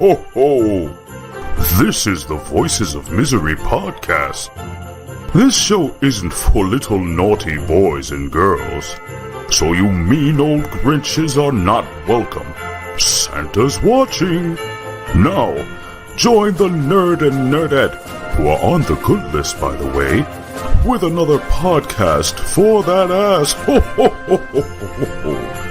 ho, ho! This is the Voices of Misery podcast. This show isn't for little naughty boys and girls, so you mean old Grinches are not welcome. Santa's watching. Now, join the nerd and nerdette, who are on the good list, by the way, with another podcast for that ass. Ho, ho, ho, ho, ho, ho.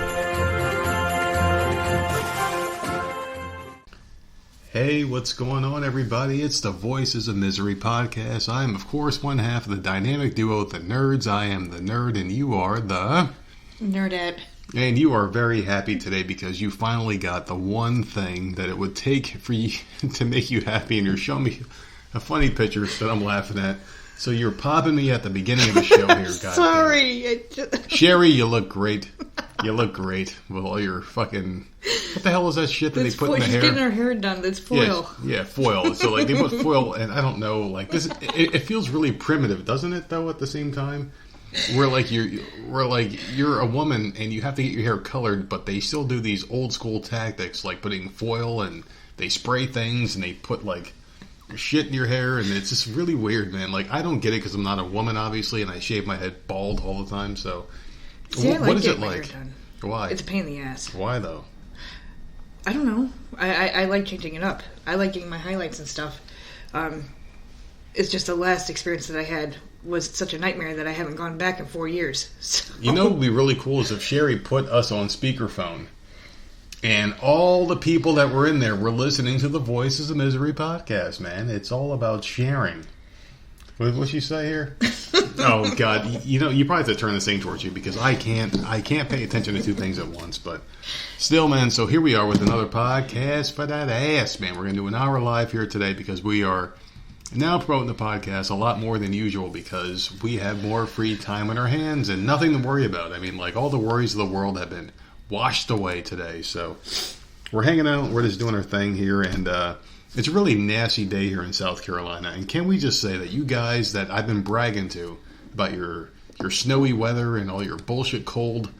Hey, what's going on, everybody? It's the Voices of Misery podcast. I am, of course, one half of the dynamic duo, the nerds. I am the nerd, and you are the... Nerdette. And you are very happy today because you finally got the one thing that it would take for you to make you happy, and you're showing me a funny picture that I'm laughing at. So you're popping me at the beginning of the show here, guys. Sorry. Sherry, you look great. You look great with all your fucking... What the hell is that shit that they put in the hair? She's getting her hair done. That's foil. Yeah, foil. So, like, they put foil, and I don't know, like, this. It feels really primitive, doesn't it, though, at the same time? Where you're a woman, and you have to get your hair colored, but they still do these old-school tactics, like putting foil, and they spray things, and they put, like, shit in your hair, and it's just really weird, man. Like, I don't get it, because I'm not a woman, obviously, and I shave my head bald all the time, so... See, what is it like? Why? It's a pain in the ass. Why, though? I don't know. I like changing it up. I like getting my highlights and stuff. It's just the last experience that I had was such a nightmare that I haven't gone back in 4 years. So. You know what would be really cool is if Sherry put us on speakerphone and all the people that were in there were listening to the Voices of Misery podcast, man. It's all about sharing. What'd she say here? Oh, God. You know, you probably have to turn this thing towards you because I can't pay attention to two things at once. But still, man, so here we are with another podcast for that ass, man. We're going to do an hour live here today because we are now promoting the podcast a lot more than usual because we have more free time on our hands and nothing to worry about. I mean, like, all the worries of the world have been washed away today. So we're hanging out. We're just doing our thing here, and it's a really nasty day here in South Carolina. And can we just say that you guys that I've been bragging to about your snowy weather and all your bullshit cold,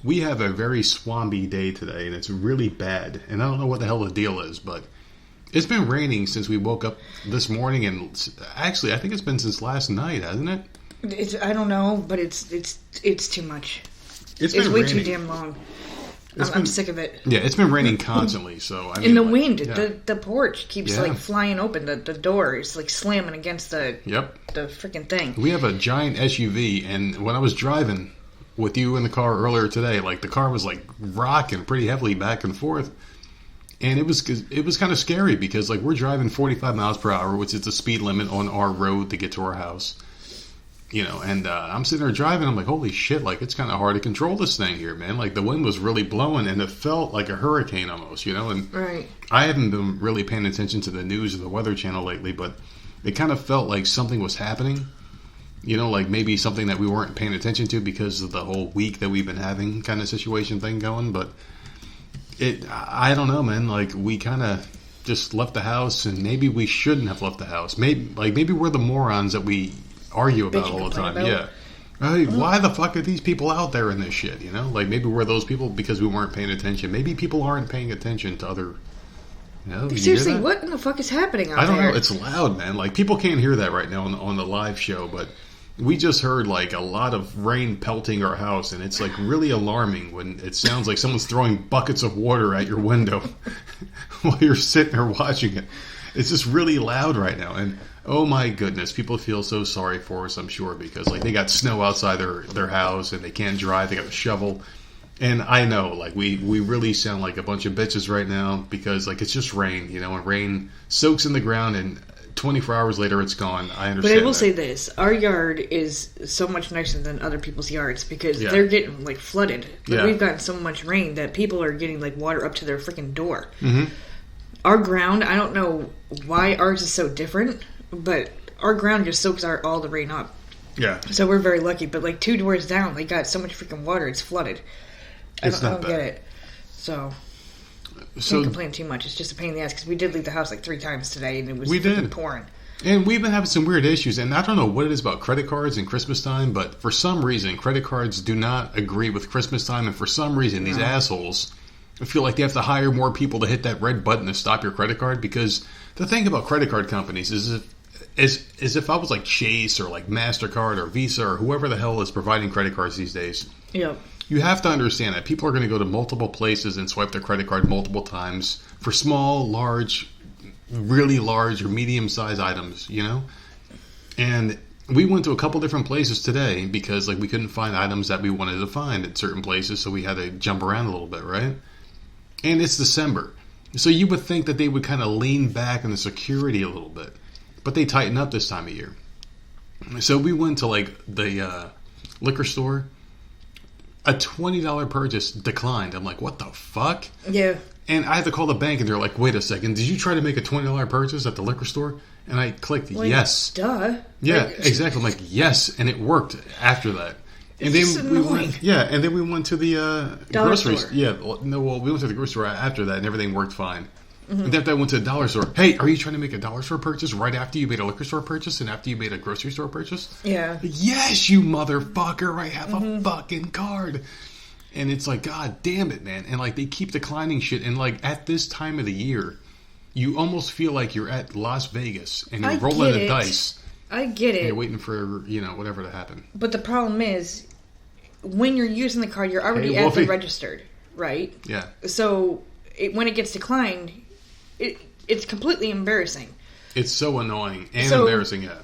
we have a very swampy day today, and it's really bad. And I don't know what the hell the deal is, but it's been raining since we woke up this morning, and actually, I think it's been since last night, hasn't it? I don't know, but it's too much. It's way too damn long. I'm sick of it. Yeah, it's been raining constantly. So I mean, in the wind, yeah. the porch keeps like flying open. The door is like slamming against the freaking thing. We have a giant SUV, and when I was driving with you in the car earlier today, like the car was like rocking pretty heavily back and forth, and it was kind of scary because like we're driving 45 miles per hour, which is the speed limit on our road to get to our house. You know, and I'm sitting there driving, I'm like, holy shit, like, it's kind of hard to control this thing here, man. Like, the wind was really blowing, and it felt like a hurricane almost, you know? And right. I haven't been really paying attention to the news or the Weather Channel lately, but it kind of felt like something was happening. You know, like maybe something that we weren't paying attention to because of the whole week that we've been having kind of situation thing going. But I don't know, man. Like, we kind of just left the house, and maybe we shouldn't have left the house. Maybe we're the morons that we argue about all the time. Yeah. Right, why the fuck are these people out there in this shit, you know? Like, maybe we're those people because we weren't paying attention. Maybe people aren't paying attention to other... You know, seriously, what in the fuck is happening out there? I don't know. It's loud, man. Like, people can't hear that right now on the live show, but we just heard, like, a lot of rain pelting our house, and it's, like, really alarming when it sounds like someone's throwing buckets of water at your window while you're sitting there watching it. It's just really loud right now, and... Oh my goodness, people feel so sorry for us, I'm sure, because like they got snow outside their house and they can't drive, they got a shovel. And I know, like, we really sound like a bunch of bitches right now because like it's just rain, you know, and rain soaks in the ground and 24 hours later it's gone. I understand. But I will say this, our yard is so much nicer than other people's yards because they're getting like flooded. Like, we've gotten so much rain that people are getting like water up to their freaking door. Mm-hmm. Our ground, I don't know why ours is so different. But our ground just soaks all the rain up. Yeah. So we're very lucky. But like 2 doors down, they got so much freaking water, it's flooded. I don't get it. So can't complain too much. It's just a pain in the ass because we did leave the house like 3 times today and it was pouring. And we've been having some weird issues. And I don't know what it is about credit cards and Christmas time, but for some reason, credit cards do not agree with Christmas time. And for some reason, these assholes I feel like they have to hire more people to hit that red button to stop your credit card, because the thing about credit card companies is if I was like Chase or like MasterCard or Visa or whoever the hell is providing credit cards these days. Yep. You have to understand that people are going to go to multiple places and swipe their credit card multiple times for small, large, really large or medium-sized items, you know? And we went to a couple different places today because like we couldn't find items that we wanted to find at certain places, so we had to jump around a little bit, right? And it's December. So you would think that they would kind of lean back on the security a little bit. But they tighten up this time of year. So we went to like the liquor store. A $20 purchase declined. I'm like, what the fuck? Yeah. And I had to call the bank, and they're like, wait a second, did you try to make a $20 purchase at the liquor store? And I clicked yes. Duh. Yeah, exactly. I'm like, yes, and it worked after that. And then we went to the grocery store. Yeah, we went to the grocery store after that, and everything worked fine. Mm-hmm. And then I went to the dollar store. Hey, are you trying to make a dollar store purchase right after you made a liquor store purchase and after you made a grocery store purchase? Yeah. Yes, you motherfucker. I have a fucking card. And it's like, God damn it, man. And like they keep declining shit. And like at this time of the year, you almost feel like you're at Las Vegas and you're rolling the dice. I get it. And you're waiting for, whatever to happen. But the problem is, when you're using the card, you're already at the registered, right? Yeah. So when it gets declined, it's completely embarrassing. It's so annoying and embarrassing, yeah.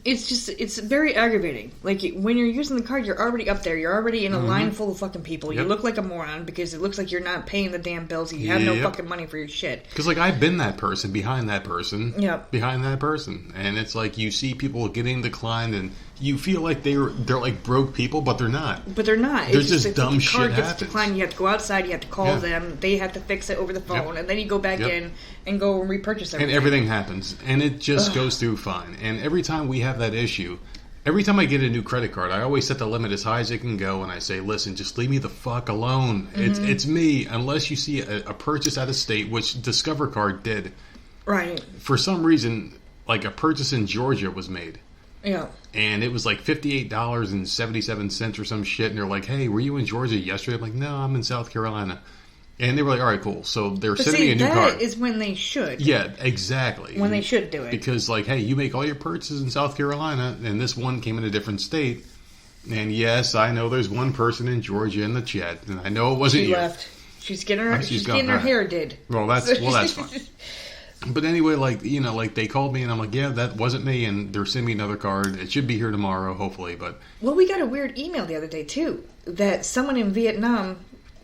It's very aggravating. Like, when you're using the card, you're already up there. You're already in a line full of fucking people. Yep. You look like a moron because it looks like you're not paying the damn bills. You have no fucking money for your shit. Because, like, I've been that person behind that person. Yep. Behind that person. And it's like you see people getting declined and you feel like they're like broke people, but they're not. But they're not. There's just dumb shit happens. The card gets declined. You have to go outside. You have to call them. They have to fix it over the phone. And then you go back in and go and repurchase everything. And everything happens. And it just goes through fine. And every time we have that issue, every time I get a new credit card, I always set the limit as high as it can go. And I say, listen, just leave me the fuck alone. Mm-hmm. It's me. Unless you see a purchase out of state, which Discover Card did. Right. For some reason, like a purchase in Georgia was made. Yeah. And it was like $58.77 or some shit. And they're like, hey, were you in Georgia yesterday? I'm like, no, I'm in South Carolina. And they were like, all right, cool. So they're sending me a new card. That is when they should. Yeah, exactly. When they should do it. Because, like, hey, you make all your purchases in South Carolina, and this one came in a different state. And yes, I know there's one person in Georgia in the chat. And I know it wasn't you. She left. She's getting her hair did. Well, that's fine. But anyway, like they called me and I'm like, yeah, that wasn't me, and they're sending me another card. It should be here tomorrow, hopefully. But we got a weird email the other day too that someone in Vietnam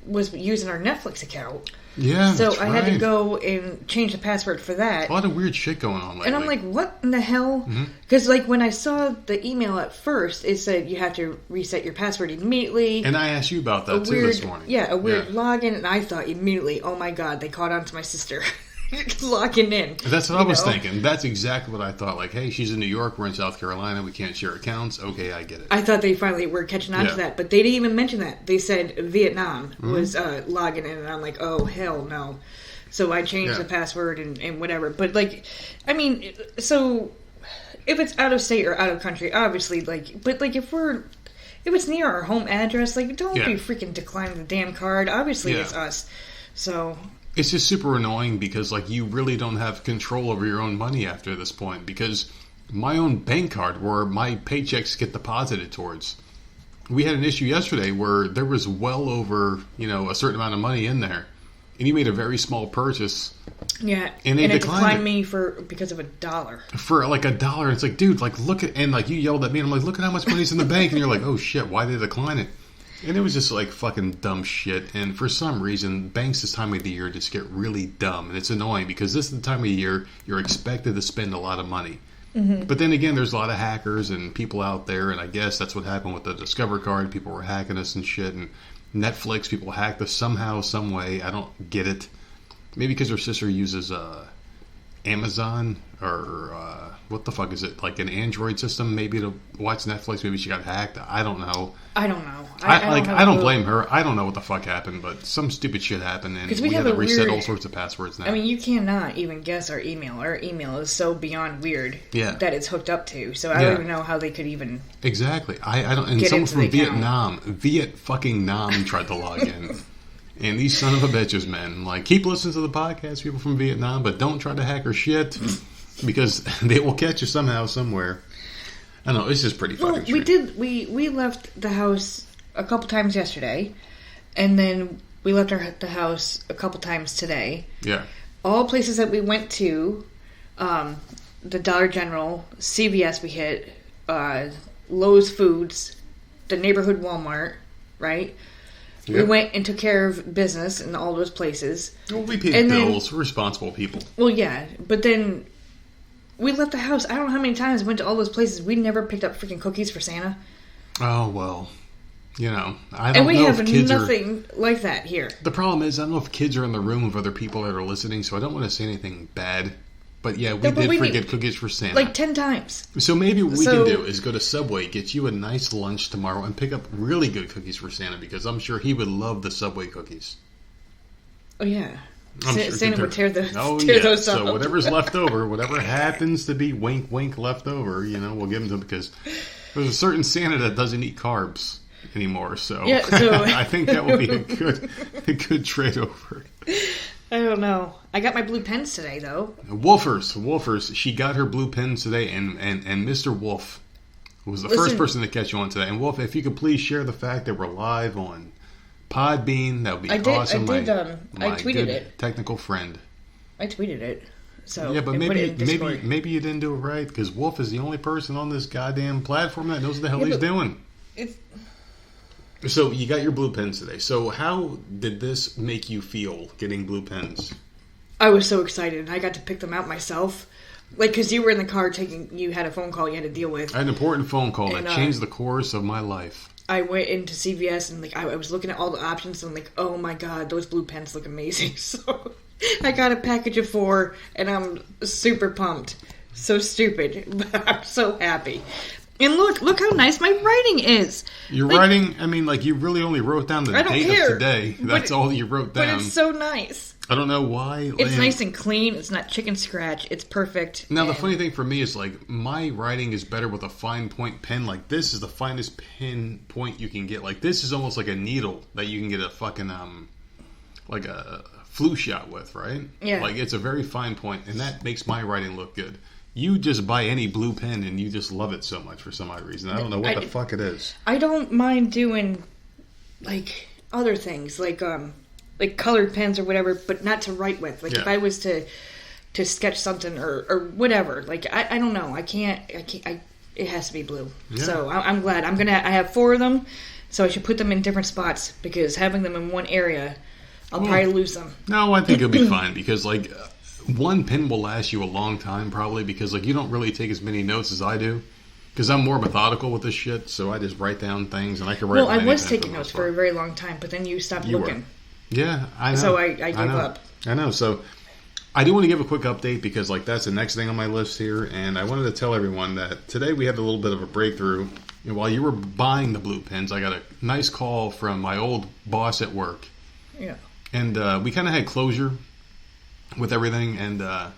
was using our Netflix account. Yeah, so I had to go and change the password for that. A lot of weird shit going on lately. And I'm like, what in the hell? Because like when I saw the email at first, it said you have to reset your password immediately. And I asked you about that too this morning. Yeah, a weird login, and I thought immediately, oh my god, they caught on to my sister. Locking in. That's what I was thinking. That's exactly what I thought. Like, hey, she's in New York, we're in South Carolina, we can't share accounts. Okay, I get it. I thought they finally were catching on to that, but they didn't even mention that. They said Vietnam was logging in, and I'm like, oh, hell no. So I changed the password and whatever. But, like, I mean, so if it's out of state or out of country, obviously, like, but, like, if it's near our home address, like, don't be freaking declining the damn card. Obviously, it's us. So it's just super annoying because, like, you really don't have control over your own money after this point. Because my own bank card, where my paychecks get deposited towards, we had an issue yesterday where there was well over, a certain amount of money in there, and you made a very small purchase. Yeah, and it declined me because of $1. For like $1, it's like, dude, like look at, and like you yelled at me, and I'm like, look at how much money's in the bank, and you're like, oh shit, why did they decline it? And it was just like fucking dumb shit. And for some reason, banks this time of the year just get really dumb. And it's annoying because this is the time of year you're expected to spend a lot of money. Mm-hmm. But then again, there's a lot of hackers and people out there. And I guess that's what happened with the Discover card. People were hacking us and shit. And Netflix, people hacked us somehow, some way. I don't get it. Maybe because her sister uses Amazon or what the fuck is it? Like an Android system, maybe to watch Netflix. Maybe she got hacked. I don't know. I don't know. I don't blame her. I don't know what the fuck happened, but some stupid shit happened, and we had to reset all sorts of passwords now. I mean, you cannot even guess our email. Our email is so beyond weird that it's hooked up to. So I don't even know how they could even exactly. I don't. And someone from Vietnam, fucking Nam, tried to log in. And these son of a bitches, man. Like, keep listening to the podcast, people from Vietnam, but don't try to hack her shit because they will catch you somehow, somewhere. I don't know. It's just pretty fucking strange. We left the house a couple times yesterday, and then we left the house a couple times today. Yeah. All places that we went to, the Dollar General, CVS we hit, Lowe's Foods, the neighborhood Walmart, right? Yep. We went and took care of business in all those places. Well, we paid bills. We're responsible people. Well, yeah, but then we left the house. I don't know how many times we went to all those places. We never picked up freaking cookies for Santa. Oh, well, you know, I don't know if kids and we have nothing like that here. The problem is, I don't know if kids are in the room with other people that are listening, so I don't want to say anything bad. But yeah, we did forget cookies for Santa. Like 10 times. So maybe what we can do is go to Subway, get you a nice lunch tomorrow, and pick up really good cookies for Santa, because I'm sure he would love the Subway cookies. Oh, yeah. Sure Santa would tear those up. So whatever's left over, whatever happens to be wink, wink left over, you know, we'll give them to him, because there's a certain Santa that doesn't eat carbs anymore. So, yeah, I think that would be a good trade over. I don't know. I got my blue pens today, though. Wolfers. She got her blue pens today, and Mr. Wolf was the first person to catch you on today. And Wolf, if you could please share the fact that we're live on Podbean, that would be awesome. I tweeted it. Technical friend. I tweeted it. So yeah, but maybe you didn't do it right, because Wolf is the only person on this goddamn platform that knows what the hell he's doing. So you got your blue pens today. So how did this make you feel, getting blue pens? I was so excited. I got to pick them out myself. Like, because you were in the car you had a phone call you had to deal with. I had an important phone call that changed the course of my life. I went into CVS and I was looking at all the options and oh my god, those blue pens look amazing. So I got a package of 4 and I'm super pumped. So stupid, but I'm so happy. And look how nice my writing is. Your writing, I mean, you really only wrote down the date of today. That's all you wrote down. But it's so nice. I don't know why. It's nice and clean. It's not chicken scratch. It's perfect. Now, the funny thing for me is, my writing is better with a fine point pen. This is the finest pen point you can get. This is almost like a needle that you can get a fucking, a flu shot with, right? Yeah. It's a very fine point, and that makes my writing look good. You just buy any blue pen and you just love it so much for some odd reason. I don't know what the fuck it is. I don't mind doing other things like colored pens or whatever, but not to write with. If I was to sketch something or whatever, I don't know. I can't. It has to be blue. Yeah. So I'm glad. I have 4 of them, so I should put them in different spots, because having them in one area, I'll probably lose them. No, I think it'll be fine, because one pen will last you a long time, probably, because you don't really take as many notes as I do, because I'm more methodical with this shit. So I just write down things, and I can write. Well, I was taking notes for a very long time, but then you stopped looking. Yeah, I know. So I gave up. I know. So I do want to give a quick update, because that's the next thing on my list here, and I wanted to tell everyone that today we had a little bit of a breakthrough. While you were buying the blue pens, I got a nice call from my old boss at work. Yeah. And we kind of had closure with everything, and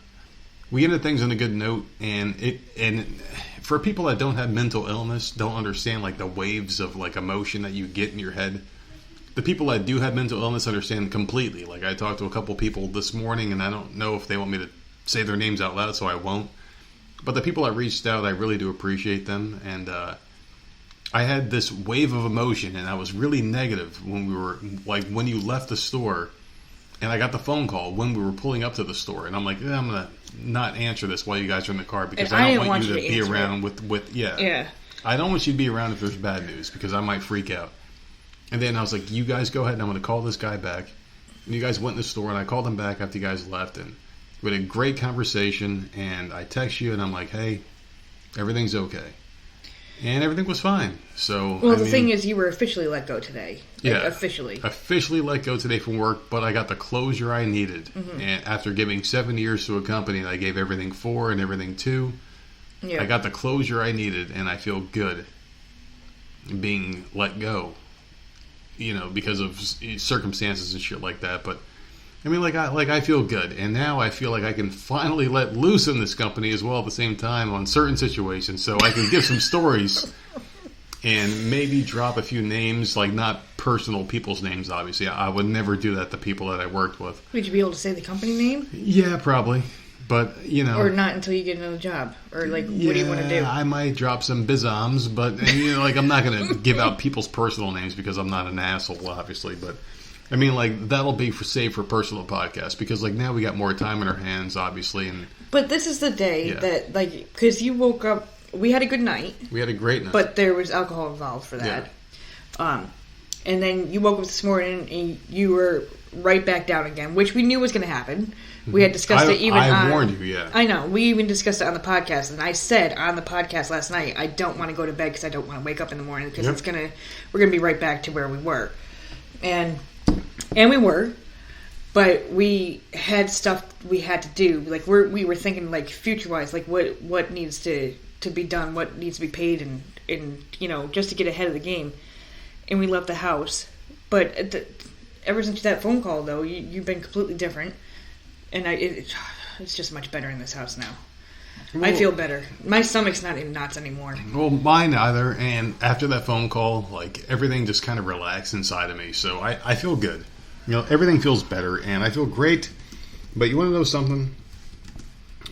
we ended things on a good note. And for people that don't have mental illness, don't understand the waves of emotion that you get in your head. The people that do have mental illness understand completely. I talked to a couple people this morning, and I don't know if they want me to say their names out loud, so I won't. But the people that reached out, I really do appreciate them. And I had this wave of emotion, and I was really negative when we were when you left the store. And I got the phone call when we were pulling up to the store, and I'm I'm gonna not answer this while you guys are in the car, because I don't want you to be around with I don't want you to be around if there's bad news, because I might freak out. And then I was like, you guys go ahead, and I'm gonna call this guy back. And you guys went in the store, and I called him back after you guys left, and we had a great conversation. And I text you, and I'm like, hey, everything's okay. And everything was fine. So, the thing is, you were officially let go today. Yeah. Officially let go today from work, but I got the closure I needed. Mm-hmm. And after giving 7 years to a company, I gave everything 4 and everything 2. Yeah. I got the closure I needed, and I feel good being let go. Because of circumstances and shit like that. But I feel good, and now I feel like I can finally let loose in this company as well at the same time on certain situations, so I can give some stories and maybe drop a few names, like not personal people's names, obviously. I would never do that to people that I worked with. Would you be able to say the company name? Yeah, probably. But, you know... Or not until you get another job. Or, like, what do you want to do? I might drop some bizoms, but, you know, like, I'm not going to give out people's personal names because I'm not an asshole, obviously. But, I mean, like, that'll be saved for personal podcasts because, like, now we got more time in our hands, obviously. And But this is the day that, like, because you woke up... We had a good night. We had a great night. But there was alcohol involved for that. Yeah. And then you woke up this morning and you were right back down again, which we knew was going to happen. We had discussed it even on... I warned you, yeah. I know. We even discussed it on the podcast. And I said on the podcast last night, I don't want to go to bed because I don't want to wake up in the morning because we're going to be right back to where we were. And we were. But we had stuff we had to do. Like, we were thinking, like, future-wise, like, what needs to be done, what needs to be paid, and you know, just to get ahead of the game. And we left the house. But ever since that phone call, though, you've been completely different. And it's just much better in this house now. Well, I feel better. My stomach's not in knots anymore. Well, mine either. And after that phone call, like, everything just kind of relaxed inside of me. So I feel good. You know, everything feels better, and I feel great. But you want to know something?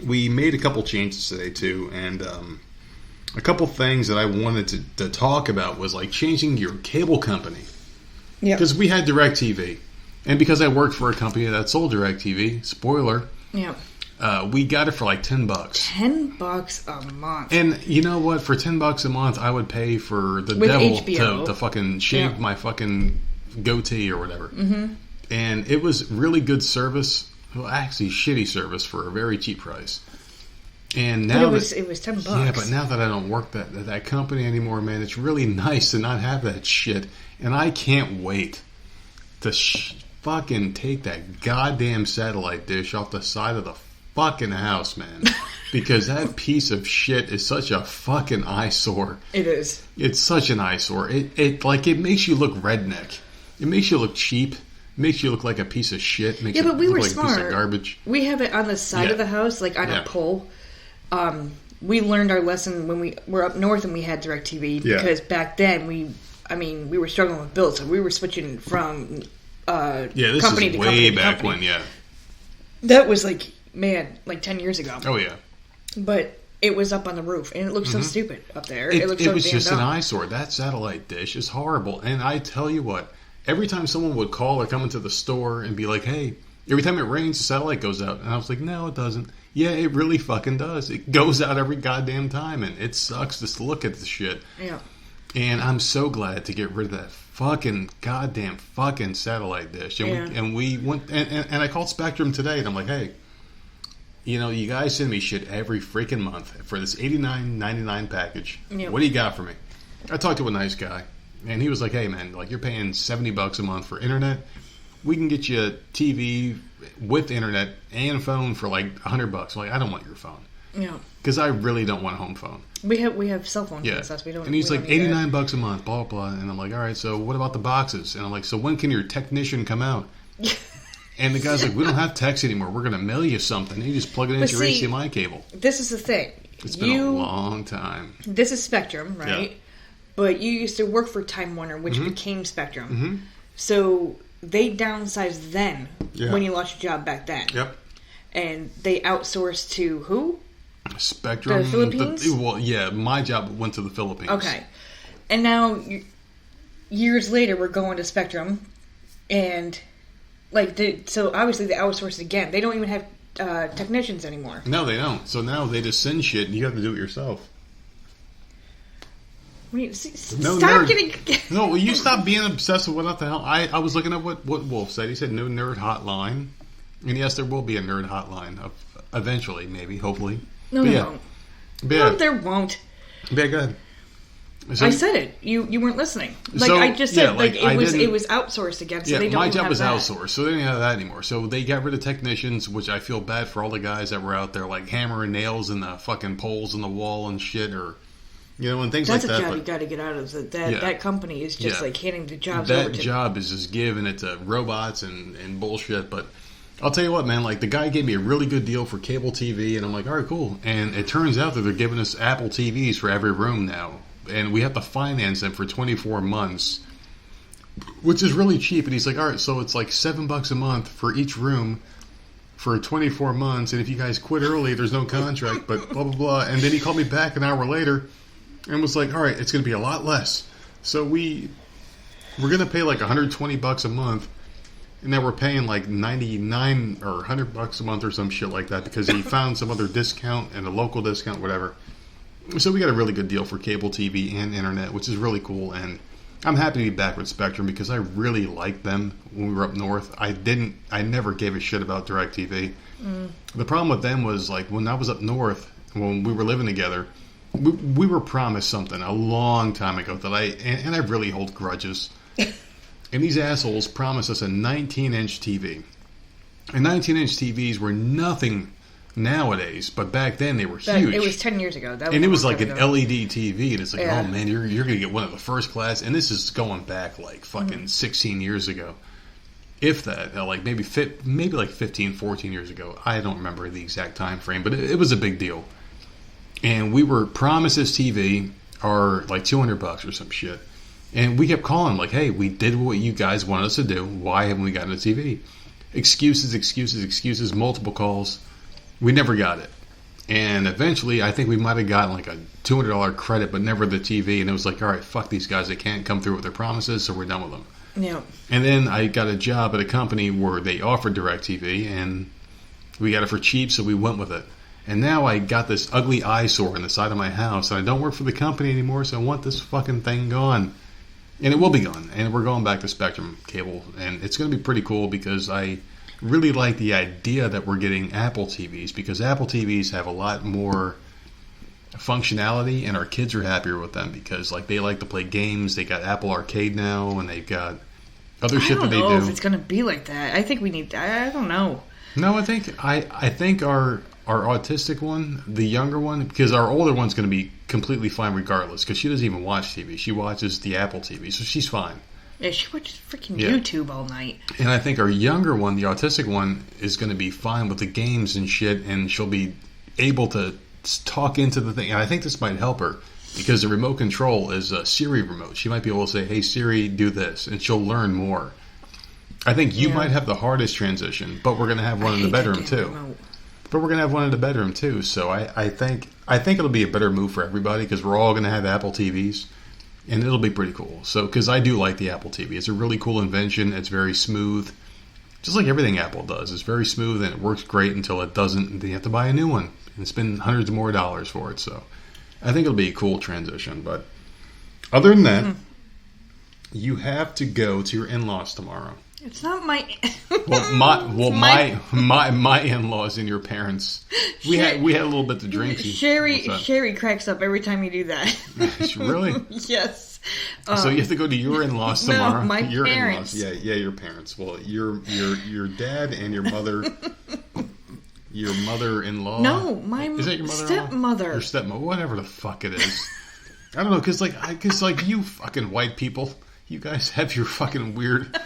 We made a couple changes today, too. And a couple things that I wanted to talk about was, like, changing your cable company. Yeah. Because we had DirecTV. And because I worked for a company that sold DirecTV, spoiler, we got it for like $10. $10 a month. And you know what? For $10 a month, I would pay for the with devil HBO. to fucking shave my fucking goatee or whatever. Mm-hmm. And it was really good service. Well, actually, shitty service for a very cheap price. And now it was $10. Yeah, but now that I don't work that company anymore, man, it's really nice to not have that shit. And I can't wait to fucking take that goddamn satellite dish off the side of the fucking house, man. Because that piece of shit is such a fucking eyesore. It is. It's such an eyesore. It makes you look redneck. It makes you look cheap. It makes you look like a piece of shit. Makes but we were like smart. A piece of garbage. We have it on the side of the house, like on a pole. We learned our lesson when we were up north and we had DirecTV because back then we were struggling with bills, so we were switching from this company is to way company back to company. when, That was like 10 years ago. Oh yeah. But it was up on the roof, and it looked so stupid up there. It looked so was damn just dumb. an eyesore. That satellite dish is horrible. And I tell you what, every time someone would call or come into the store and be like, hey, every time it rains, the satellite goes out. And I was like, no, it doesn't. Yeah, it really fucking does. It goes out every goddamn time, and it sucks just to look at the shit. Yeah. And I'm so glad to get rid of that fucking goddamn fucking satellite dish. And we went, and I called Spectrum today, and I'm like, hey, you know, you guys send me shit every freaking month for this $89.99 package. Yep. What do you got for me? I talked to a nice guy, and he was like, hey, man, like, you're paying $70 a month for internet. We can get you a TV with internet and phone for like $100. I'm like, I don't want your phone. Yeah. Because I really don't want a home phone. We have cell phones. Yeah. We don't. And he's like $89 a month, blah blah. And I'm like, all right. So what about the boxes? And I'm like, so when can your technician come out? And the guy's like, we don't have techs anymore. We're gonna mail you something. You just plug it into your HDMI cable. This is the thing. It's been a long time. This is Spectrum, right? Yeah. But you used to work for Time Warner, which became Spectrum. Mm-hmm. So they downsized then when you lost your job back then. Yep. And they outsourced to who? Spectrum. The Philippines? My job went to the Philippines. Okay. And now, years later, we're going to Spectrum. And, so obviously they outsourced again. They don't even have technicians anymore. No, they don't. So now they just send shit and you have to do it yourself. No, you stop being obsessed with what the hell. I was looking at what Wolf said. He said no nerd hotline. And yes, there will be a nerd hotline eventually, maybe, hopefully. No, there won't. No, there won't. Yeah, go ahead. So, I said it. You weren't listening. I just said it was outsourced again. So they don't my job was that. outsourced, so they didn't have that anymore. So they got rid of technicians, which I feel bad for all the guys that were out there like hammering nails in the fucking poles in the wall and shit, or and things like that. That's a job you got to get out of. That company is just like handing the jobs over to. That job is just giving it to robots and bullshit, but. I'll tell you what, man, like, the guy gave me a really good deal for cable TV, and I'm like, all right, cool. And it turns out that they're giving us Apple TVs for every room now. and we have to finance them for 24 months, which is really cheap. And he's like, all right, so it's like $7 a month for each room for 24 months, and if you guys quit early, there's no contract, but blah, blah, blah. And then he called me back an hour later and was like, all right, it's going to be a lot less. So we're going to pay like $120 a month, and now we're paying like $99 or $100 a month or some shit like that because he found some other discount and a local discount, whatever. So we got a really good deal for cable TV and internet, which is really cool, and I'm happy to be back with Spectrum because I really liked them when we were up north. I never gave a shit about DirecTV. The problem with them was, like, when I was up north, when we were living together, we were promised something a long time ago that I really hold grudges. And these assholes promised us a 19-inch TV. And 19-inch TVs were nothing nowadays, but back then they were huge. It was 10 years ago. And it was like an LED TV, and it's like, oh man, you're going to get one of the first class. And this is going back like fucking 16 years ago. If that, like maybe like 15, 14 years ago. I don't remember the exact time frame, but it was a big deal. And we were promised this TV, or like $200 or some shit. And we kept calling like, hey, we did what you guys wanted us to do. Why haven't we gotten a TV? Excuses, multiple calls. We never got it. And eventually, I think we might have gotten like a $200 credit, but never the TV. And it was like, all right, fuck these guys. They can't come through with their promises, so we're done with them. Yeah. And then I got a job at a company where they offered DirecTV, and we got it for cheap, so we went with it. And now I got this ugly eyesore on the side of my house, and I don't work for the company anymore, so I want this fucking thing gone. And it will be gone. And we're going back to Spectrum cable, and it's going to be pretty cool because I really like the idea that we're getting Apple TVs, because Apple TVs have a lot more functionality, and our kids are happier with them because like they like to play games. They got Apple Arcade now, and they've got other shit that they do. I don't know if it's going to be like that. I think we need. I don't know. No, I think our autistic one, the younger one, because our older one's going to be completely fine regardless, because she doesn't even watch TV. She watches the Apple TV, so she's fine. Yeah, she watches freaking YouTube all night. And I think our younger one, the autistic one, is going to be fine with the games and shit, and she'll be able to talk into the thing. And I think this might help her, because the remote control is a Siri remote. She might be able to say, hey, Siri, do this, and she'll learn more. I think you might have the hardest transition, but we're going to have one in the bedroom, too. But we're going to have one in the bedroom, too. So I think it'll be a better move for everybody, because we're all going to have Apple TVs. And it'll be pretty cool. So, because I do like the Apple TV. It's a really cool invention. It's very smooth. Just like everything Apple does. It's very smooth and it works great until it doesn't. And then you have to buy a new one and spend hundreds of more dollars for it. So, I think it'll be a cool transition. But other than that, you have to go to your in-laws tomorrow. It's not my. my in-laws and your parents. We had a little bit to drink. Sherry cracks up every time you do that. Really? Yes. So you have to go to your in-laws tomorrow. No, my your parents. In-laws. Yeah, your parents. Well, your dad and your mother. Your mother-in-law. No, is that your mother-in-law? Stepmother. Your stepmother, whatever the fuck it is. I don't know, because you fucking white people. You guys have your fucking weird,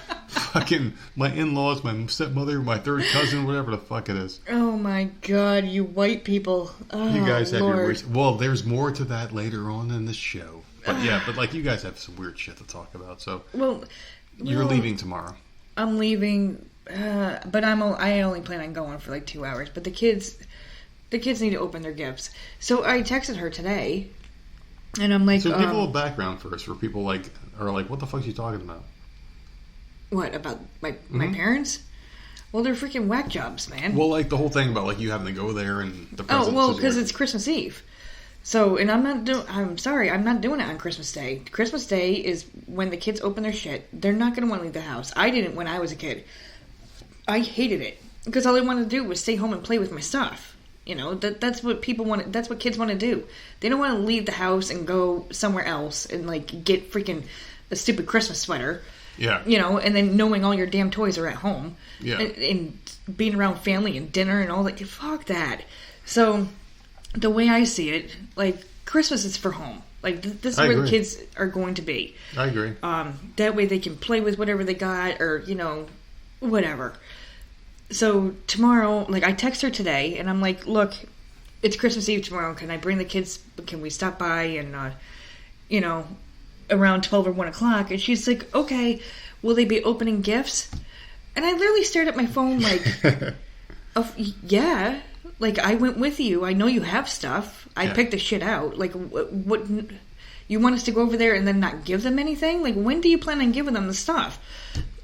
my in-laws, my stepmother, my third cousin, whatever the fuck it is. Oh my god, you white people. Oh, you guys have Lord. your weird. Well, there's more to that later on in the show. But yeah, but you guys have some weird shit to talk about. So you're leaving tomorrow. I'm leaving, but I only plan on going for like 2 hours. But the kids need to open their gifts. So I texted her today. And I'm like, so give a little background first for people what the fuck are you talking about? What, about my parents? Well, they're freaking whack jobs, man. Well, like the whole thing about like you having to go there and the presents. Oh, well, because it's Christmas Eve. So, and I'm sorry, I'm not doing it on Christmas Day. Christmas Day is when the kids open their shit. They're not going to want to leave the house. I didn't when I was a kid. I hated it. Because all I wanted to do was stay home and play with my stuff. You know, that's what people want. That's what kids want to do. They don't want to leave the house and go somewhere else and like get freaking a stupid Christmas sweater. Yeah. You know, and then knowing all your damn toys are at home. Yeah. And being around family and dinner and all that. Fuck that. So, the way I see it, like, Christmas is for home. Like, this is where the kids are going to be. I agree. That way they can play with whatever they got or, you know, whatever. So tomorrow, like, I text her today, and I'm like, look, it's Christmas Eve tomorrow. Can I bring the kids? Can we stop by and, around 12 or 1 o'clock. And she's like, okay, will they be opening gifts? And I literally stared at my phone like, yeah. Like, I went with you. I know you have stuff. I picked the shit out. Like, what you want us to go over there and then not give them anything? Like, when do you plan on giving them the stuff?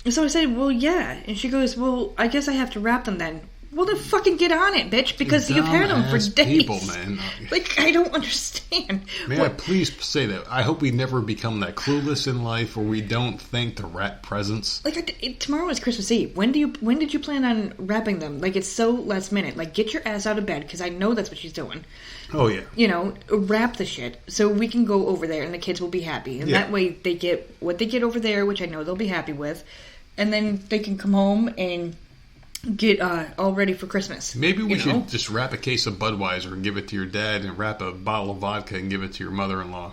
And so I said, well, yeah. And she goes, well, I guess I have to wrap them then. Well, then fucking get on it, bitch, because you've had them for days. People, man. Like, I don't understand. May I please say that I hope we never become that clueless in life, or we don't think to wrap presents. Like, tomorrow is Christmas Eve. When did you plan on wrapping them? Like, it's so last minute. Like, get your ass out of bed, because I know that's what she's doing. Oh, yeah. Wrap the shit so we can go over there and the kids will be happy. And that way they get what they get over there, which I know they'll be happy with. And then they can come home and get all ready for Christmas. Maybe we should just wrap a case of Budweiser and give it to your dad, and wrap a bottle of vodka and give it to your mother-in-law.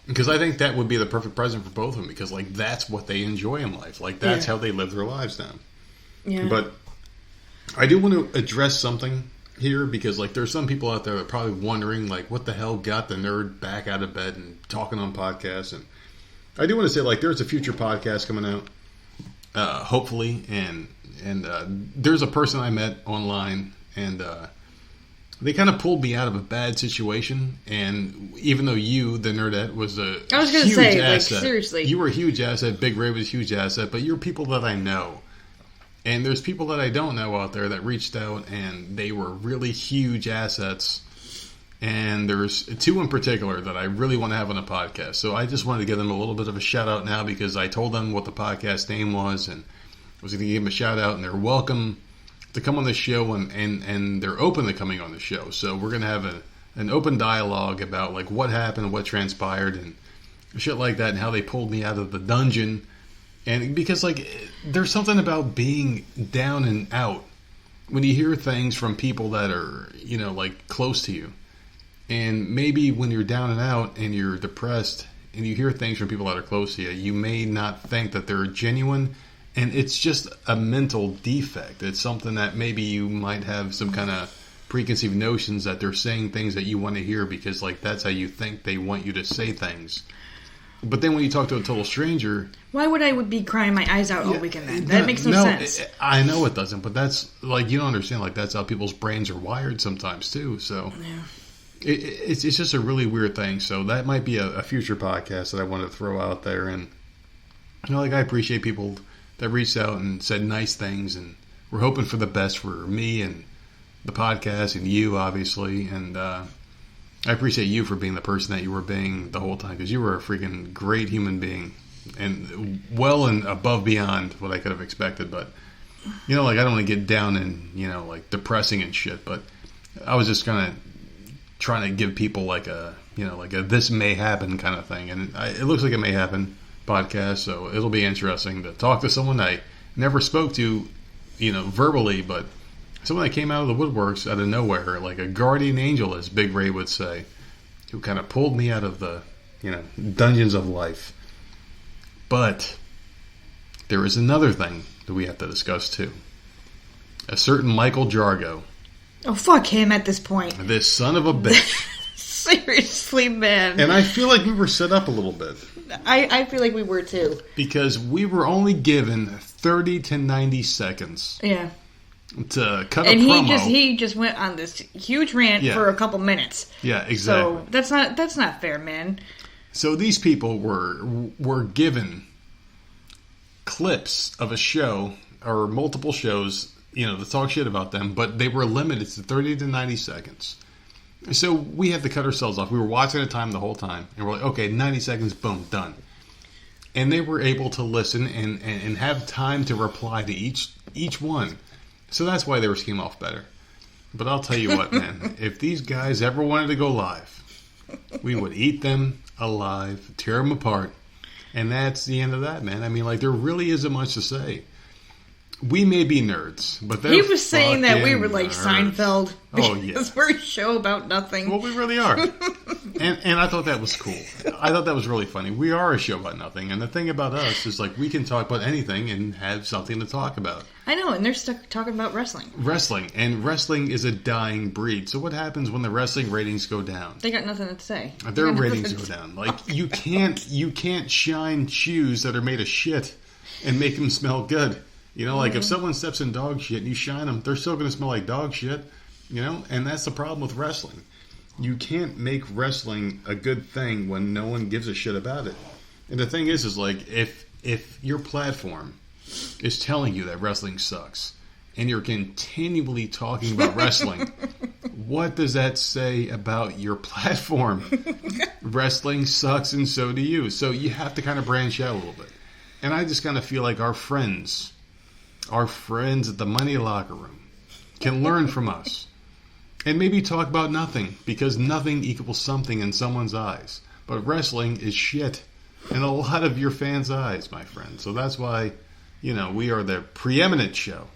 Because I think that would be the perfect present for both of them, because like that's what they enjoy in life. Like that's how they live their lives now. Yeah. But I do want to address something here, because like there's some people out there that are probably wondering like what the hell got the nerd back out of bed and talking on podcasts. And I do want to say like there's a future podcast coming out. Hopefully, and there's a person I met online, and they kind of pulled me out of a bad situation. And even though you, the nerdette, was a I was going to say, asset, like, seriously, you were a huge asset. Big Ray was a huge asset, but you're people that I know, and there's people that I don't know out there that reached out, and they were really huge assets. And there's two in particular that I really want to have on a podcast. So I just wanted to give them a little bit of a shout out now, because I told them what the podcast name was, and I was going to give them a shout out, and they're welcome to come on the show, and they're open to coming on the show. So we're going to have an open dialogue about like what happened, what transpired, and shit like that, and how they pulled me out of the dungeon. And because like there's something about being down and out when you hear things from people that are, like close to you. And maybe when you're down and out and you're depressed and you hear things from people that are close to you, you may not think that they're genuine. And it's just a mental defect. It's something that maybe you might have some kind of preconceived notions that they're saying things that you want to hear, because like that's how you think they want you to say things. But then when you talk to a total stranger... Why would I be crying my eyes out all weekend then? That makes no sense. I know it doesn't, but that's like, you don't understand. Like that's how people's brains are wired sometimes too. So... Yeah. It's just a really weird thing. So that might be a future podcast that I want to throw out there. And like I appreciate people that reached out and said nice things, and we're hoping for the best for me and the podcast and you, obviously. And I appreciate you for being the person that you were being the whole time, because you were a freaking great human being, and well and above beyond what I could have expected. But like I don't want to get down and like depressing and shit. But I was just kind of trying to give people like a this may happen kind of thing, and it looks like it may happen podcast. So it'll be interesting to talk to someone I never spoke to, verbally, but someone that came out of the woodworks out of nowhere, like a guardian angel, as Big Ray would say, who kind of pulled me out of the dungeons of life. But there is another thing that we have to discuss too. A certain Michael Jargo. Oh, fuck him at this point. This son of a bitch. Seriously, man. And I feel like we were set up a little bit. I feel like we were too. Because we were only given 30 to 90 seconds. Yeah. To cut a promo. And he just went on this huge rant for a couple minutes. Yeah, exactly. So that's not fair, man. So these people were given clips of a show or multiple shows, to talk shit about them, but they were limited to 30 to 90 seconds. So we had to cut ourselves off. We were watching the time the whole time, and we're like, okay, 90 seconds, boom, done. And they were able to listen and have time to reply to each one. So that's why they were scheme off better. But I'll tell you what, man, if these guys ever wanted to go live, we would eat them alive, tear them apart, and that's the end of that, man. I mean, like, there really isn't much to say. we may be nerds, but he was saying that we were like nerds. Seinfeld. Oh yeah, because we're a show about nothing. Well, we really are, and I thought that was cool. I thought that was really funny. We are a show about nothing, and the thing about us is like we can talk about anything and have something to talk about. I know, and they're stuck talking about wrestling. Wrestling is a dying breed. So what happens when the wrestling ratings go down? They got nothing to say. Their ratings go down. Like you can't shine shoes that are made of shit and make them smell good. You know, like if someone steps in dog shit and you shine them, they're still going to smell like dog shit. You know, and that's the problem with wrestling. You can't make wrestling a good thing when no one gives a shit about it. And the thing is like if your platform is telling you that wrestling sucks and you're continually talking about wrestling, what does that say about your platform? Wrestling sucks and so do you. So you have to kind of branch out a little bit. And I just kind of feel like our friends at the Money Locker Room can learn from us. And maybe talk about nothing, because nothing equals something in someone's eyes. But wrestling is shit in a lot of your fans' eyes, my friend. So that's why, you know, we are the preeminent show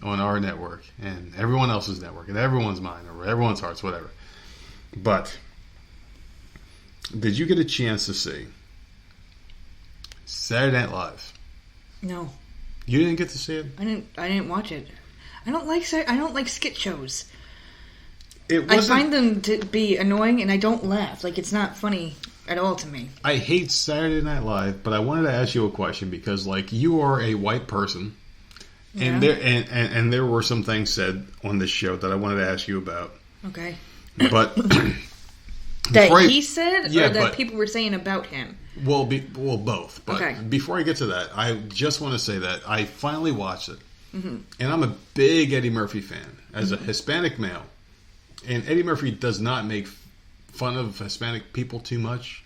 on our network and everyone else's network and everyone's mind or everyone's hearts, whatever. But did you get a chance to see Saturday Night Live? No. You didn't get to see it? I didn't watch it. I don't like skit shows. I find them to be annoying, and I don't laugh. Like, it's not funny at all to me. I hate Saturday Night Live, but I wanted to ask you a question because, like, you are a white person, and there were some things said on this show that I wanted to ask you about. Okay. But he said, or that people were saying about him. Well, both. But okay. Before I get to that, I just want to say that I finally watched it, and I'm a big Eddie Murphy fan as a Hispanic male. And Eddie Murphy does not make fun of Hispanic people too much.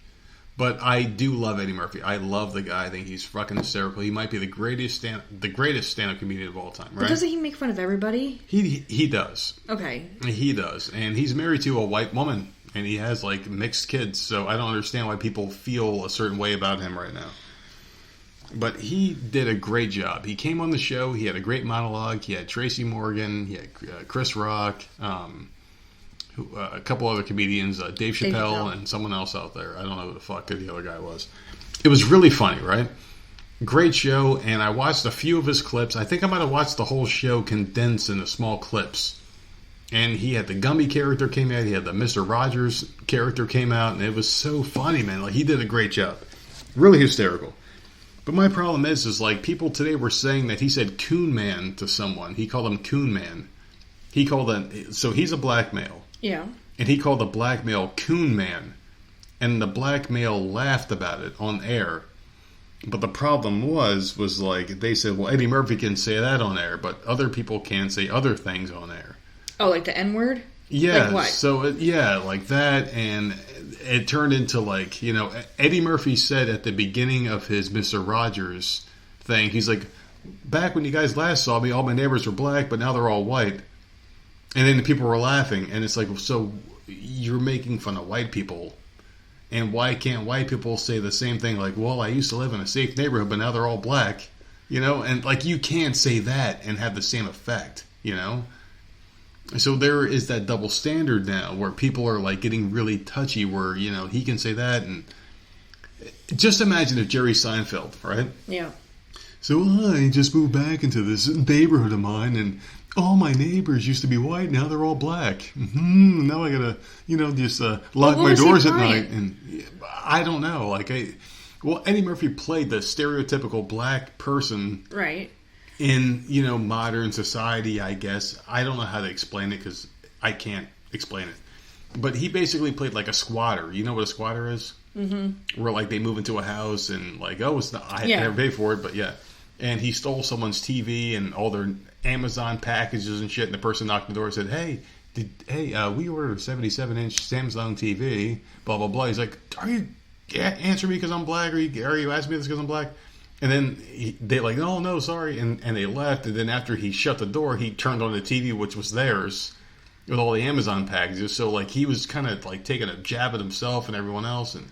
But I do love Eddie Murphy. I love the guy. I think he's fucking hysterical. He might be the greatest stand-up comedian of all time, right? But doesn't he make fun of everybody? He does. Okay. He does. And he's married to a white woman. And he has, like, mixed kids. So I don't understand why people feel a certain way about him right now. But he did a great job. He came on the show. He had a great monologue. He had Tracy Morgan. He had Chris Rock. A couple other comedians, Dave Chappelle, and someone else out there. I don't know who the fuck the other guy was. It was really funny, right? Great show, and I watched a few of his clips. I think I might have watched the whole show condensed into small clips. And he had the Gumby character came out. He had the Mr. Rogers character came out, and it was so funny, man. Like, he did a great job. Really hysterical. But my problem is like, people today were saying that he said Coon Man to someone. He called him Coon Man. So he's a black male. Yeah. And he called the black male Coon Man. And the black male laughed about it on air. But the problem was like, they said, well, Eddie Murphy can say that on air, but other people can't say other things on air. Oh, like the N-word? Yeah. Like what? So, like that. And it turned into like, you know, Eddie Murphy said at the beginning of his Mr. Rogers thing, he's like, back when you guys last saw me, all my neighbors were black, but now they're all white. And then the people were laughing, and it's like, so you're making fun of white people, and why can't white people say the same thing? Like, well, I used to live in a safe neighborhood, but now they're all black, you know? And like, you can't say that and have the same effect, you know? So there is that double standard now, where people are like getting really touchy, where, you know, he can say that, and just imagine if Jerry Seinfeld, right? Yeah. So I just moved back into this neighborhood of mine, and all my neighbors used to be white, now they're all black. Now I gotta, you know, just lock my doors at night. And I don't know. Like, Eddie Murphy played the stereotypical black person. Right. In, you know, modern society, I guess. I don't know how to explain it because I can't explain it. But he basically played like a squatter. You know what a squatter is? Mm-hmm. Where, like, they move into a house and, like, oh, it's not, I never paid for it, but yeah. And he stole someone's TV and all their Amazon packages and shit, and the person knocked on the door and said, hey, we ordered a 77-inch Samsung TV, blah, blah, blah. He's like, are you answering me because I'm black, or are you asking me this because I'm black? And then they're like, oh, no, sorry, and they left, and then after he shut the door, he turned on the TV, which was theirs, with all the Amazon packages. So, like, he was kind of, like, taking a jab at himself and everyone else, and...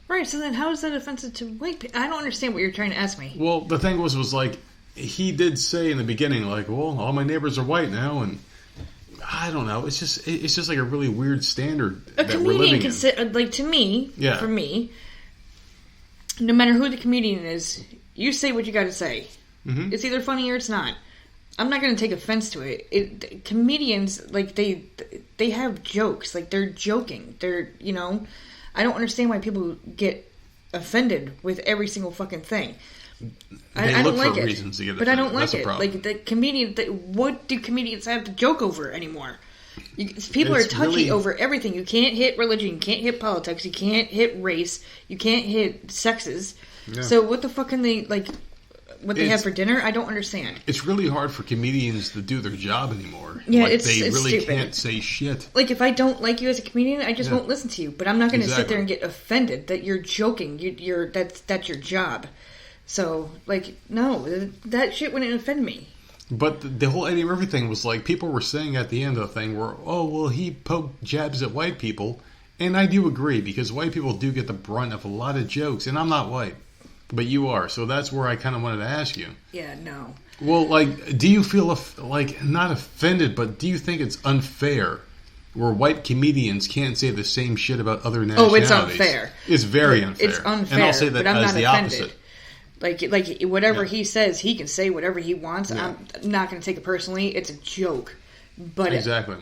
Right, so then how is that offensive to white people? I don't understand what you're trying to ask me. Well, the thing was like, he did say in the beginning, like, well, all my neighbors are white now, and I don't know. It's just like a really weird standard that we're living in. Like, to me, for me, no matter who the comedian is, you say what you got to say. Mm-hmm. It's either funny or it's not. I'm not going to take offense to it. Comedians, like, they have jokes. Like, they're joking. They're, I don't understand why people get offended with every single fucking thing. I don't like it. Reasons to get offended. But I don't like it. Like, the comedian, what do comedians have to joke over anymore? People are touchy over everything. You can't hit religion. You can't hit politics. You can't hit race. You can't hit sexes. Yeah. So what the fuck can they, like... What they have for dinner, I don't understand. It's really hard for comedians to do their job anymore. Yeah, like, it's really stupid. Can't say shit. Like, if I don't like you as a comedian, I just won't listen to you. But I'm not going to sit there and get offended that you're joking. That's your job. So, like, no, that shit wouldn't offend me. But the whole Eddie Murphy thing was like, people were saying at the end of the thing where, oh, well, he poked jabs at white people. And I do agree, because white people do get the brunt of a lot of jokes. And I'm not white. But you are, so that's where I kind of wanted to ask you. Yeah, no. Well, like, do you feel, like, not offended, but do you think it's unfair where white comedians can't say the same shit about other nationalities? Oh, it's unfair. It's very unfair. It's unfair, and I'll say that but I'm as not the offended. opposite. Like whatever he says, he can say whatever he wants. Yeah. I'm not going to take it personally. It's a joke. But exactly.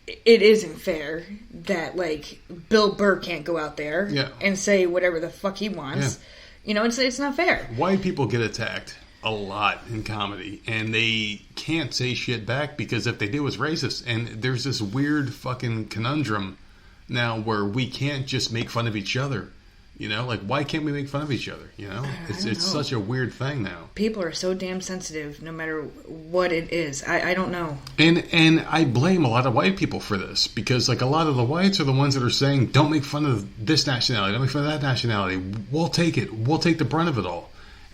It isn't fair that, like, Bill Burr can't go out there and say whatever the fuck he wants. Yeah. It's not fair. White people get attacked a lot in comedy, and they can't say shit back because if they do, it's racist. And there's this weird fucking conundrum now where we can't just make fun of each other. Like, why can't we make fun of each other? It's such a weird thing now. People are so damn sensitive no matter what it is. I don't know. And I blame a lot of white people for this because, like, a lot of the whites are the ones that are saying, don't make fun of this nationality, don't make fun of that nationality. We'll take it. We'll take the brunt of it all.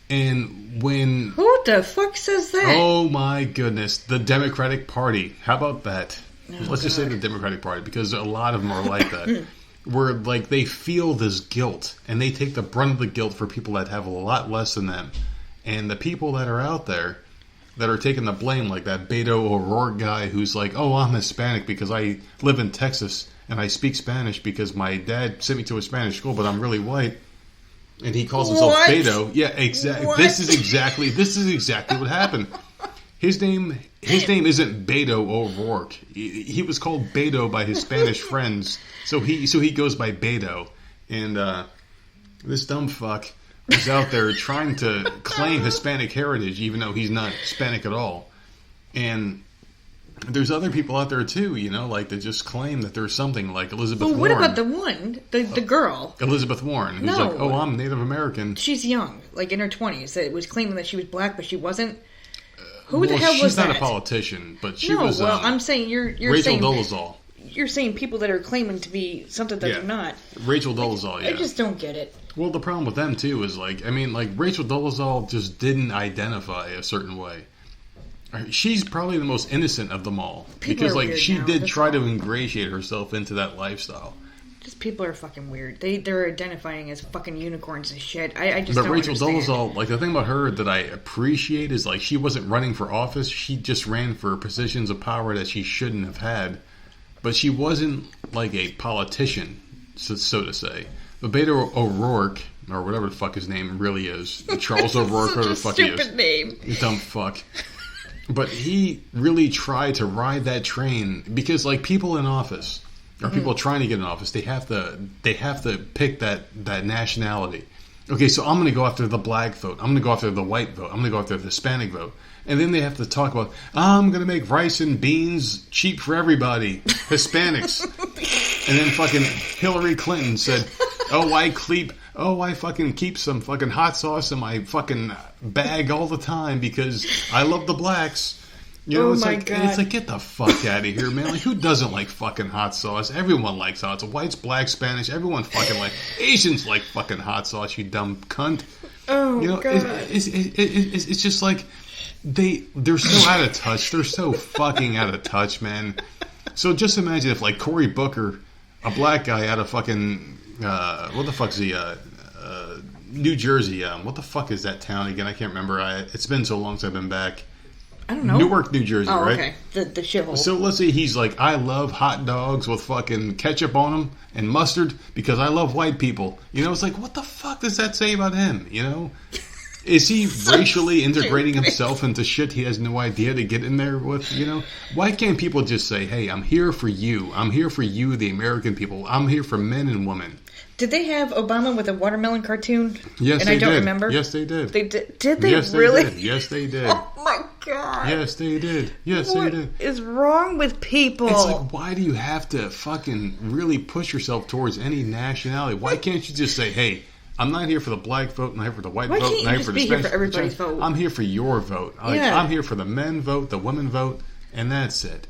And when... Who the fuck says that? Oh, my goodness. The Democratic Party. How about that? Let's just say the Democratic Party because a lot of them are like that. Where, like, they feel this guilt, and they take the brunt of the guilt for people that have a lot less than them. And the people that are out there that are taking the blame, like that Beto O'Rourke guy who's like, oh, I'm Hispanic because I live in Texas, and I speak Spanish because my dad sent me to a Spanish school, but I'm really white. And he calls himself Beto. Yeah, exactly. This is exactly what happened. His name isn't Beto O'Rourke. He was called Beto by his Spanish friends, so he goes by Beto. And this dumb fuck was out there trying to claim Hispanic heritage, even though he's not Hispanic at all. And there's other people out there too, like that just claim that there's something like Elizabeth Warren. What about the one, the girl? Elizabeth Warren, who's like, oh, I'm Native American. She's young, like in her 20s. That was claiming that she was black, but she wasn't. Who the hell was that? She's not a politician, but she was. Well, I'm saying you're Rachel saying Dolezal. You're saying people that are claiming to be something that they're not. Rachel Dolezal, yeah. I just don't get it. Well, the problem with them too is Rachel Dolezal just didn't identify a certain way. She's probably the most innocent of them all because she did try to ingratiate herself into that lifestyle. Just people are fucking weird. They're identifying as fucking unicorns and shit. I just don't Rachel understand. Dolezal, the thing about her that I appreciate is she wasn't running for office. She just ran for positions of power that she shouldn't have had. But she wasn't like a politician, so to say. But Beto O'Rourke, or whatever the fuck his name really is, Charles O'Rourke, whatever the fuck he is. Stupid name. Dumb fuck. But he really tried to ride that train because, people in office or people trying to get in office, they have to pick that nationality. Okay, so I'm going to go after the black vote. I'm going to go after the white vote. I'm going to go after the Hispanic vote. And then they have to talk about, I'm going to make rice and beans cheap for everybody, Hispanics. And then fucking Hillary Clinton said, I fucking keep some fucking hot sauce in my fucking bag all the time because I love the blacks. God. It's like, get the fuck out of here, man. Who doesn't like fucking hot sauce? Everyone likes hot sauce. Whites, blacks, Spanish, everyone fucking Asians like fucking hot sauce, you dumb cunt. Oh, God. It's just like, they're so out of touch. They're so fucking out of touch, man. So just imagine if, Cory Booker, a black guy out of fucking, what the fuck's he, New Jersey. What the fuck is that town again? I can't remember. It's been so long since I've been back. I don't know. Newark, New Jersey, right? Okay. The shithole. So let's say he's like, I love hot dogs with fucking ketchup on them and mustard because I love white people. You know, it's like, what the fuck does that say about him? You know? Is he racially integrating himself into shit he has no idea to get in there with, you know? Why can't people just say, hey, I'm here for you. I'm here for you, the American people. I'm here for men and women. Did they have Obama with a watermelon cartoon? Yes, and they I don't did. remember. Yes, they did. They did. Did they yes, really? They did. Yes, they did. Oh my god! Yes, they did. Yes, what they did. What is wrong with people? It's like, why do you have to fucking really push yourself towards any nationality? Why can't you just say, hey, I'm not here for the black vote, I'm not here for the white vote, I'm not here for the Spanish vote. For everybody's vote? I'm here for your vote. I'm here for the men vote, the women vote, and that's it.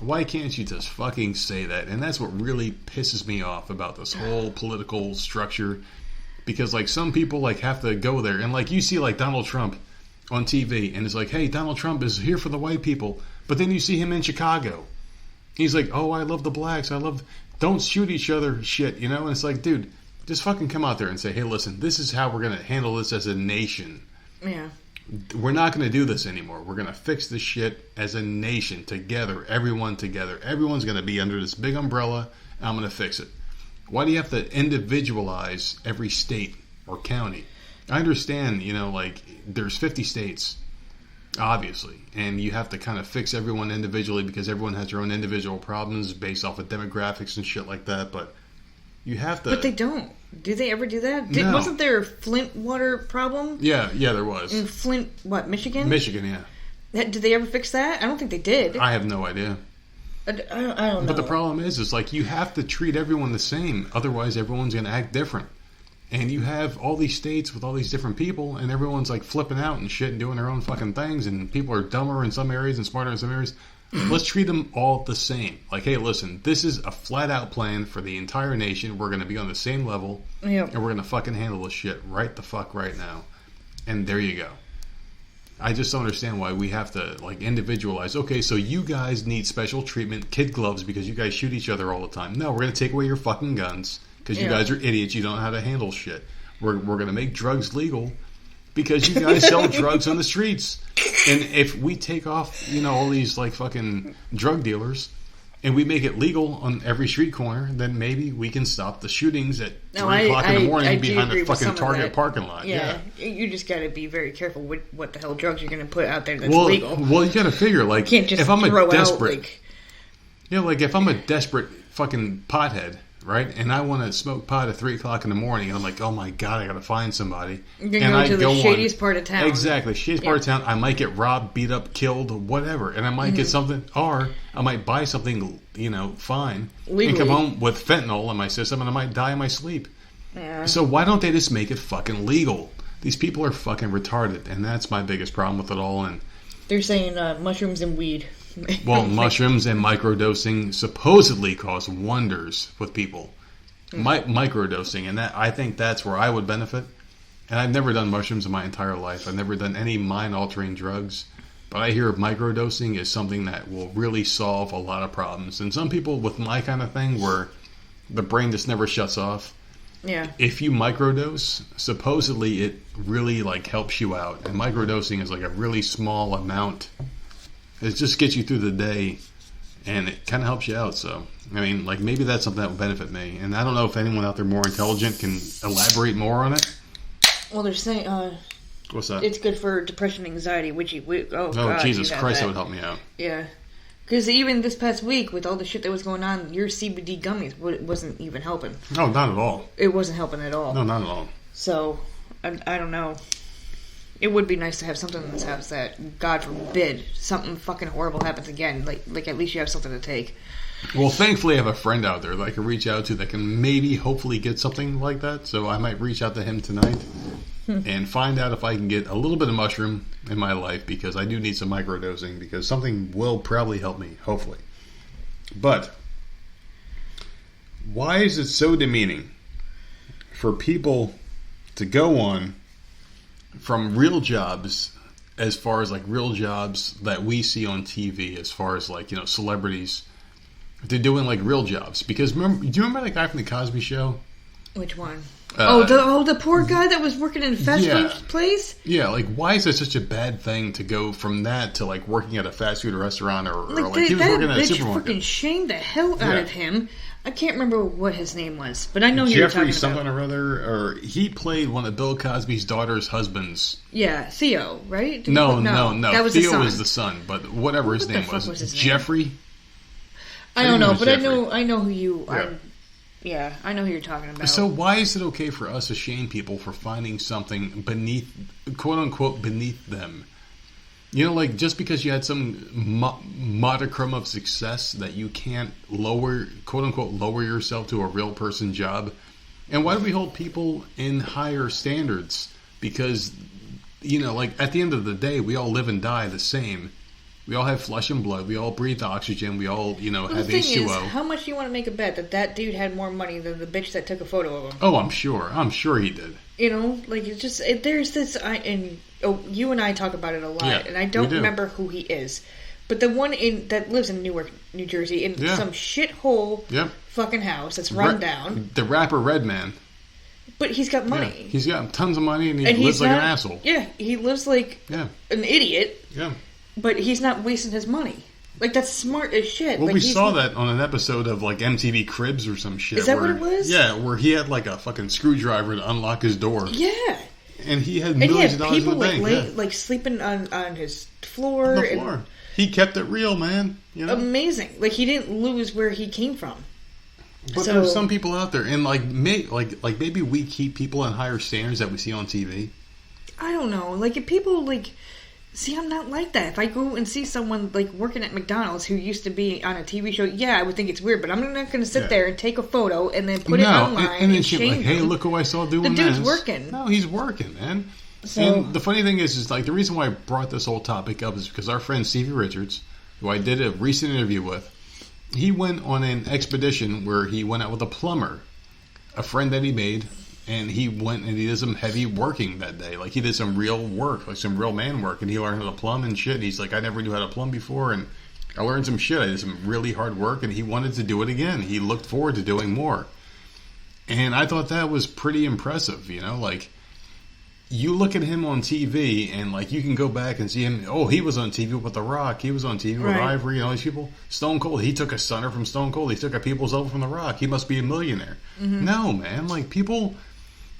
Why can't you just fucking say that? And that's what really pisses me off about this whole political structure. Because, like, some people, like, have to go there. And, like, you see, like, Donald Trump on TV. And it's like, hey, Donald Trump is here for the white people. But then you see him in Chicago. He's like, oh, I love the blacks. Don't shoot each other shit, you know? And it's like, dude, just fucking come out there and say, hey, listen, this is how we're going to handle this as a nation. Yeah. We're not going to do this anymore. We're going to fix this shit as a nation, together, everyone together. Everyone's going to be under this big umbrella, and I'm going to fix it. Why do you have to individualize every state or county? I understand, you know, like, there's 50 states, obviously, and you have to kind of fix everyone individually because everyone has their own individual problems based off of demographics and shit like that, but you have to... But they don't. Do they ever do that? No. Wasn't there a Flint water problem? Yeah, there was. In Flint, Michigan? Michigan, yeah. Did they ever fix that? I don't think they did. I have no idea. I don't know. But the problem is like you have to treat everyone the same. Otherwise, everyone's going to act different. And you have all these states with all these different people, and everyone's like flipping out and shit and doing their own fucking things, and people are dumber in some areas and smarter in some areas. Let's treat them all the same. Like, hey, listen, this is a flat-out plan for the entire nation. We're going to be on the same level, yep. And we're going to fucking handle this shit right the fuck right now. And there you go. I just don't understand why we have to, like, individualize. Okay, so you guys need special treatment, kid gloves, because you guys shoot each other all the time. No, we're going to take away your fucking guns, because you guys are idiots. You don't know how to handle shit. We're going to make drugs legal, because you guys sell drugs on the streets. And if we take off, you know, all these, like, fucking drug dealers, and we make it legal on every street corner, then maybe we can stop the shootings at 3 o'clock in the morning behind the fucking Target parking lot. Yeah. You just got to be very careful with what the hell drugs you're going to put out there that's legal. Well, you got to figure, like, you can't just if I'm throw a desperate... out, like... Yeah, like, if I'm a desperate fucking pothead, right, and I want to smoke pot at 3 o'clock in the morning, and I'm like, oh my god, I got to find somebody. You're going to the shadiest part of town. Exactly, shadiest part of town. I might get robbed, beat up, killed, whatever, and I might get something, or I might buy something, you know, fine, legally, and come home with fentanyl in my system, and I might die in my sleep. Yeah. So why don't they just make it fucking legal? These people are fucking retarded, and that's my biggest problem with it all. And they're saying mushrooms and weed. Well, mushrooms and microdosing supposedly cause wonders with people. Microdosing, and that I think that's where I would benefit. And I've never done mushrooms in my entire life. I've never done any mind-altering drugs. But I hear microdosing is something that will really solve a lot of problems. And some people with my kind of thing, where the brain just never shuts off. Yeah. If you microdose, supposedly it really like helps you out. And microdosing is like a really small amount. It just gets you through the day, and it kind of helps you out. So, I mean, like, maybe that's something that would benefit me. And I don't know if anyone out there more intelligent can elaborate more on it. Well, they're saying... What's that? It's good for depression, anxiety, God, Jesus Christ, that would help me out. Yeah. Because even this past week, with all the shit that was going on, your CBD gummies wasn't even helping. No, not at all. It wasn't helping at all. No, not at all. So, I don't know. It would be nice to have something in this house that, God forbid, something fucking horrible happens again. Like at least you have something to take. Well, thankfully I have a friend out there that I can reach out to that can maybe, hopefully get something like that. So I might reach out to him tonight and find out if I can get a little bit of mushroom in my life, because I do need some microdosing, because something will probably help me, hopefully. But why is it so demeaning for people to go on from real jobs, as far as like real jobs that we see on TV, as far as like, you know, celebrities, they're doing like real jobs? Because do you remember that guy from the Cosby Show? Which one? The poor guy that was working in a fast food place? Yeah, like, why is it such a bad thing to go from that to, like, working at a fast food restaurant or he was working at a supermarket? Freaking shamed the hell out of him. I can't remember what his name was, but I know who you're talking about. Jeffrey something or other, or he played one of Bill Cosby's daughter's husbands. Yeah, Theo, right? No. That was Theo was the son, but whatever his name was. Jeffrey? I don't know, but I know who you are. Yeah, I know who you're talking about. So why is it okay for us to shame people for finding something beneath, quote unquote, beneath them? You know, like, just because you had some modicum of success that you can't lower, quote unquote, lower yourself to a real person job. And why do we hold people in higher standards? Because, you know, like, at the end of the day, we all live and die the same. We all have flesh and blood. We all breathe oxygen. We all, have H2O. The thing is, how much do you want to make a bet that dude had more money than the bitch that took a photo of him? Oh, I'm sure. I'm sure he did. You know, like, it's just, there's this, you and I talk about it a lot, and I don't remember who he is. But the one that lives in Newark, New Jersey, in some shithole fucking house that's run down. The rapper Redman. But he's got money. Yeah. He's got tons of money, and he lives like an asshole. Yeah, he lives like an idiot. Yeah. But he's not wasting his money. Like, that's smart as shit. Well, like, we saw that on an episode of, like, MTV Cribs or some shit. Is that what it was? Yeah, where he had, like, a fucking screwdriver to unlock his door. Yeah. And he had millions of dollars in the bank. People, like, sleeping on his floor. On the floor. He kept it real, man. You know? Amazing. Like, he didn't lose where he came from. But there's some people out there, and, like, maybe we keep people in higher standards that we see on TV. I don't know. Like, if people, like... See, I'm not like that. If I go and see someone, like, working at McDonald's who used to be on a TV show, I would think it's weird, but I'm not going to sit there and take a photo and then put it online and shame them. Hey, look who I saw doing this. The dude's working. No, he's working, man. So, and the funny thing is, like, the reason why I brought this whole topic up is because our friend Stevie Richards, who I did a recent interview with, he went on an expedition where he went out with a plumber, a friend that he made, and he went and he did some heavy working that day. Like, he did some real work, like some real man work, and he learned how to plumb and shit. He's like, I never knew how to plumb before, and I learned some shit. I did some really hard work, and he wanted to do it again. He looked forward to doing more. And I thought that was pretty impressive, you know? Like, you look at him on TV, and, like, you can go back and see him. Oh, he was on TV with The Rock. He was on TV with Ivory and all these people. Stone Cold. He took a stunner from Stone Cold. He took a people's elbow from The Rock. He must be a millionaire. Mm-hmm. No, man. Like, people...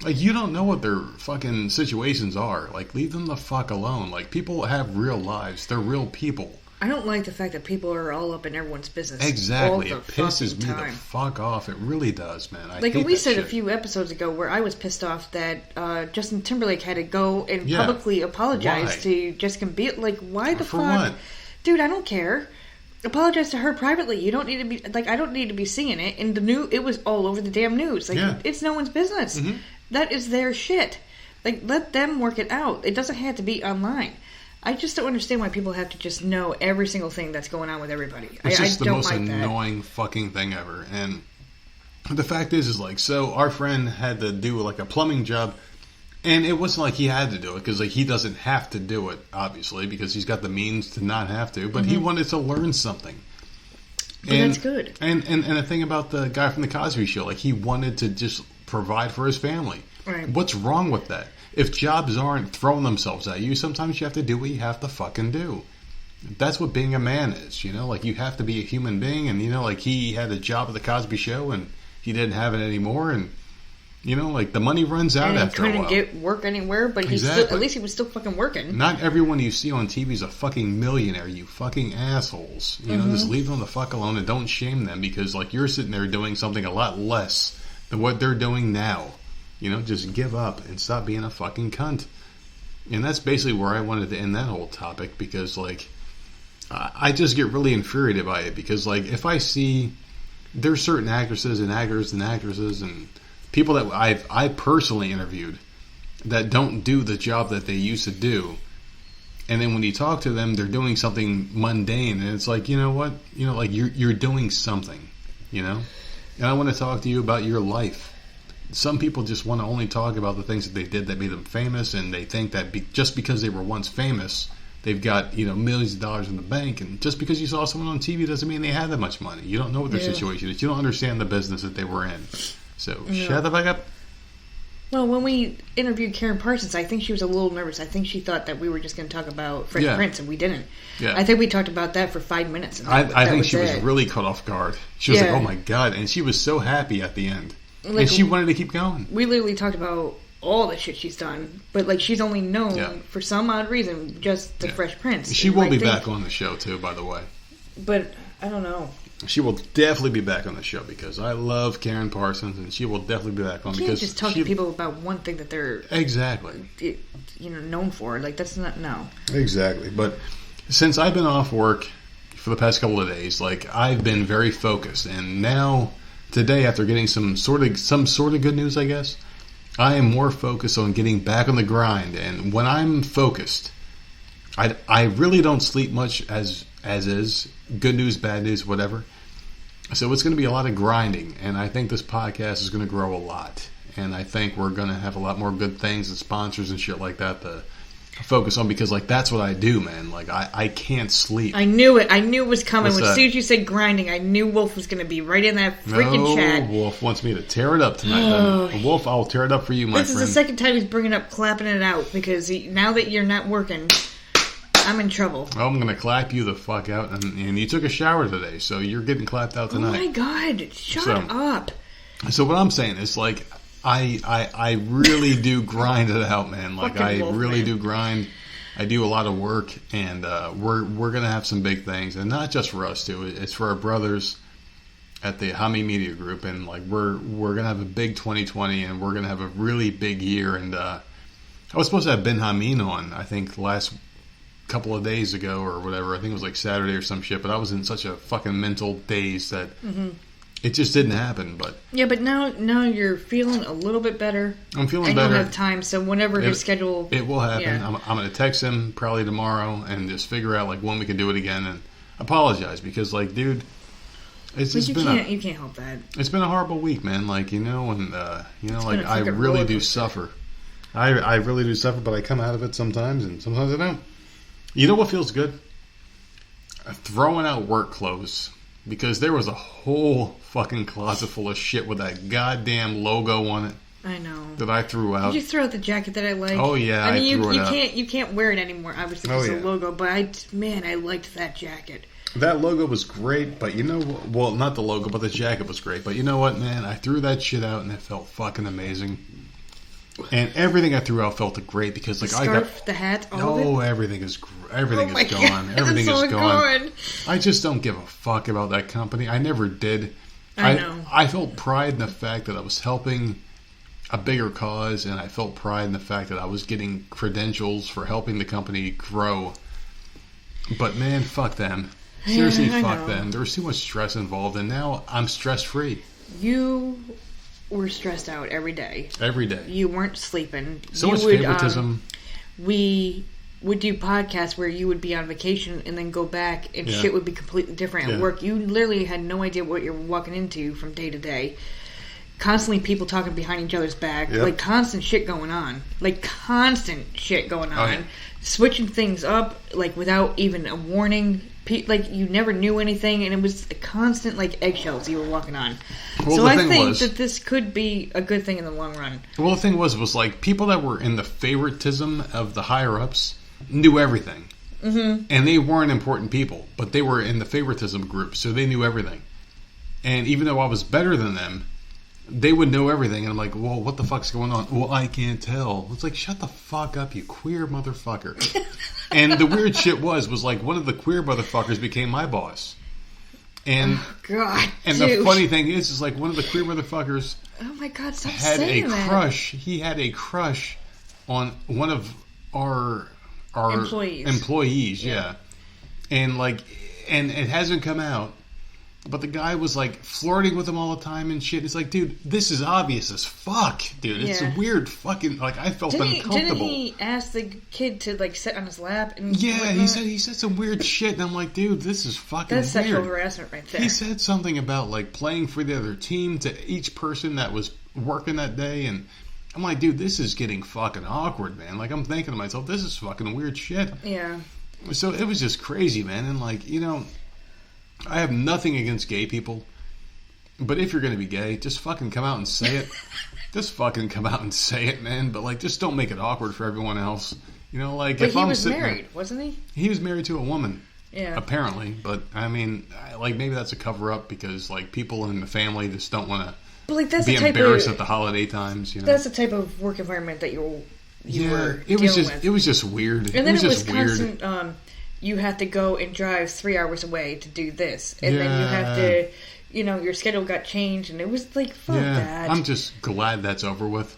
Like, you don't know what their fucking situations are. Like, leave them the fuck alone. Like, people have real lives. They're real people. I don't like the fact that people are all up in everyone's business. Exactly. It pisses me the fuck off. It really does, man. I hate we said shit. A few episodes ago where I was pissed off that Justin Timberlake had to go and publicly apologize to Jessica Biel. Like, why the fuck? What? Dude, I don't care. Apologize to her privately. You don't need to be... Like, I don't need to be seeing it. And it was all over the damn news. Like, it's no one's business. Mm-hmm. That is their shit. Like, let them work it out. It doesn't have to be online. I just don't understand why people have to just know every single thing that's going on with everybody. It's just the most annoying fucking thing ever. And the fact is like, so our friend had to do, like, a plumbing job, and it wasn't like he had to do it, because, like, he doesn't have to do it, obviously, because he's got the means to not have to, but he wanted to learn something. And that's good. And the thing about the guy from the Cosby Show, like, he wanted to just provide for his family. Right. What's wrong with that? If jobs aren't throwing themselves at you, sometimes you have to do what you have to fucking do. That's what being a man is, you know? Like, you have to be a human being, and, you know, like, he had a job at the Cosby Show, and he didn't have it anymore, and, you know, like, the money runs out after a while. And he couldn't get work anywhere, but at least he was still fucking working. Not everyone you see on TV is a fucking millionaire, you fucking assholes. You know, just leave them the fuck alone and don't shame them, because, like, you're sitting there doing something a lot less than what they're doing now. You know, just give up and stop being a fucking cunt. And that's basically where I wanted to end that whole topic, because, like, I just get really infuriated by it, because, like, if I see there's certain actresses and actors and actresses and people that I personally interviewed that don't do the job that they used to do, and then when you talk to them, they're doing something mundane, and it's like, you know what? You know, like, you're doing something, you know? And I want to talk to you about your life. Some people just want to only talk about the things that they did that made them famous, and they think that just because they were once famous, they've got, you know, millions of dollars in the bank, and just because you saw someone on TV doesn't mean they had that much money. You don't know what their situation is. You don't understand the business that they were in. So, shut the fuck up. Well, when we interviewed Karen Parsons, I think she was a little nervous. I think she thought that we were just going to talk about Fresh Prince, and we didn't. Yeah. I think we talked about that for 5 minutes. And I think she was really caught off guard. She was like, oh my God. And she was so happy at the end. Like, and she wanted to keep going. We literally talked about all the shit she's done. But, like, she's only known, for some odd reason, just the Fresh Prince. She will be back on the show, too, by the way. But, I don't know. She will definitely be back on the show because I love Karen Parsons, and she will definitely be back on. You can't just talk to people about one thing that they're known for. Like, that's not exactly. But since I've been off work for the past couple of days, like, I've been very focused, and now today, after getting some sort of good news, I guess, I am more focused on getting back on the grind. And when I'm focused, I really don't sleep much as is. Good news, bad news, whatever. So it's going to be a lot of grinding, and I think this podcast is going to grow a lot. And I think we're going to have a lot more good things and sponsors and shit like that to focus on, because, like, that's what I do, man. Like, I can't sleep. I knew it. I knew it was coming. As soon as you said grinding, I knew Wolf was going to be right in that freaking chat. Wolf wants me to tear it up tonight. Wolf, I'll tear it up for you, my friend. This is the second time he's bringing up clapping it out, because now that you're not working, I'm in trouble. Oh, I'm going to clap you the fuck out. And you took a shower today, so you're getting clapped out tonight. Oh, my God. Shut up. So what I'm saying is, like, I really do grind it out, man. Like, I really do grind. I do a lot of work, and we're going to have some big things. And not just for us, too. It's for our brothers at the Hami Media Group. And, like, we're going to have a big 2020, and we're going to have a really big year. And I was supposed to have Ben Hameen on, I think, last couple of days ago or whatever. I think it was like Saturday or some shit, but I was in such a fucking mental daze that it just didn't happen. But but now you're feeling a little bit better. I'm feeling and better. You'll have time, so whenever his schedule, it will happen. Yeah. I'm going to text him probably tomorrow and just figure out, like, when we can do it again, and apologize, because, like, dude, you can't help that. It's been a horrible week, man. Like, and like, I really do suffer. I really do suffer, but I come out of it sometimes, and sometimes I don't. You know what feels good? Throwing out work clothes. Because there was a whole fucking closet full of shit with that goddamn logo on it. I know. That I threw out. Did you throw out the jacket that I like? Oh, yeah, I mean, you can't wear it anymore, obviously, because of the logo. But I liked that jacket. That logo was great, but well, not the logo, but the jacket was great. But you know what, man? I threw that shit out, and it felt fucking amazing. And everything I threw out felt great, because, like, the scarf, the hat, all of it? Everything is gone. God, Everything is gone. I just don't give a fuck about that company. I never did. I know. I felt pride in the fact that I was helping a bigger cause, and I felt pride in the fact that I was getting credentials for helping the company grow. But, man, fuck them. Seriously, fuck them. There was too much stress involved, and now I'm stress-free. You were stressed out every day. Every day. You weren't sleeping. So much favoritism. We would do podcasts where you would be on vacation and then go back, and shit would be completely different at work. You literally had no idea what you're walking into from day to day. Constantly people talking behind each other's back. Yep. Like, constant shit going on. Oh, yeah. Switching things up, like, without even a warning. Like, you never knew anything, and it was a constant, like, eggshells you were walking on. Well, so I think that this could be a good thing in the long run. Well, the thing was like, people that were in the favoritism of the higher-ups knew everything. Mm-hmm. And they weren't important people, but they were in the favoritism group, so they knew everything. And even though I was better than them, they would know everything. And I'm like, well, what the fuck's going on? Well, I can't tell. It's like, shut the fuck up, you queer motherfucker. And the weird shit was like, one of the queer motherfuckers became my boss. And God, and dude. The funny thing is like, one of the queer motherfuckers oh my God, stop had saying a crush. That. He had a crush on one of our employees, yeah. And like, and it hasn't come out. But the guy was, like, flirting with him all the time and shit. It's like, dude, this is obvious as fuck, dude. It's a weird fucking, like, I felt uncomfortable. Didn't he ask the kid to, like, sit on his lap? And he said some weird shit. And I'm like, dude, this is fucking That's weird. sexual harassment right there. He said something about, like, playing for the other team to each person that was working that day. And I'm like, dude, this is getting fucking awkward, man. Like, I'm thinking to myself, this is fucking weird shit. Yeah. So it was just crazy, man. And, like, I have nothing against gay people, But if you're going to be gay, just fucking come out and say it. Just fucking come out and say it, man. But, like, just don't make it awkward for everyone else. You know, like, but if I'm sitting... But he was married, wasn't he? He was married to a woman. Yeah. Apparently. But, I mean, like, maybe that's a cover-up because, like, people in the family just don't want to be embarrassed at the holiday times, you know? That's the type of work environment that you were it was just weird. And then it was weird. Constant, you have to go and drive 3 hours away to do this. And then you have to, you know, your schedule got changed. And it was like, fuck that. I'm just glad that's over with.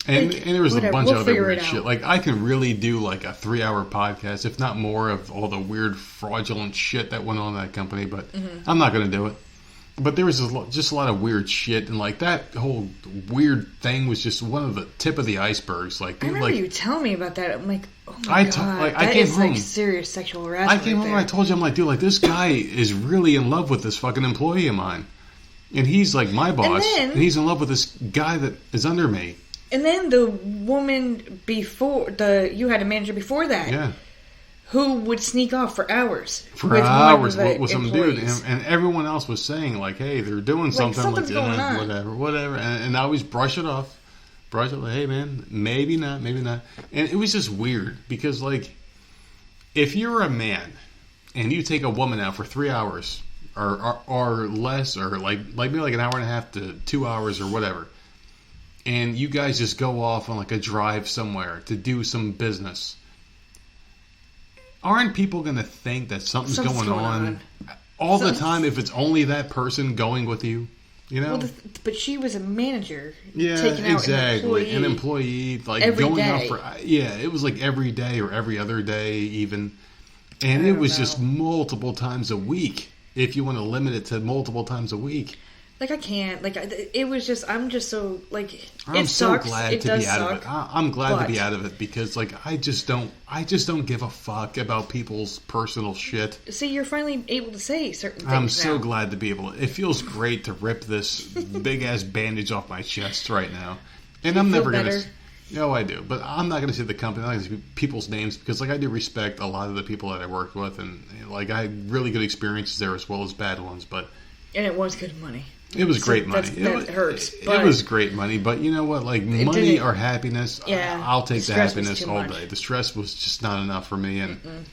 And there was a bunch of other weird shit. Like, I can really do, like, a 3-hour podcast, if not more, of all the weird, fraudulent shit that went on in that company. But I'm not going to do it. But there was just a lot of weird shit, and like that whole weird thing was just one of the tip of the icebergs. Like, I remember you telling me about that. I'm like, oh my god, I came home, like serious sexual harassment. I came home and I told you, I'm like, dude, like this guy is really in love with this fucking employee of mine, and he's like my boss, and he's in love with this guy that is under me. And then the woman you had a manager before that. Yeah. Who would sneak off for hours? With some dude, and everyone else was saying like, "Hey, they're doing something like going on. whatever," and I always brush it off, like, "Hey, man, maybe not," and it was just weird because like, if you're a man and you take a woman out for 3 hours or less, or like maybe like an hour and a half to 2 hours or whatever, and you guys just go off on like a drive somewhere to do some business. Aren't people going to think that something's going on all the time if it's only that person going with you? You know? Well, but she was a manager. Yeah, taking out exactly. An employee like every going day. out for it was like every day or every other day even, and it was just multiple times a week. If you want to limit it to multiple times a week. Like, I can't. Like, it was just... I'm just so... Like, I'm so glad to be out of it. I'm glad to be out of it because, like, I just don't give a fuck about people's personal shit. See, you're finally able to say certain things I'm so glad to be able to... It feels great to rip this big-ass bandage off my chest right now. And I'm never going to... No, I do. But I'm not going to say the company. I'm not going to say people's names because, like, I do respect a lot of the people that I worked with. And, like, I had really good experiences there as well as bad ones. But... And it was good money. It was great money. That hurts. It was great money, but you know what? Like money or happiness, I'll take the happiness all day. The stress was just not enough for me. And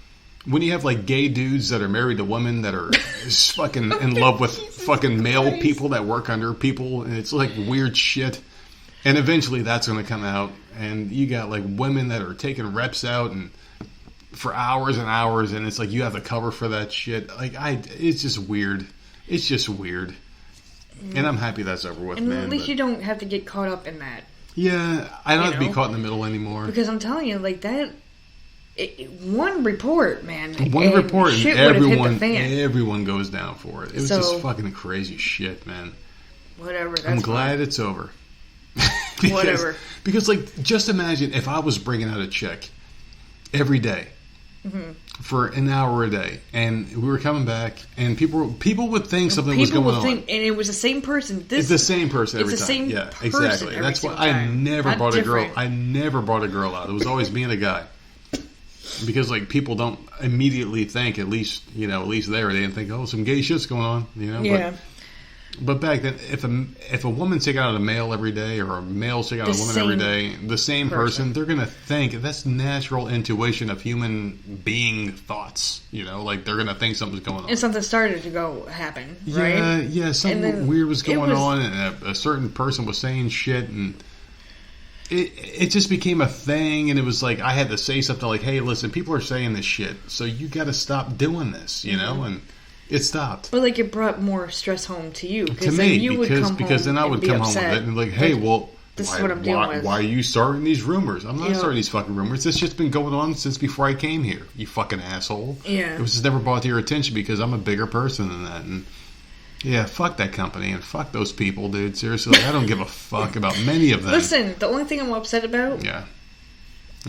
when you have like gay dudes that are married to women that are fucking in love with fucking male people that work under people, and it's like weird shit. And eventually that's going to come out. And you got like women that are taking reps out and for hours and hours, and it's like you have to cover for that shit. Like it's just weird. It's just weird. And I'm happy that's over with, man. At least you don't have to get caught up in that. Yeah, I don't have to be caught in the middle anymore. Because I'm telling you, like that, one report, man. One report, and everyone goes down for it. It was just fucking crazy shit, man. Whatever. I'm glad it's over. Whatever. Because, like, just imagine if I was bringing out a check every day. Mm-hmm. For an hour a day, and we were coming back, and people would think something was going on, and it was the same person. It's the same person every time. Same yeah, exactly. That's why I never brought a girl. I never brought a girl out. It was always me and a guy, because like people don't immediately think. At least there they didn't think, oh, some gay shit's going on. You know. Yeah. But back then, if a woman's taking out a male every day, or a male's taking out a woman every day, the same person, they're going to think that's natural intuition of human being thoughts. You know, like they're going to think something's going on. And something started to happen, right? Yeah, something weird was going on, and a certain person was saying shit, and it just became a thing, and it was like I had to say something like, hey, listen, people are saying this shit, so you got to stop doing this, you know, and... It stopped. But like it brought more stress home to you. To me, because then I would come home with it and like, hey, well, this is what I'm dealing with. Why are you starting these rumors? I'm not starting these fucking rumors. This shit's been going on since before I came here. You fucking asshole. Yeah. It was just never brought to your attention because I'm a bigger person than that. And yeah, fuck that company and fuck those people, dude. Seriously, I don't give a fuck about many of them. Listen, the only thing I'm upset about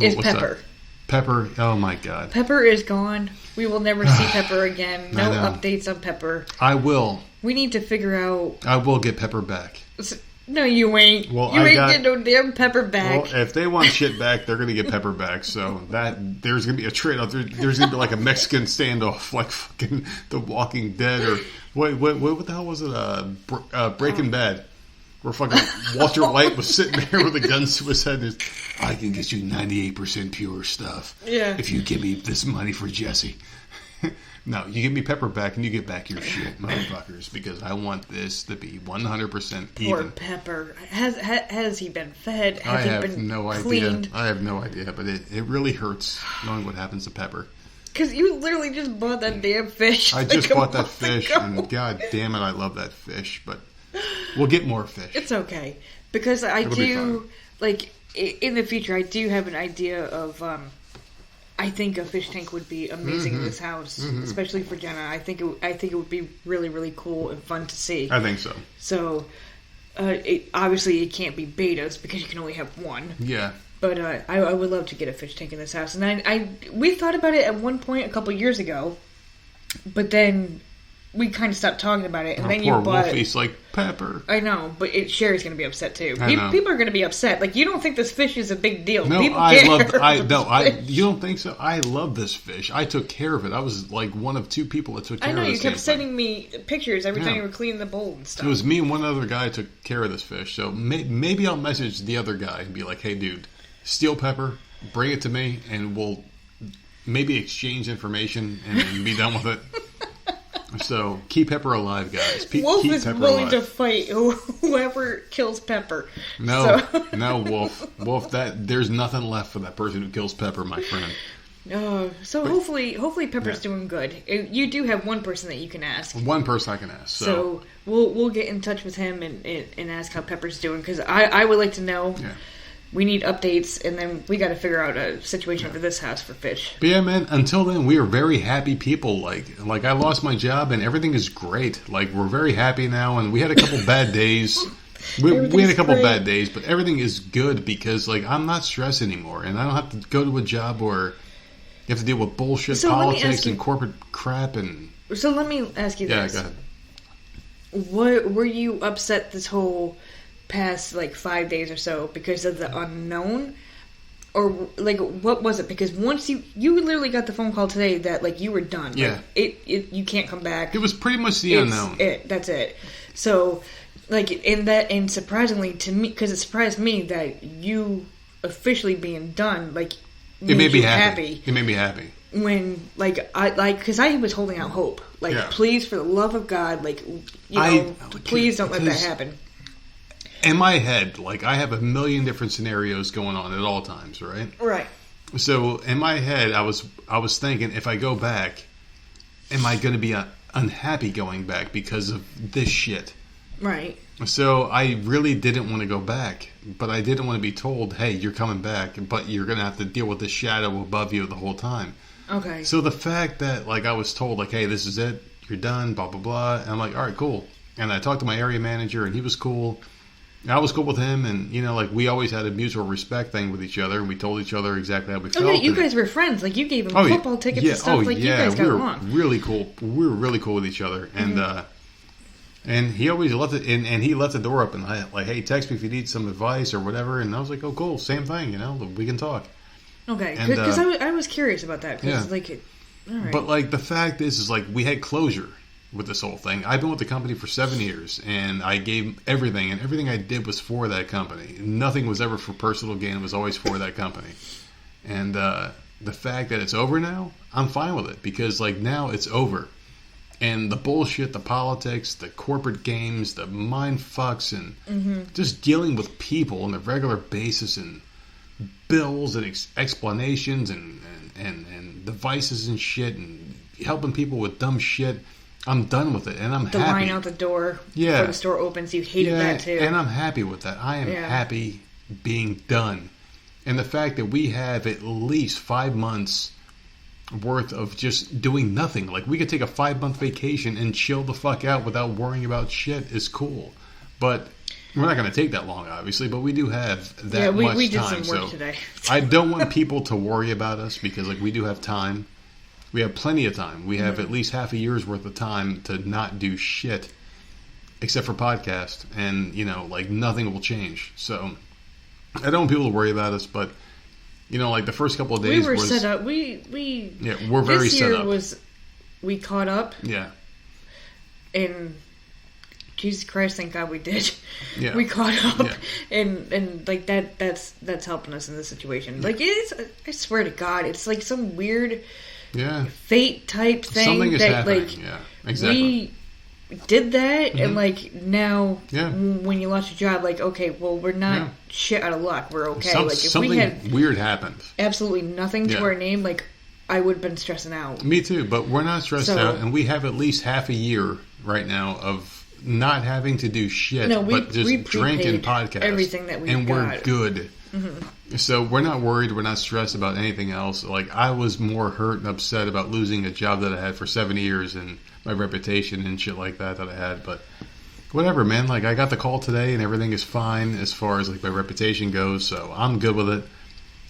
is Pepper. That? Pepper, oh my god. Pepper is gone. We will never see Pepper again. No updates on Pepper. I will. We need to figure out... I will get Pepper back. No, you ain't. Well, you ain't getting no damn pepper back. Well, if they want shit back, they're going to get pepper back. So there's going to be a trade-off. There's going to be like a Mexican standoff, like fucking The Walking Dead, or what the hell was it? Breaking Bad, where fucking Walter White was sitting there with a gun to his head. And I can get you 98% pure stuff. Yeah. If you give me this money for Jesse. No, you give me pepper back and you get back your shit, motherfuckers, because I want this to be 100% even. Poor Pepper. Has he been fed? I have he been no cleaned? idea. I have no idea, but it really hurts knowing what happens to Pepper. Because you literally just bought that damn fish. I just bought that fish, and god damn it, I love that fish, but we'll get more fish. It's okay. Because in the future, I do have an idea of... I think a fish tank would be amazing in this house, especially for Jenna. I think it would be really, really cool and fun to see. I think so. So, obviously it can't be betas because you can only have one. Yeah. But I would love to get a fish tank in this house, and we thought about it at one point a couple years ago, but then we kind of stopped talking about it, and then you bought Wolfie's like Pepper. I know, but Sherry's going to be upset too. People are going to be upset. Like, you don't think this fish is a big deal? No, people you don't think so? I love this fish. I took care of it. I was like one of two people that took care of it. I know, you kept sending me pictures every time you were cleaning the bowl and stuff. It was me and one other guy took care of this fish. So maybe I'll message the other guy and be like, hey, dude, steal Pepper, bring it to me, and we'll maybe exchange information and be done with it. So, keep Pepper alive, guys. Wolf keep is Pepper willing alive. to fight whoever kills Pepper. No, Wolf. There's nothing left for that person who kills Pepper, my friend. Hopefully Pepper's doing good. You do have one person that you can ask. One person I can ask. So we'll get in touch with him and ask how Pepper's doing, because I would like to know. Yeah. We need updates, and then we got to figure out a situation for this house for fish. But yeah, man, until then, we are very happy people. Like I lost my job, and everything is great. Like, we're very happy now, and we had a couple bad days. We had a couple bad days, but everything is good because, like, I'm not stressed anymore, and I don't have to go to a job where you have to deal with bullshit, politics, and corporate crap. And so let me ask you this. Yeah, go ahead. What were you upset this whole past 5 days or so because of the unknown, or what was it? Because once you literally got the phone call today that you were done. Yeah, you can't come back. It was pretty much the unknown. That's it. So and surprisingly to me, because it surprised me that you officially being done it made me happy. It made me happy when because I was holding out hope. Please, for the love of God, please don't let that happen. In my head, I have a million different scenarios going on at all times, right? Right. So in my head, I was thinking, if I go back, am I going to be unhappy going back because of this shit? Right. So I really didn't want to go back, but I didn't want to be told, hey, you're coming back, but you're going to have to deal with the shadow above you the whole time. Okay. So the fact that I was told, hey, this is it, you're done, blah, blah, blah, and I'm like, all right, cool. And I talked to my area manager, and he was cool. I was cool with him, and we always had a mutual respect thing with each other, and we told each other exactly how we felt. Oh yeah, you guys were friends. You gave him football tickets and stuff. You guys got along. Really cool. We were really cool with each other, and and he always left it, and he left the door open. Hey, text me if you need some advice or whatever. And I was like, oh, cool, same thing. We can talk. Okay, because I was curious about that. Cause all right. But the fact is we had closure with this whole thing. I've been with the company for 7 years, and I gave everything, and everything I did was for that company. Nothing was ever for personal gain. It was always for that company. And the fact that it's over now, I'm fine with it, because now it's over. And the bullshit, the politics, the corporate games, the mind fucks, and just dealing with people on a regular basis, and bills and explanations and devices and shit, and helping people with dumb shit. I'm done with it, and I'm happy. The line out the door before the store opens, you hated that too. And I'm happy with that. I am happy being done. And the fact that we have at least 5 months worth of just doing nothing. We could take a 5-month vacation and chill the fuck out without worrying about shit is cool. But we're not going to take that long, obviously, but we do have that much time. We did some work today. I don't want people to worry about us, because we do have time. We have plenty of time. We have at least half a year's worth of time to not do shit. except for podcast, and like nothing will change. So I don't want people to worry about us, but like the first couple of days we were set up. We're very set up. We caught up. Yeah. And Jesus Christ, thank God we did. Yeah. We caught up, and like that's helping us in this situation. Like it is, I swear to God, it's like some weird, fate type thing. Something is happening. Like, exactly. We did that, and like now, when you lost your job, like okay, well we're not shit out of luck. We're okay. Like if something we had weird happened, absolutely nothing to our name, like I would have been stressing out. Me too, but we're not stressed out, and we have at least half a year right now of not having to do shit, but just drink and podcast. Everything that we and got. We're good. Mm-hmm. So we're not worried. We're not stressed about anything else. Like I was more hurt and upset about losing a job that I had for 7 years and my reputation and shit like that I had. But whatever, man. Like I got the call today and everything is fine as far as like my reputation goes. So I'm good with it.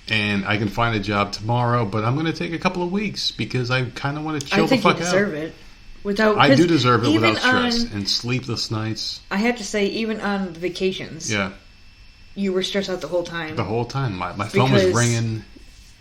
And I can find a job tomorrow, but I'm going to take a couple of weeks because I kind of want to chill the fuck out. I think you deserve it. I do deserve it without stress and sleepless nights. I have to say, even on vacations, you were stressed out the whole time. The whole time, my phone was ringing.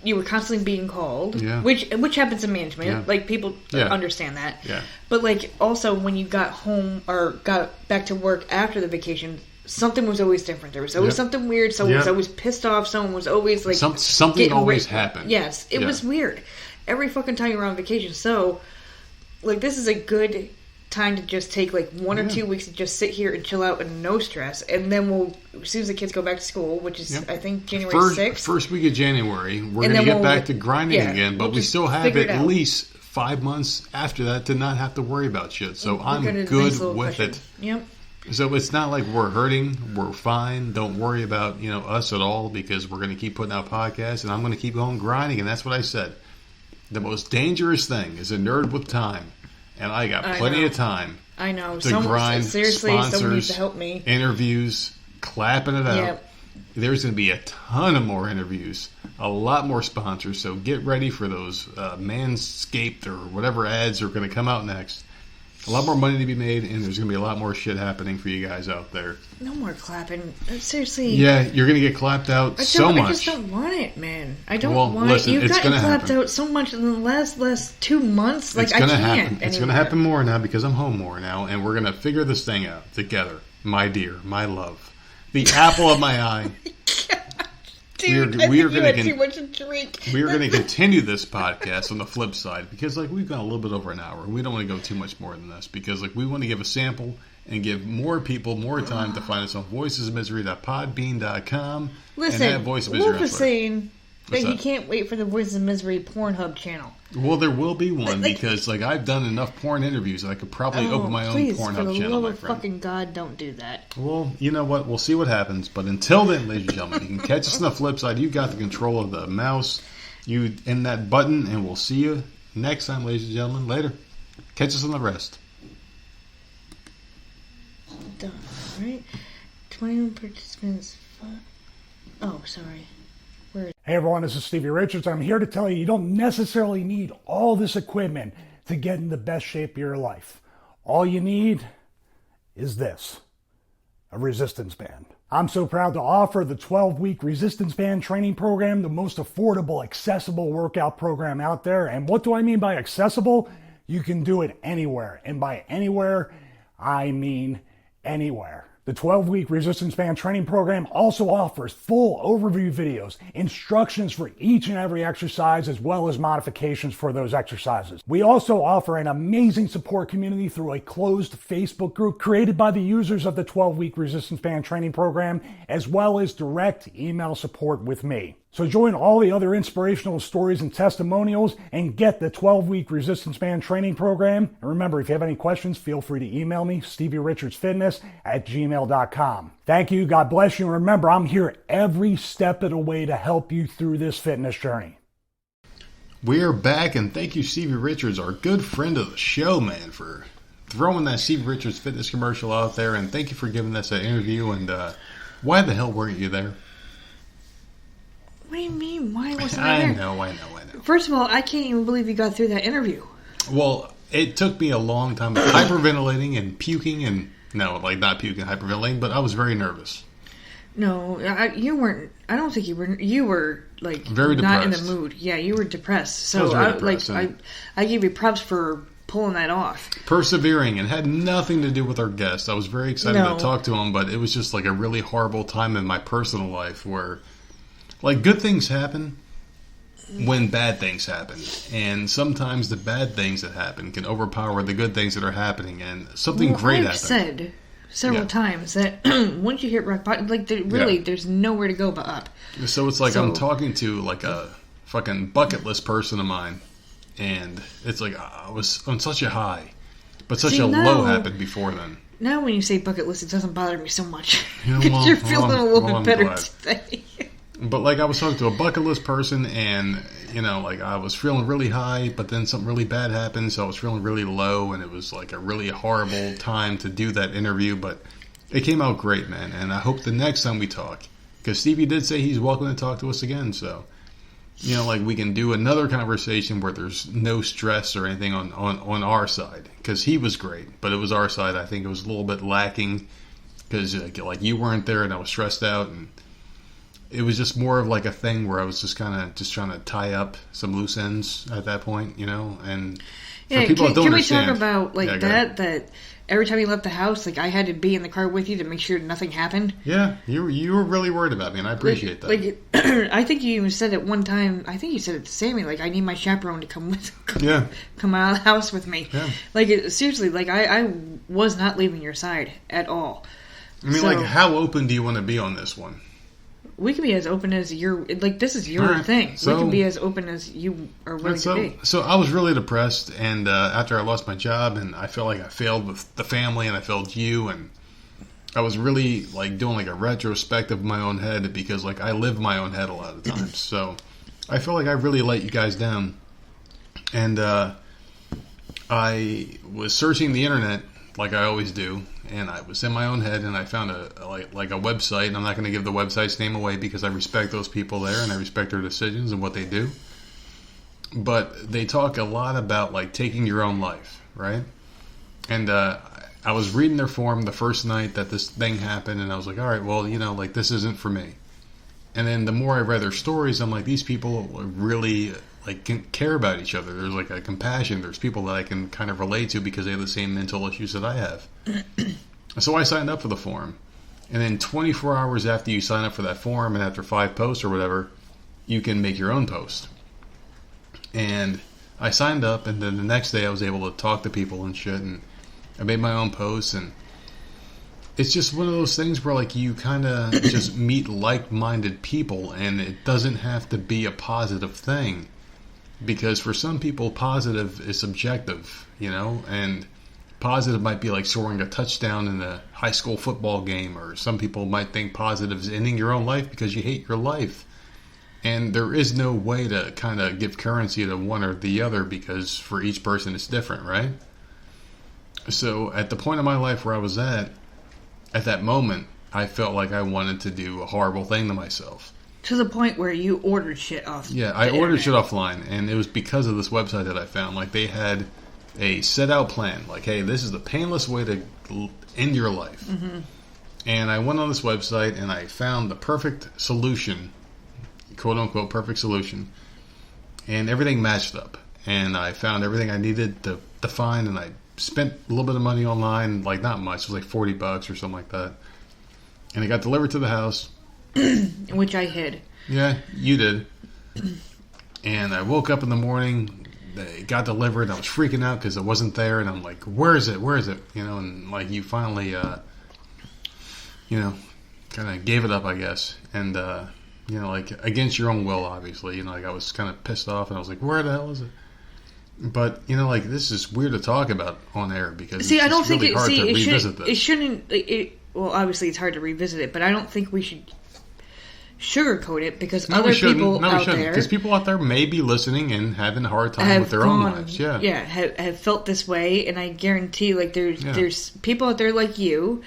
You were constantly being called, which happens in management. Yeah. Like people understand that. Yeah. But like also when you got home or got back to work after the vacation, something was always different. There was always something weird. Someone was always pissed off. Someone was always like something always happened. Yes, it was weird. Every fucking time you were on vacation. So. Like, this is a good time to just take, like, 1 or 2 weeks to just sit here and chill out and no stress. And then as soon as the kids go back to school, which is, I think, January 6th. First week of January, we're going to get back to grinding again. But we still have at least 5 months after that to not have to worry about shit. So I'm good with it. Yep. So it's not like we're hurting. We're fine. Don't worry about, us at all because we're going to keep putting out podcasts. And I'm going to keep going grinding. And that's what I said. The most dangerous thing is a nerd with time. And I got plenty of time. I know. To grind seriously, sponsors, someone needs to help me. Interviews, clapping it out. Yep. There's going to be a ton of more interviews. A lot more sponsors. So get ready for those Manscaped or whatever ads are going to come out next. A lot more money to be made, and there's going to be a lot more shit happening for you guys out there. No more clapping. Seriously. Yeah, you're going to get clapped out so much. I just don't want it, man. I don't want it. You've gotten clapped out so much in the last 2 months. Like, I can't anymore. It's going to happen more now because I'm home more now, and we're going to figure this thing out together. My dear, my love. The apple of my eye. Dude, we are going to too much to drink. We are going to continue this podcast on the flip side because, like, we've gone a little bit over an hour. We don't want to go too much more than this because, like, we want to give a sample and give more people more time to find us on voicesofmisery.podbean.com. Listen, and Voice of Misery Luke was saying that he can't wait for the Voices of Misery Pornhub channel. Well, there will be one because, like, I've done enough porn interviews that I could probably open my own Pornhub channel, my friend. Please, for the love of fucking God, don't do that. Well, you know what? We'll see what happens. But until then, ladies and gentlemen, you can catch us on the flip side. You got the control of the mouse. You in that button, and we'll see you next time, ladies and gentlemen. Later. Catch us on the rest. Done, right? 21 participants. Oh, sorry. Hey everyone, this is Stevie Richards. I'm here to tell you don't necessarily need all this equipment to get in the best shape of your life. All you need is this, a resistance band. I'm so proud to offer the 12-week resistance band training program, the most affordable, accessible workout program out there. And what do I mean by accessible? You can do it anywhere. And by anywhere, I mean anywhere. The 12-week resistance band training program also offers full overview videos, instructions for each and every exercise, as well as modifications for those exercises. We also offer an amazing support community through a closed Facebook group created by the users of the 12-week resistance band training program, as well as direct email support with me. So join all the other inspirational stories and testimonials and get the 12-week resistance band training program. And remember, if you have any questions, feel free to email me, StevieRichardsFitness@gmail.com. Thank you. God bless you. And remember, I'm here every step of the way to help you through this fitness journey. We are back, and thank you, Stevie Richards, our good friend of the show, man, for throwing that Stevie Richards fitness commercial out there. And thank you for giving us that interview. And why the hell weren't you there? What do you mean? Why wasn't I there? I know. First of all, I can't even believe you got through that interview. Well, it took me a long time of hyperventilating and puking and, No, like not puking, hyperventilating, but I was very nervous. No, you weren't. I don't think you were. You were like very not depressed. in the mood. Yeah, you were depressed. So I give you props for pulling that off. Persevering, and had nothing to do with our guest. I was very excited to talk to him, but it was just like a really horrible time in my personal life where, like, good things happen when bad things happen, and sometimes the bad things that happen can overpower the good things that are happening, and something great happened. I've said several times that once you hit rock bottom, like there's nowhere to go but up. So it's like I'm talking to like a fucking bucket list person of mine, and it's like I was on such a high, but such a low happened before then. Now when you say bucket list, it doesn't bother me so much. You're feeling a little bit better today. But like I was talking to a bucket list person, and like I was feeling really high, but then something really bad happened, so I was feeling really low, and it was like a really horrible time to do that interview, but it came out great, man, and I hope the next time we talk, because Stevie did say he's welcome to talk to us again, so like we can do another conversation where there's no stress or anything on our side, because he was great, but it was our side. I think it was a little bit lacking, because like you weren't there, and I was stressed out, and it was just more of like a thing where I was just kind of just trying to tie up some loose ends at that point, and for people that don't understand. Can we talk about that every time you left the house, like I had to be in the car with you to make sure nothing happened? Yeah, you were really worried about me, and I appreciate that. Like, I think you even said it one time, I think you said it to Sammy, like I need my chaperone to come out of the house with me. Yeah. Like, seriously, like I was not leaving your side at all. I mean, like, how open do you want to be on this one? We can be as open as this is your thing. So, we can be as open as you are willing to be. So I was really depressed, and after I lost my job, and I felt like I failed with the family, and I failed you, and I was really like doing like a retrospective of my own head, because like I live my own head a lot of times. So I felt like I really let you guys down, and I was searching the internet like I always do. And I was in my own head, and I found a website, and I'm not going to give the website's name away because I respect those people there, and I respect their decisions and what they do. But they talk a lot about like taking your own life, right? And I was reading their forum the first night that this thing happened, and I was like, all right, well, like this isn't for me. And then the more I read their stories, I'm like, these people really like care about each other. There's like a compassion. There's people that I can kind of relate to because they have the same mental issues that I have. So I signed up for the forum, and then 24 hours after you sign up for that forum, and after 5 posts or whatever, you can make your own post. And I signed up, and then the next day I was able to talk to people and shit, and I made my own posts, and it's just one of those things where like you kind of just meet like-minded people, and it doesn't have to be a positive thing. Because for some people, positive is subjective, and positive might be like scoring a touchdown in a high school football game, or some people might think positive is ending your own life because you hate your life. And there is no way to kind of give currency to one or the other, because for each person it's different, right? So at the point of my life where I was at that moment, I felt like I wanted to do a horrible thing to myself. To the point where you ordered shit off. Yeah, I ordered shit offline, and it was because of this website that I found. Like, they had a set-out plan. Like, hey, this is the painless way to end your life. Mm-hmm. And I went on this website, and I found the perfect solution, quote-unquote perfect solution, and everything matched up. And I found everything I needed to find, and I spent a little bit of money online, like not much, it was like $40 or something like that. And it got delivered to the house. Which I hid. Yeah, you did. And I woke up in the morning, it got delivered, I was freaking out because it wasn't there, and I'm like, where is it? And like you finally, kind of gave it up, I guess. And, like against your own will, obviously. Like I was kind of pissed off, and I was like, where the hell is it? But, like this is weird to talk about on air because I don't think really hard to revisit this. It shouldn't, well, obviously it's hard to revisit it, but I don't think we should sugarcoat it because other people out there, because people out there may be listening and having a hard time with their own lives. Have felt this way, and I guarantee there's people out there like you,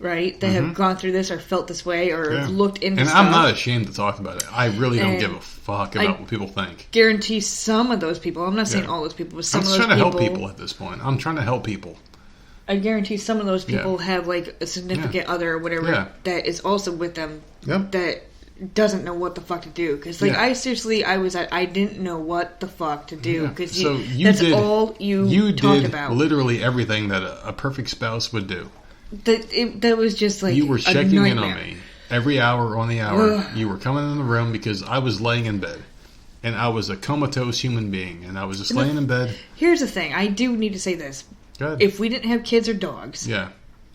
right, that have gone through this or felt this way or have looked into stuff. And I'm not ashamed to talk about it. I really don't give a fuck about what people think. Guarantee some of those people, I'm not saying all those people, but some of those people. I'm trying to help people at this point. I'm trying to help people. I guarantee some of those people have like a significant other or whatever that is also with them that doesn't know what the fuck to do. Because like I didn't know what the fuck to do because that's all you talked about. Literally everything that a perfect spouse would do. That was just like you were checking in on me every hour on the hour. Ugh. You were coming in the room because I was laying in bed. And I was a comatose human being, and I was just laying in bed. Here's the thing: I do need to say this. If we didn't have kids or dogs,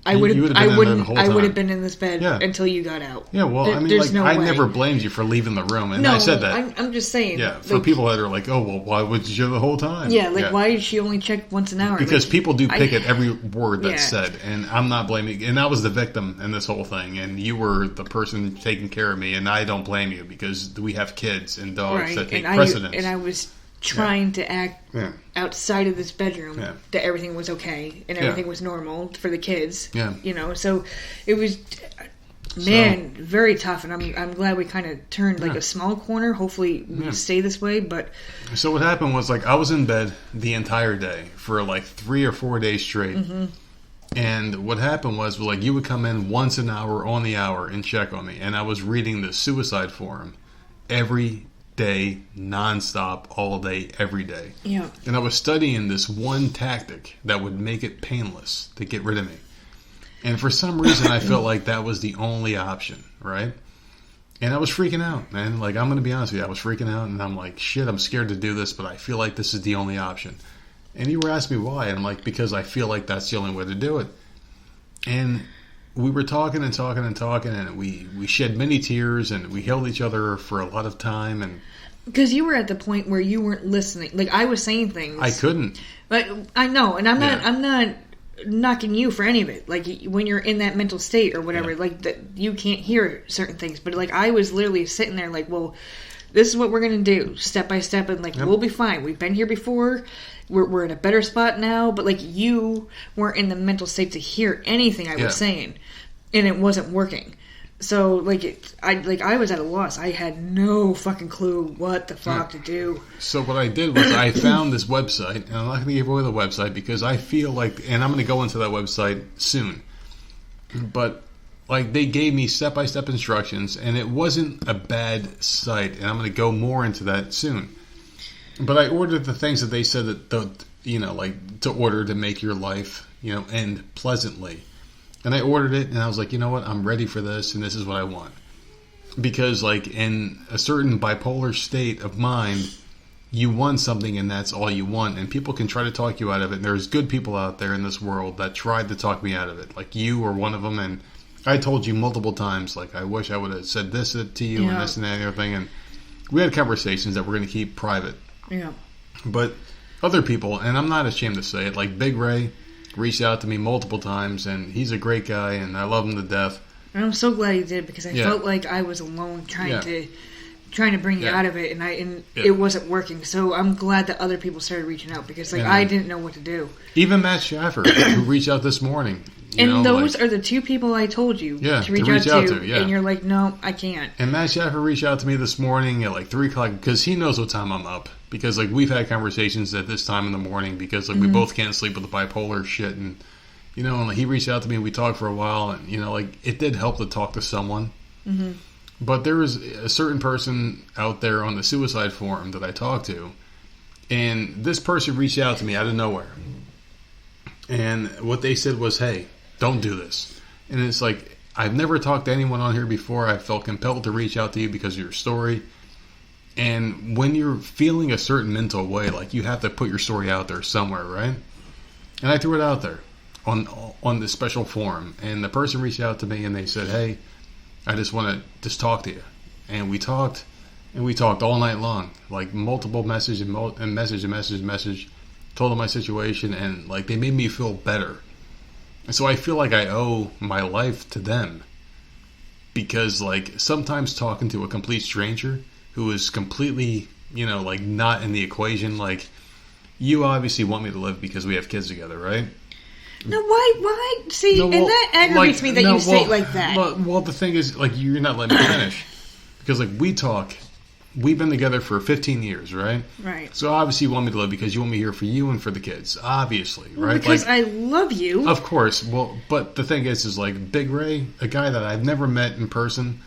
I would have been in this bed until you got out. Yeah, well, I mean, like, I never blamed you for leaving the room, and I said that. I'm just saying. Yeah, for people that are like, oh, well, why was you the whole time? Yeah, why did she only check once an hour? Because people do pick at every word that's said, and I'm not blaming. And I was the victim in this whole thing, and you were the person taking care of me, and I don't blame you because we have kids and dogs that take precedence. And I was trying to act outside of this bedroom that everything was okay and everything was normal for the kids. Yeah, so it was very tough, and I'm glad we kind of turned like a small corner. Hopefully we stay this way. But so what happened was like I was in bed the entire day for like 3 or 4 days straight. Mm-hmm. And what happened was like you would come in once an hour on the hour and check on me, and I was reading the suicide forum every day, nonstop, all day, every day. Yeah. And I was studying this one tactic that would make it painless to get rid of me. And for some reason, I felt like that was the only option, right? And I was freaking out, man. Like, I'm going to be honest with you. I was freaking out, and I'm like, shit, I'm scared to do this, but I feel like this is the only option. And you were asking me why. And I'm like, because I feel like that's the only way to do it. And we were talking and talking and talking, and we shed many tears, and we held each other for a lot of time. And because you were at the point where you weren't listening. Like, I was saying things. I couldn't. But I know, and I'm not knocking you for any of it. Like, when you're in that mental state or whatever, like, you can't hear certain things. But, like, I was literally sitting there like, well, this is what we're going to do, step by step, and, like, we'll be fine. We've been here before. We're in a better spot now. But, like, you weren't in the mental state to hear anything I was saying. And it wasn't working. So, like, I was at a loss. I had no fucking clue what the fuck to do. So what I did was I found this website, and I'm not going to give away the website because I feel like, and I'm going to go into that website soon. But, like, they gave me step-by-step instructions, and it wasn't a bad site, and I'm going to go more into that soon. But I ordered the things that they said that, like, to order to make your life, end pleasantly. And I ordered it, and I was like, you know what? I'm ready for this, and this is what I want. Because, like, in a certain bipolar state of mind, you want something, and that's all you want. And people can try to talk you out of it. And there's good people out there in this world that tried to talk me out of it. Like, you were one of them. And I told you multiple times, like, I wish I would have said this to you and this and that and everything. And we had conversations that we're going to keep private. Yeah. But other people, and I'm not ashamed to say it, like Big Ray reached out to me multiple times, and he's a great guy, and I love him to death. And I'm so glad he did, because I felt like I was alone trying to bring you out of it, and it wasn't working. So I'm glad that other people started reaching out, because I didn't know what to do. Even Matt Schaffer, who reached out this morning. Those are the two people I told you to reach out to, and you're like, no, I can't. And Matt Schaffer reached out to me this morning at like 3 o'clock, because he knows what time I'm up. Because, like, we've had conversations at this time in the morning because, like, we both can't sleep with the bipolar shit. And, and like, he reached out to me and we talked for a while. And, like, it did help to talk to someone. Mm-hmm. But there was a certain person out there on the suicide forum that I talked to. And this person reached out to me out of nowhere. And what they said was, hey, don't do this. And it's like, I've never talked to anyone on here before. I felt compelled to reach out to you because of your story. And when you're feeling a certain mental way, like, you have to put your story out there somewhere, right? And I threw it out there on this special forum. And the person reached out to me and they said, hey, I just want to just talk to you. And we talked all night long, like multiple message and message, told them my situation, and like they made me feel better. And so I feel like I owe my life to them, because like sometimes talking to a complete stranger who is completely, like not in the equation, like you obviously want me to live because we have kids together, right? No, why? See, and that aggravates me that say it like that. Well, the thing is, like, you're not letting me finish. Because, like, we talk we've been together for 15 years, right? Right. So obviously you want me to live because you want me here for you and for the kids, obviously, right? Because I love you. Of course. Well, but the thing is like Big Ray, a guy that I've never met in person,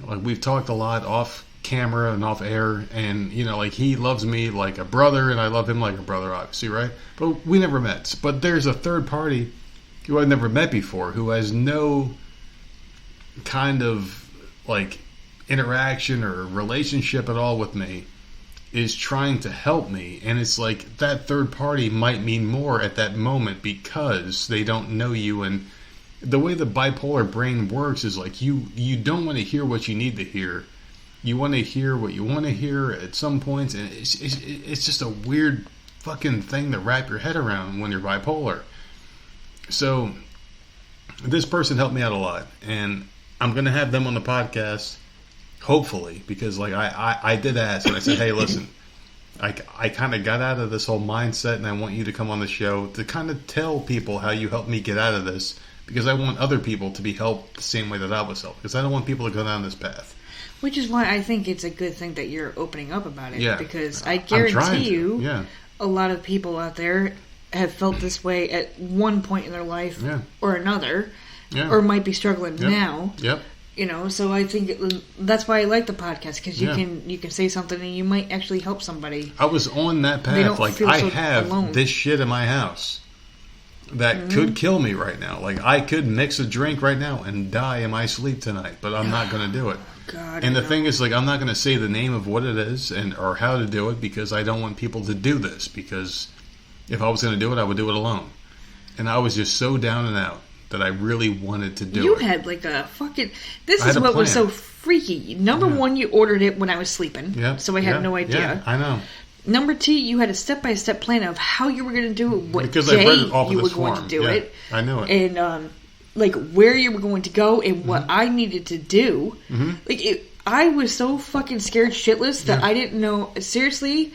like we've talked a lot off camera and off air, and like he loves me like a brother and I love him like a brother, obviously, right? But we never met. But there's a third party who I've never met before who has no kind of like interaction or relationship at all with me, is trying to help me, and it's like that third party might mean more at that moment because they don't know you. And the way the bipolar brain works is like you don't want to hear what you need to hear. You want to hear what you want to hear at some points, and it's just a weird fucking thing to wrap your head around when you're bipolar. So this person helped me out a lot, and I'm going to have them on the podcast, hopefully, because like I did ask, and I said, hey, listen, I kind of got out of this whole mindset, and I want you to come on the show to kind of tell people how you helped me get out of this, because I want other people to be helped the same way that I was helped, because I don't want people to go down this path. Which is why I think it's a good thing that you're opening up about it. Yeah. Because I guarantee you, yeah, a lot of people out there have felt this way at one point in their life or another, or might be struggling now. Yep. So I think that's why I like the podcast, because you can say something and you might actually help somebody. I was on that path. Like I have alone. This shit in my house that could kill me right now. Like I could mix a drink right now and die in my sleep tonight, but I'm not going to do it. God, and the thing is, like, I'm not going to say the name of what it is or how to do it, because I don't want people to do this, because if I was going to do it, I would do it alone. And I was just so down and out that I really wanted to do it. You had like a fucking... This is what was so freaky. Number one, you ordered it when I was sleeping, so I had no idea. Yeah, I know. Number two, you had a step-by-step plan of how you were going to do it, what because day I read it off you of were this going form. to do it. I knew it. And, like, where you were going to go and what I needed to do. Like, I was so fucking scared shitless that I didn't know. Seriously,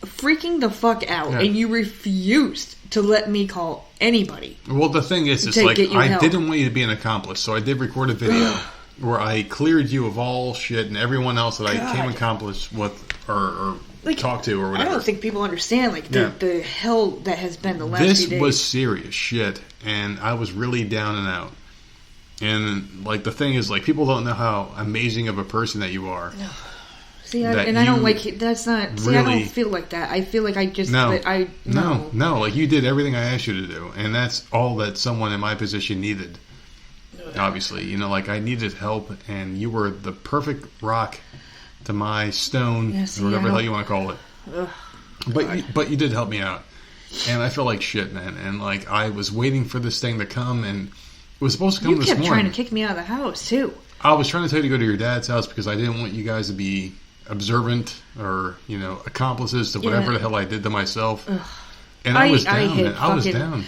freaking the fuck out. And you refused to let me call anybody. Well, the thing is, it's like, I didn't want you to be an accomplice, so I did record a video where I cleared you of all shit and everyone else that I came accomplice with or like, talk to or whatever. I don't think people understand like the hell that has been the last few days. This was serious shit, and I was really down and out. And like the thing is, like, people don't know how amazing of a person that you are. See, I don't like that's not. See, I don't feel like that. I feel like I just no. Like you did everything I asked you to do, and that's all that someone in my position needed. Obviously, like I needed help, and you were the perfect rock to my stone, or whatever the hell you want to call it. But you did help me out, and I felt like shit, man. And like I was waiting for this thing to come, and it was supposed to come this morning. You kept trying to kick me out of the house too. I was trying to tell you to go to your dad's house because I didn't want you guys to be observant or accomplices to whatever the hell I did to myself. And I was down, man. I was down.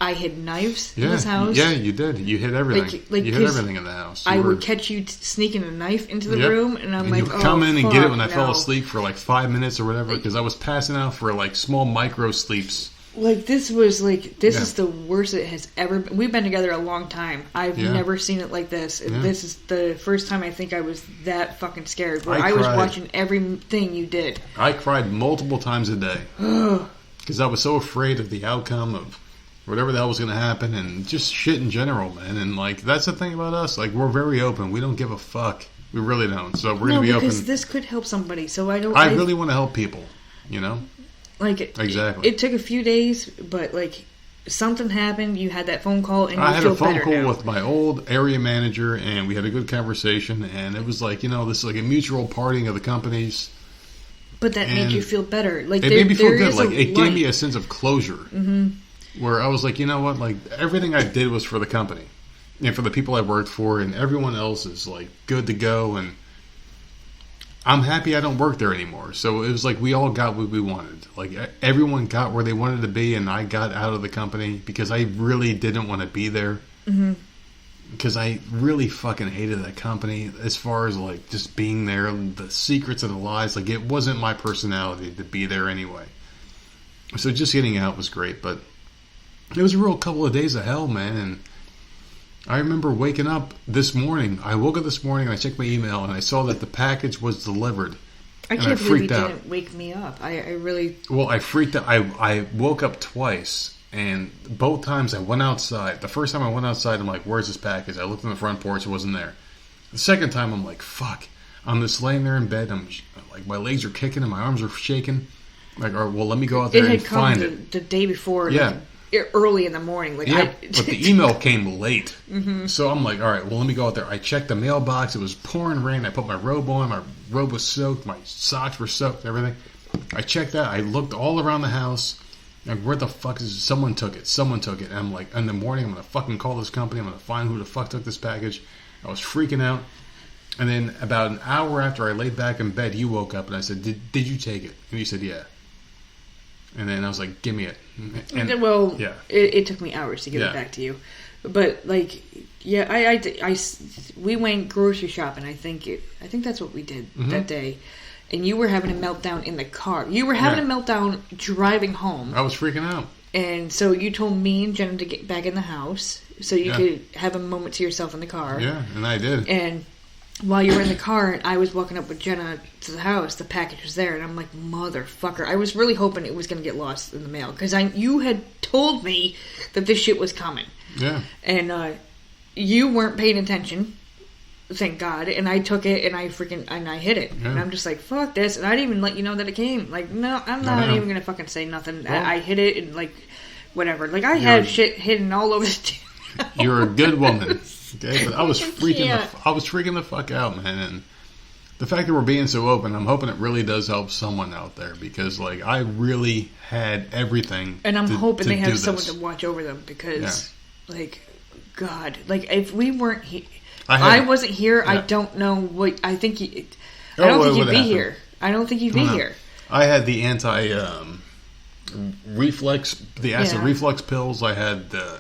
I hid knives in this house. Yeah, you did. You hid everything. You hid everything in the house. I would catch you sneaking a knife into the room, and I'm like, you would come in and get it when I fell asleep for like 5 minutes or whatever, because I was passing out for like small micro sleeps. Like this was like is the worst it has ever been. We've been together a long time. I've never seen it like this. This is the first time I think I was that fucking scared. Where I was watching everything you did. I cried multiple times a day. Because I was so afraid of the outcome of whatever the hell was going to happen, and just shit in general, man. And like that's the thing about us. Like we're very open. We don't give a fuck. We really don't. So we're going to be open. Because this could help somebody. So I don't. I really want to help people. Like exactly. It took a few days, but like something happened. You had that phone call, and I had a phone call with my old area manager, and we had a good conversation. And it was like this is like a mutual parting of the companies. But that made you feel better. Like it made me feel good. Like it gave me a sense of closure, where I was like, you know what? Like everything I did was for the company and for the people I worked for, and everyone else is like good to go. And I'm happy I don't work there anymore. So it was like we all got what we wanted. Like everyone got where they wanted to be, and I got out of the company because I really didn't want to be there. Because I really fucking hated that company as far as like just being there, the secrets and the lies. Like it wasn't my personality to be there anyway. So just getting out was great, but it was a real couple of days of hell, man. And I remember waking up this morning. I woke up this morning and I checked my email and I saw that the package was delivered. I can't believe you didn't wake me up. I really... Well, I freaked out. I woke up twice, and both times I went outside. The first time I went outside, I'm like, where's this package? I looked on the front porch, it wasn't there. The second time, I'm like, fuck. I'm just laying there in bed. I'm like, my legs are kicking and my arms are shaking. Like, well, let me go out there and find it. The day before, yeah. Early in the morning. Like, yeah, but the email came late. Mm-hmm. So I'm like, all right, well, let me go out there. I checked the mailbox. It was pouring rain. I put my robe on. My robe was soaked. My socks were soaked, everything. I checked that. I looked all around the house. Like, where the fuck is it? Someone took it. Someone took it. And I'm like, in the morning, I'm going to fucking call this company. I'm going to find who the fuck took this package. I was freaking out. And then about an hour after I laid back in bed, you woke up and I said, did you take it? And you said, yeah. And then I was like, give me it. And, well, yeah. It took me hours to give it back to you. But, like, yeah, we went grocery shopping. I think that's what we did that day. And you were having a meltdown in the car. You were having a meltdown driving home. I was freaking out. And so you told me and Jenna to get back in the house so you could have a moment to yourself in the car. Yeah, and I did. And while you were in the car and I was walking up with Jenna to the house, the package was there. And I'm like, motherfucker. I was really hoping it was going to get lost in the mail. Because you had told me that this shit was coming. Yeah. And you weren't paying attention. Thank God. And I took it and I hit it. Yeah. And I'm just like, fuck this. And I didn't even let you know that it came. Like, no, I'm not even going to fucking say nothing. Well, I hit it and, like, whatever. Like, I had shit hidden all over the You're a good woman. Okay? But I was freaking the fuck out, man. And the fact that we're being so open, I'm hoping it really does help someone out there. Because, like, I really had everything. And I'm hoping they have someone to watch over them. Because, like, God. Like, if we weren't here... I wasn't here. Yeah. I don't know what... I think... I don't think you'd be here. I don't think you'd be here. I had the reflux... The acid reflux pills. I had the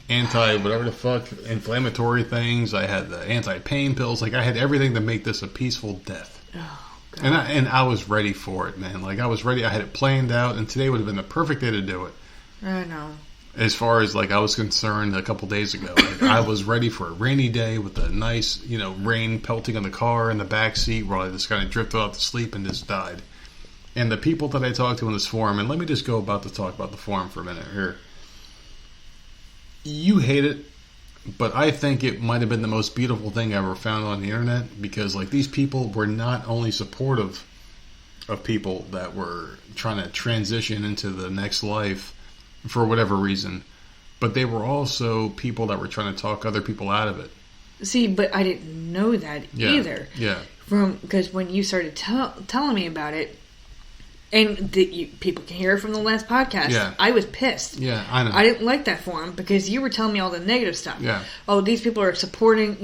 whatever the fuck... inflammatory things. I had the anti-pain pills. Like, I had everything to make this a peaceful death. Oh, God. And I was ready for it, man. Like, I was ready. I had it planned out. And today would have been the perfect day to do it. I know. As far as, like, I was concerned a couple days ago. Like, I was ready for a rainy day with a nice, rain pelting on the car in the back seat where I just kind of drifted off to sleep and just died. And the people that I talked to in this forum, and let me just go about to talk about the forum for a minute here. You hate it, but I think it might have been the most beautiful thing I ever found on the internet because, like, these people were not only supportive of people that were trying to transition into the next life for whatever reason, but they were also people that were trying to talk other people out of it. See, but I didn't know that either. Yeah. Because when you started telling me about it, and people can hear it from the last podcast, I was pissed. Yeah, I know. I didn't like that forum because you were telling me all the negative stuff. Yeah. Oh, these people are supporting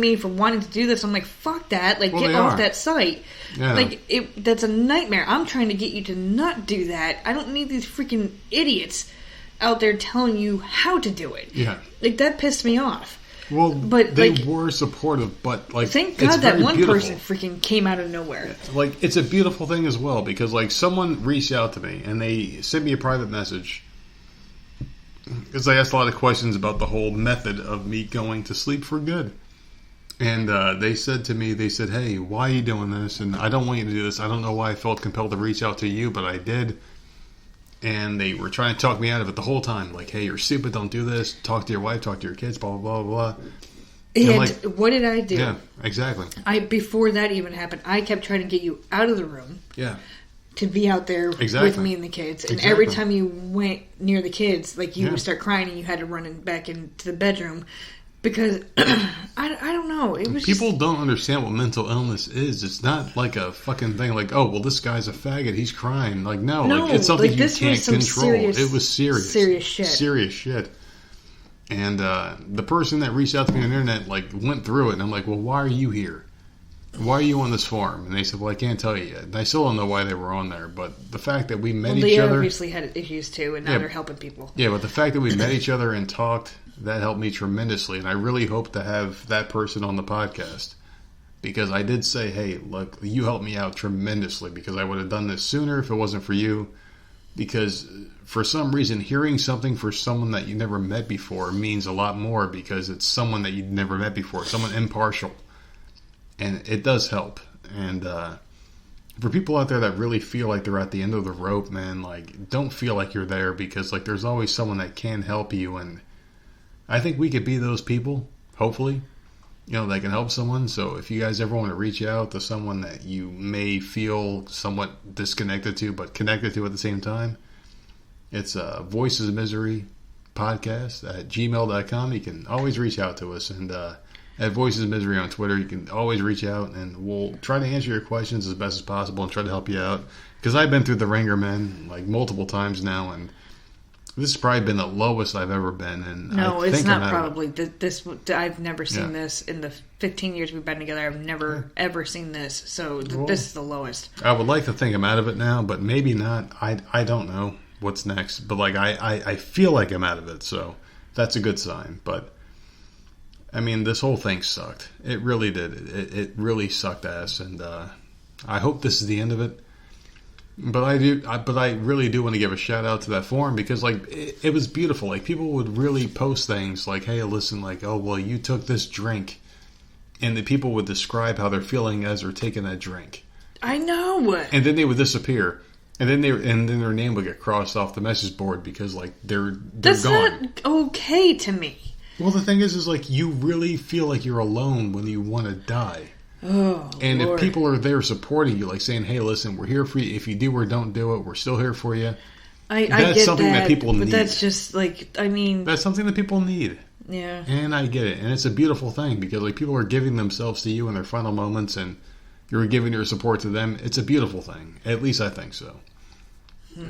me for wanting to do this. I'm like, fuck that. Like, get off that site. Yeah. Like, that's a nightmare. I'm trying to get you to not do that. I don't need these freaking idiots out there telling you how to do it. Yeah. Like, that pissed me off. Well, but they were supportive, but, like, thank God that one person freaking came out of nowhere. Like, it's a beautiful thing as well, because, like, someone reached out to me, and they sent me a private message, because I asked a lot of questions about the whole method of me going to sleep for good. And they said to me, hey, why are you doing this? And I don't want you to do this. I don't know why I felt compelled to reach out to you, but I did. And they were trying to talk me out of it the whole time. Like, hey, you're stupid, don't do this. Talk to your wife, talk to your kids, blah, blah, blah, blah. And like, what did I do? Yeah, exactly. Before that even happened, I kept trying to get you out of the room. Yeah. To be out there with me and the kids. And every time you went near the kids, like, you would start crying and you had to run back into the bedroom. Because, I don't know. It was People don't understand what mental illness is. It's not like a fucking thing like, oh, well, this guy's a faggot. He's crying. Like, no. Like, it's something you can't control. It was serious. Serious shit. Serious shit. And the person that reached out to me on the internet, like, went through it. And I'm like, well, why are you here? Why are you on this forum? And they said, well, I can't tell you yet. And I still don't know why they were on there. But the fact that we met each other... They obviously had issues, too. And now they're helping people. Yeah, but the fact that we met each other and talked... That helped me tremendously, and I really hope to have that person on the podcast. Because I did say, hey, look, you helped me out tremendously, because I would have done this sooner if it wasn't for you. because for some reason, hearing something for someone that you never met before means a lot more because it's someone that you've never met before, someone impartial. And it does help. And for people out there that really feel like they're at the end of the rope, man, like, don't feel like you're there because, like, there's always someone that can help you. And I think we could be those people, hopefully, that can help someone. So if you guys ever want to reach out to someone that you may feel somewhat disconnected to, but connected to at the same time, it's Voices of Misery Podcast at gmail.com. You can always reach out to us. And at Voices of Misery on Twitter, you can always reach out. And we'll try to answer your questions as best as possible and try to help you out. Because I've been through the ringer, man, like multiple times now. And this has probably been the lowest I've ever been. And no, it's not probably. I've never seen this in the 15 years we've been together. I've never, ever seen this. So this is the lowest. I would like to think I'm out of it now, but maybe not. I don't know what's next, but like I feel like I'm out of it, so that's a good sign. But I mean, this whole thing sucked. It really did. It really sucked ass, and I hope this is the end of it. But I really do want to give a shout out to that forum because like it was beautiful. Like people would really post things like, "Hey, listen, like, oh well, you took this drink," and the people would describe how they're feeling as they're taking that drink. I know. And then they would disappear. And then their name would get crossed off the message board because like they're That's gone. That's not okay to me. Well, the thing is like you really feel like you're alone when you want to die. Oh, and Lord. If people are there supporting you, like saying, "Hey, listen, we're here for you. If you do or don't do it, we're still here for you." I that's get something that people but need. That's just like that's something that people need. Yeah. And I get it, and it's a beautiful thing because like people are giving themselves to you in their final moments, and you're giving your support to them. It's a beautiful thing. At least I think so.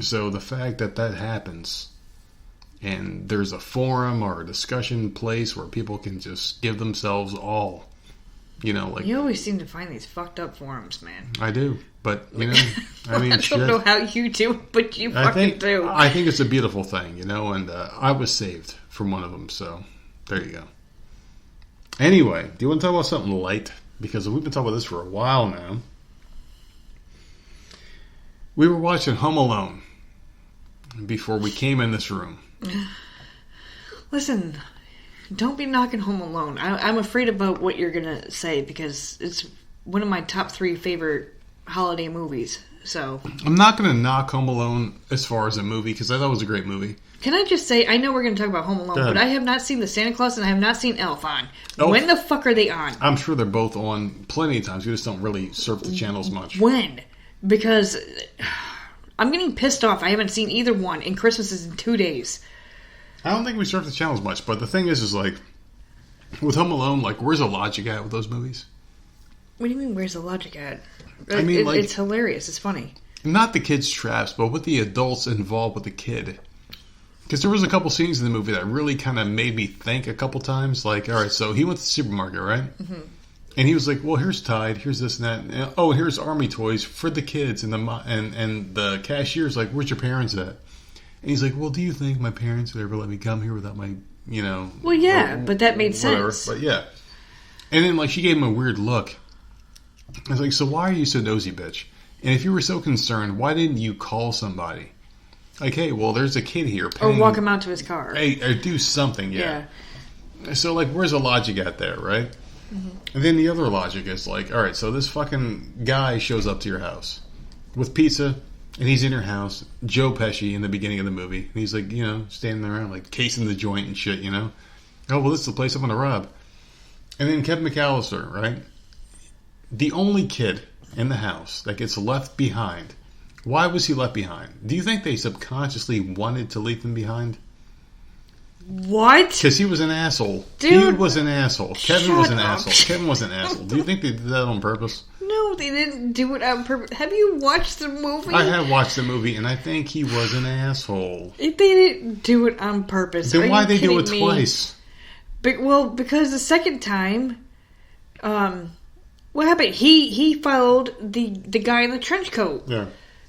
So the fact that happens and there's a forum or a discussion place where people can just give themselves all, like... You always seem to find these fucked up forums, man. I do, but, I mean, I don't know how you do it, but you fucking do. I think it's a beautiful thing, and I was saved from one of them, so there you go. Anyway, do you want to talk about something light? Because we've been talking about this for a while now. We were watching Home Alone before we came in this room. Listen, don't be knocking Home Alone. I'm afraid about what you're going to say because it's one of my top 3 favorite holiday movies. So I'm not going to knock Home Alone as far as a movie because I thought it was a great movie. Can I just say, I know we're going to talk about Home Alone, but I have not seen the Santa Claus and I have not seen Elf on. When the fuck are they on? I'm sure they're both on plenty of times. We just don't really surf the channels much. When? Because I'm getting pissed off. I haven't seen either one, and Christmas is in 2 days. I don't think we surf the channels much, but the thing is like, with Home Alone, like, where's the logic at with those movies? What do you mean, where's the logic at? I mean, it's hilarious. It's funny. Not the kids' traps, but with the adults involved with the kid. Because there was a couple scenes in the movie that really kind of made me think a couple times. Like, all right, so he went to the supermarket, right? Mm-hmm. And he was like, well, here's Tide, here's this and that. And, oh, here's Army toys for the kids. And the cashier's like, where's your parents at? And he's like, well, do you think my parents would ever let me come here without my, Well, yeah, but that made whatever. sense. But yeah. And then, like, she gave him a weird look. I was like, so why are you so nosy, bitch? And if you were so concerned, why didn't you call somebody? Like, hey, well, there's a kid here. Or walk him out to his car. Hey, or do something, yeah. So, like, where's the logic at there, right? Mm-hmm. And then the other logic is like, all right, so this fucking guy shows up to your house with pizza, and he's in your house, Joe Pesci in the beginning of the movie. And he's like, standing around, like, casing the joint and shit, Oh, well, this is the place I'm going to rob. And then Kevin McAllister, right? The only kid in the house that gets left behind. Why was he left behind? Do you think they subconsciously wanted to leave him behind? What? Because he was an asshole. Dude, he was an asshole. Kevin was an asshole. Kevin was an asshole. Do you think they did that on purpose? No, they didn't do it on purpose. Have you watched the movie? I have watched the movie, and I think he was an asshole. If they didn't do it on purpose, then why'd they do it twice? Because the second time, what happened? He followed the guy in the trench coat. Yeah.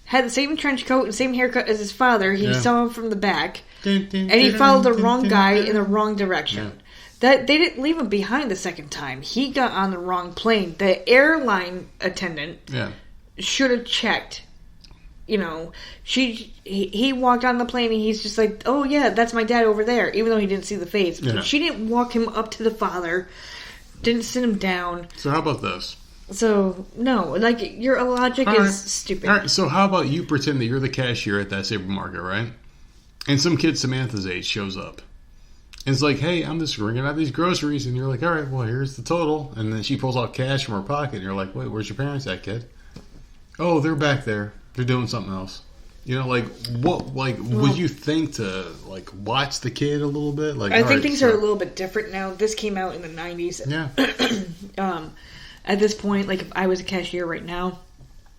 Had the same trench coat and same haircut as his father. He saw him from the back. And he followed the wrong guy in the wrong direction. Yeah. That they didn't leave him behind the second time. He got on the wrong plane. The airline attendant should have checked you know, he walked on the plane and he's just like, oh yeah, that's my dad over there, even though he didn't see the face. Yeah. She didn't walk him up to the father, didn't sit him down. So how about this? So, no, like, your logic is stupid. All right, so how about you pretend that you're the cashier at that supermarket, right? And some kid Samantha's age shows up. And it's like, hey, I'm just ringing out these groceries. And you're like, all right, well, here's the total. And then she pulls out cash from her pocket. And you're like, wait, where's your parents at, kid? Oh, they're back there. They're doing something else. You know, like, what, like, would you think to, like, watch the kid a little bit? Like, I think things are a little bit different now. This came out in the 90s. Yeah. At this point, like, if I was a cashier right now,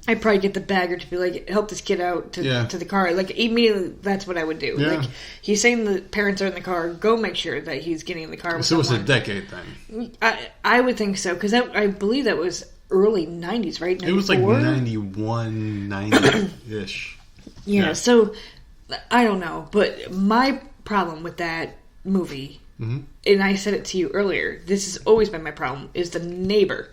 I'd probably get the bagger to be like, help this kid out to the car. Like, immediately, that's what I would do. Yeah. Like, he's saying the parents are in the car, go make sure that he's getting in the car with someone. So it's a decade thing. I would think so, because I believe that was early 90s, right? 94? It was like 91, 90-ish. Yeah, so, I don't know. But my problem with that movie, and I said it to you earlier, this has always been my problem, is the neighbor.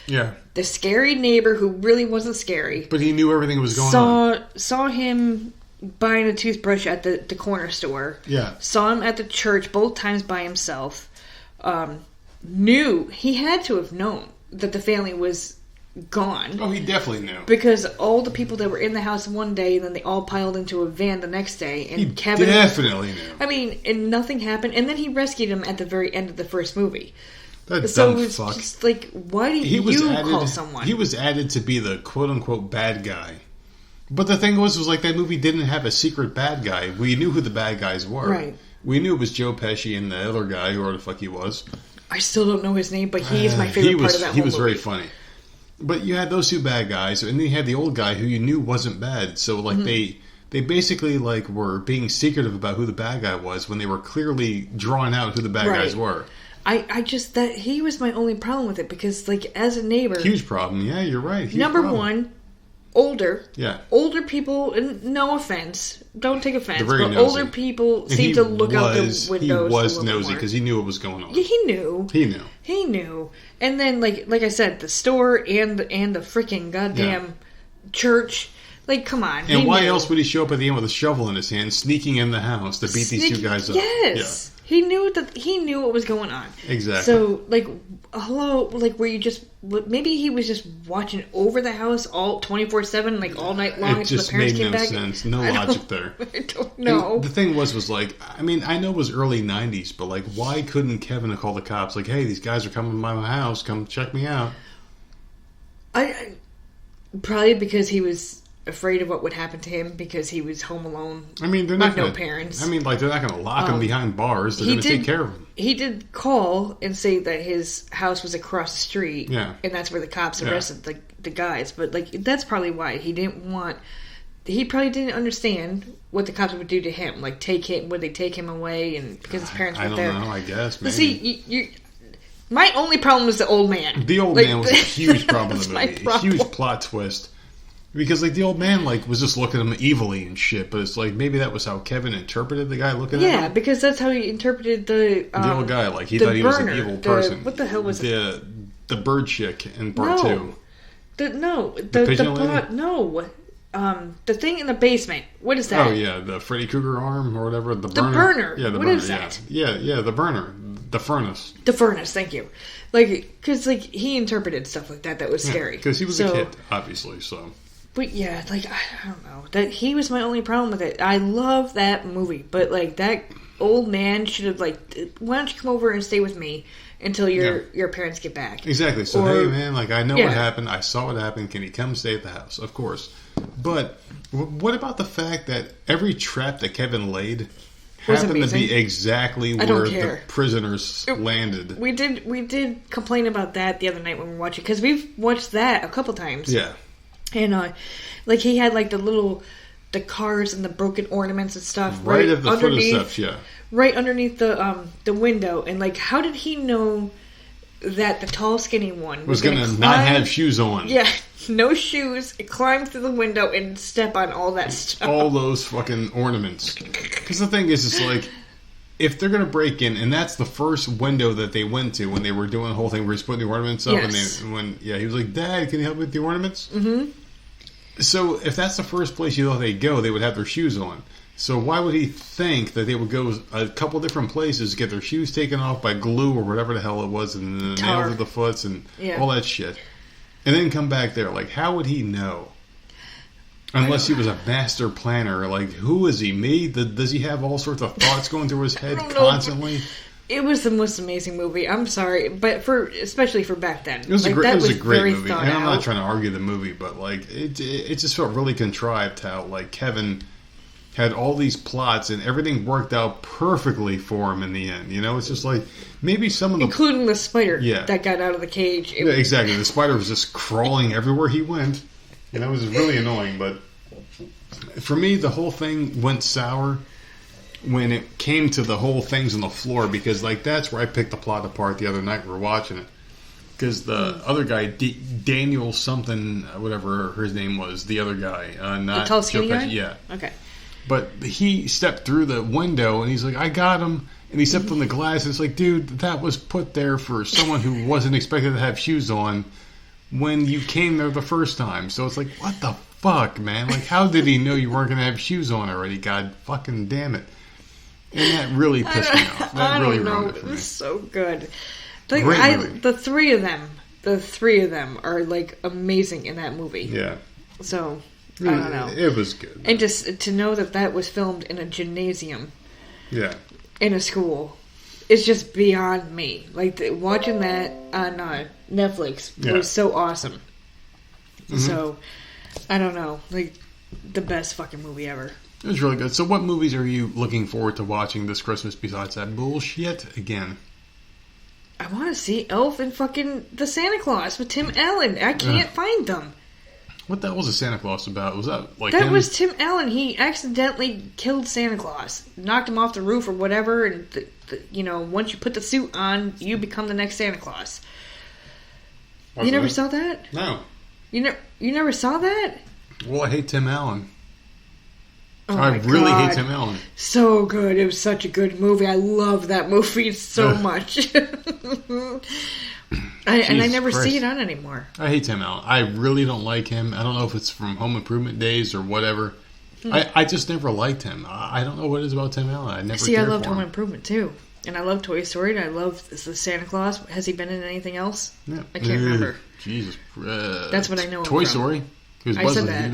Yeah. The scary neighbor who really wasn't scary. But he knew everything was going on. Saw him buying a toothbrush at the corner store. Yeah. Saw him at the church both times by himself. Knew, he had to have known that the family was gone. Oh, he definitely knew. Because all the people that were in the house one day, and then they all piled into a van the next day. And he Kevin definitely knew. I mean, and nothing happened. And then he rescued him at the very end of the first movie. That so dumb it's fuck. just like, why do you call someone? He was added to be the quote-unquote bad guy. But the thing was like that movie didn't have a secret bad guy. We knew who the bad guys were. Right. We knew it was Joe Pesci and the other guy, whoever the fuck he was. I still don't know his name, but he is my favorite part of that whole movie. He was very funny. But you had those two bad guys, and then you had the old guy who you knew wasn't bad. So, like, they basically, like, were being secretive about who the bad guy was when they were clearly drawing out who the bad guys were. I just, that he was my only problem with it, because, like, as a neighbor... Huge problem. Yeah, you're right. Number one, older. Yeah. Older people, and no offense, don't take offense, but nosy. Older people seem to look out the windows. He was nosy because he knew what was going on. Yeah, he knew. He knew. And then, like I said, the store and the freaking goddamn church. Like, come on. And why else would he show up at the end with a shovel in his hand, sneaking in the house to beat these two guys up? Yes. Yeah. He knew what was going on. Exactly. So, like, hello, like, were you just... Maybe he was just watching over the house all 24/7, like, all night long until the parents came back. It just made no sense. No logic there. I don't know. And the thing was like, I mean, I know it was early 90s, but, like, why couldn't Kevin have called the cops? Like, hey, these guys are coming by my house. Come check me out. I probably because he was... afraid of what would happen to him because he was home alone. I mean, they're not no parents. I mean, like, they're not going to lock him behind bars. They're going to take care of him. He did call and say that his house was across the street. Yeah. And that's where the cops arrested the guys. But, like, that's probably why. He didn't want... He probably didn't understand what the cops would do to him. Like, would they take him away and because his parents were there? I don't know, I guess, maybe. See, my only problem was the old man. The old man was a huge problem in the movie. A huge plot twist. Because, like, the old man, like, was just looking at him evilly and shit. But it's like, maybe that was how Kevin interpreted the guy looking at him. Yeah, because that's how he interpreted the old guy. Like, he thought he was an evil person. What the hell was it? The bird chick in part two. The thing in the basement. What is that? Oh, yeah, the Freddy Krueger arm or whatever. The burner. Yeah, the burner. What is that? Yeah, the burner. The furnace. The furnace, thank you. Like, because, like, he interpreted stuff like that was scary. Because he was a kid, obviously, so... But yeah, like, I don't know. That he was my only problem with it. I love that movie, but, like, that old man should have, like, why don't you come over and stay with me until your parents get back? Exactly. So, hey, man, like, I know what happened. I saw what happened. Can you come stay at the house? Of course. But what about the fact that every trap that Kevin laid happened to be exactly where the prisoners landed? We did complain about that the other night when we were watching, because we've watched that a couple times. Yeah. And, like, he had, like, the cars and the broken ornaments and stuff right at the foot of the steps, yeah. Right underneath the window. And, like, how did he know that the tall, skinny one was going to not have shoes on? Yeah, no shoes, climb through the window and step on all that stuff. All those fucking ornaments. Because the thing is, it's like... If they're going to break in, and that's the first window that they went to when they were doing the whole thing where he's putting the ornaments up, and he was like, Dad, can you help me with the ornaments? Mm-hmm. So if that's the first place you thought they'd go, they would have their shoes on. So why would he think that they would go a couple different places to get their shoes taken off by glue or whatever the hell it was, and the nails of the foots and all that shit, and then come back there? Like, how would he know? Unless he was a master planner. Like, who is he? Me? Does he have all sorts of thoughts going through his head constantly? It was the most amazing movie. I'm sorry, but especially for back then, it was a great movie. And I'm not trying to argue the movie, but like it just felt really contrived how like Kevin had all these plots and everything worked out perfectly for him in the end. You know, it's just like maybe some of the including the spider that got out of the cage. Exactly. The spider was just crawling everywhere he went. And that was really annoying. But for me, the whole thing went sour when it came to the whole things on the floor, because like that's where I picked the plot apart the other night we were watching it. Because the other guy, Daniel something, whatever his name was, the other guy, not the tall skinny guy? Yeah. Okay. But he stepped through the window and he's like, I got him. And he stepped on the glass and it's like, dude, that was put there for someone who wasn't expected to have shoes on when you came there the first time. So it's like, what the fuck, man? Like, how did he know you weren't going to have shoes on already? God fucking damn it. And that really pissed me off. That really ruined it for me. It was so good. Like, the three of them are like amazing in that movie. Yeah. So, I don't know. It was good. And just to know that was filmed in a gymnasium. Yeah. In a school. It's just beyond me. Like, watching that on Netflix was so awesome. Mm-hmm. So, I don't know. Like, the best fucking movie ever. It was really good. So what movies are you looking forward to watching this Christmas besides that bullshit again? I want to see Elf and fucking the Santa Claus with Tim Allen. I can't find them. What the hell was the Santa Claus about? Was that like That was Tim Allen. He accidentally killed Santa Claus. Knocked him off the roof or whatever. And, once you put the suit on, you become the next Santa Claus. You never saw that? No. You never saw that? Well, I hate Tim Allen. Oh I really hate Tim Allen. So good. It was such a good movie. I love that movie so much. I never see it on anymore. I hate Tim Allen. I really don't like him. I don't know if it's from Home Improvement days or whatever. I just never liked him. I don't know what it is about Tim Allen. I never I loved Home Improvement too. And I love Toy Story, and I love the Santa Claus. Has he been in anything else? Yeah. I can't remember. Jesus. That's what I know. Toy Story. He was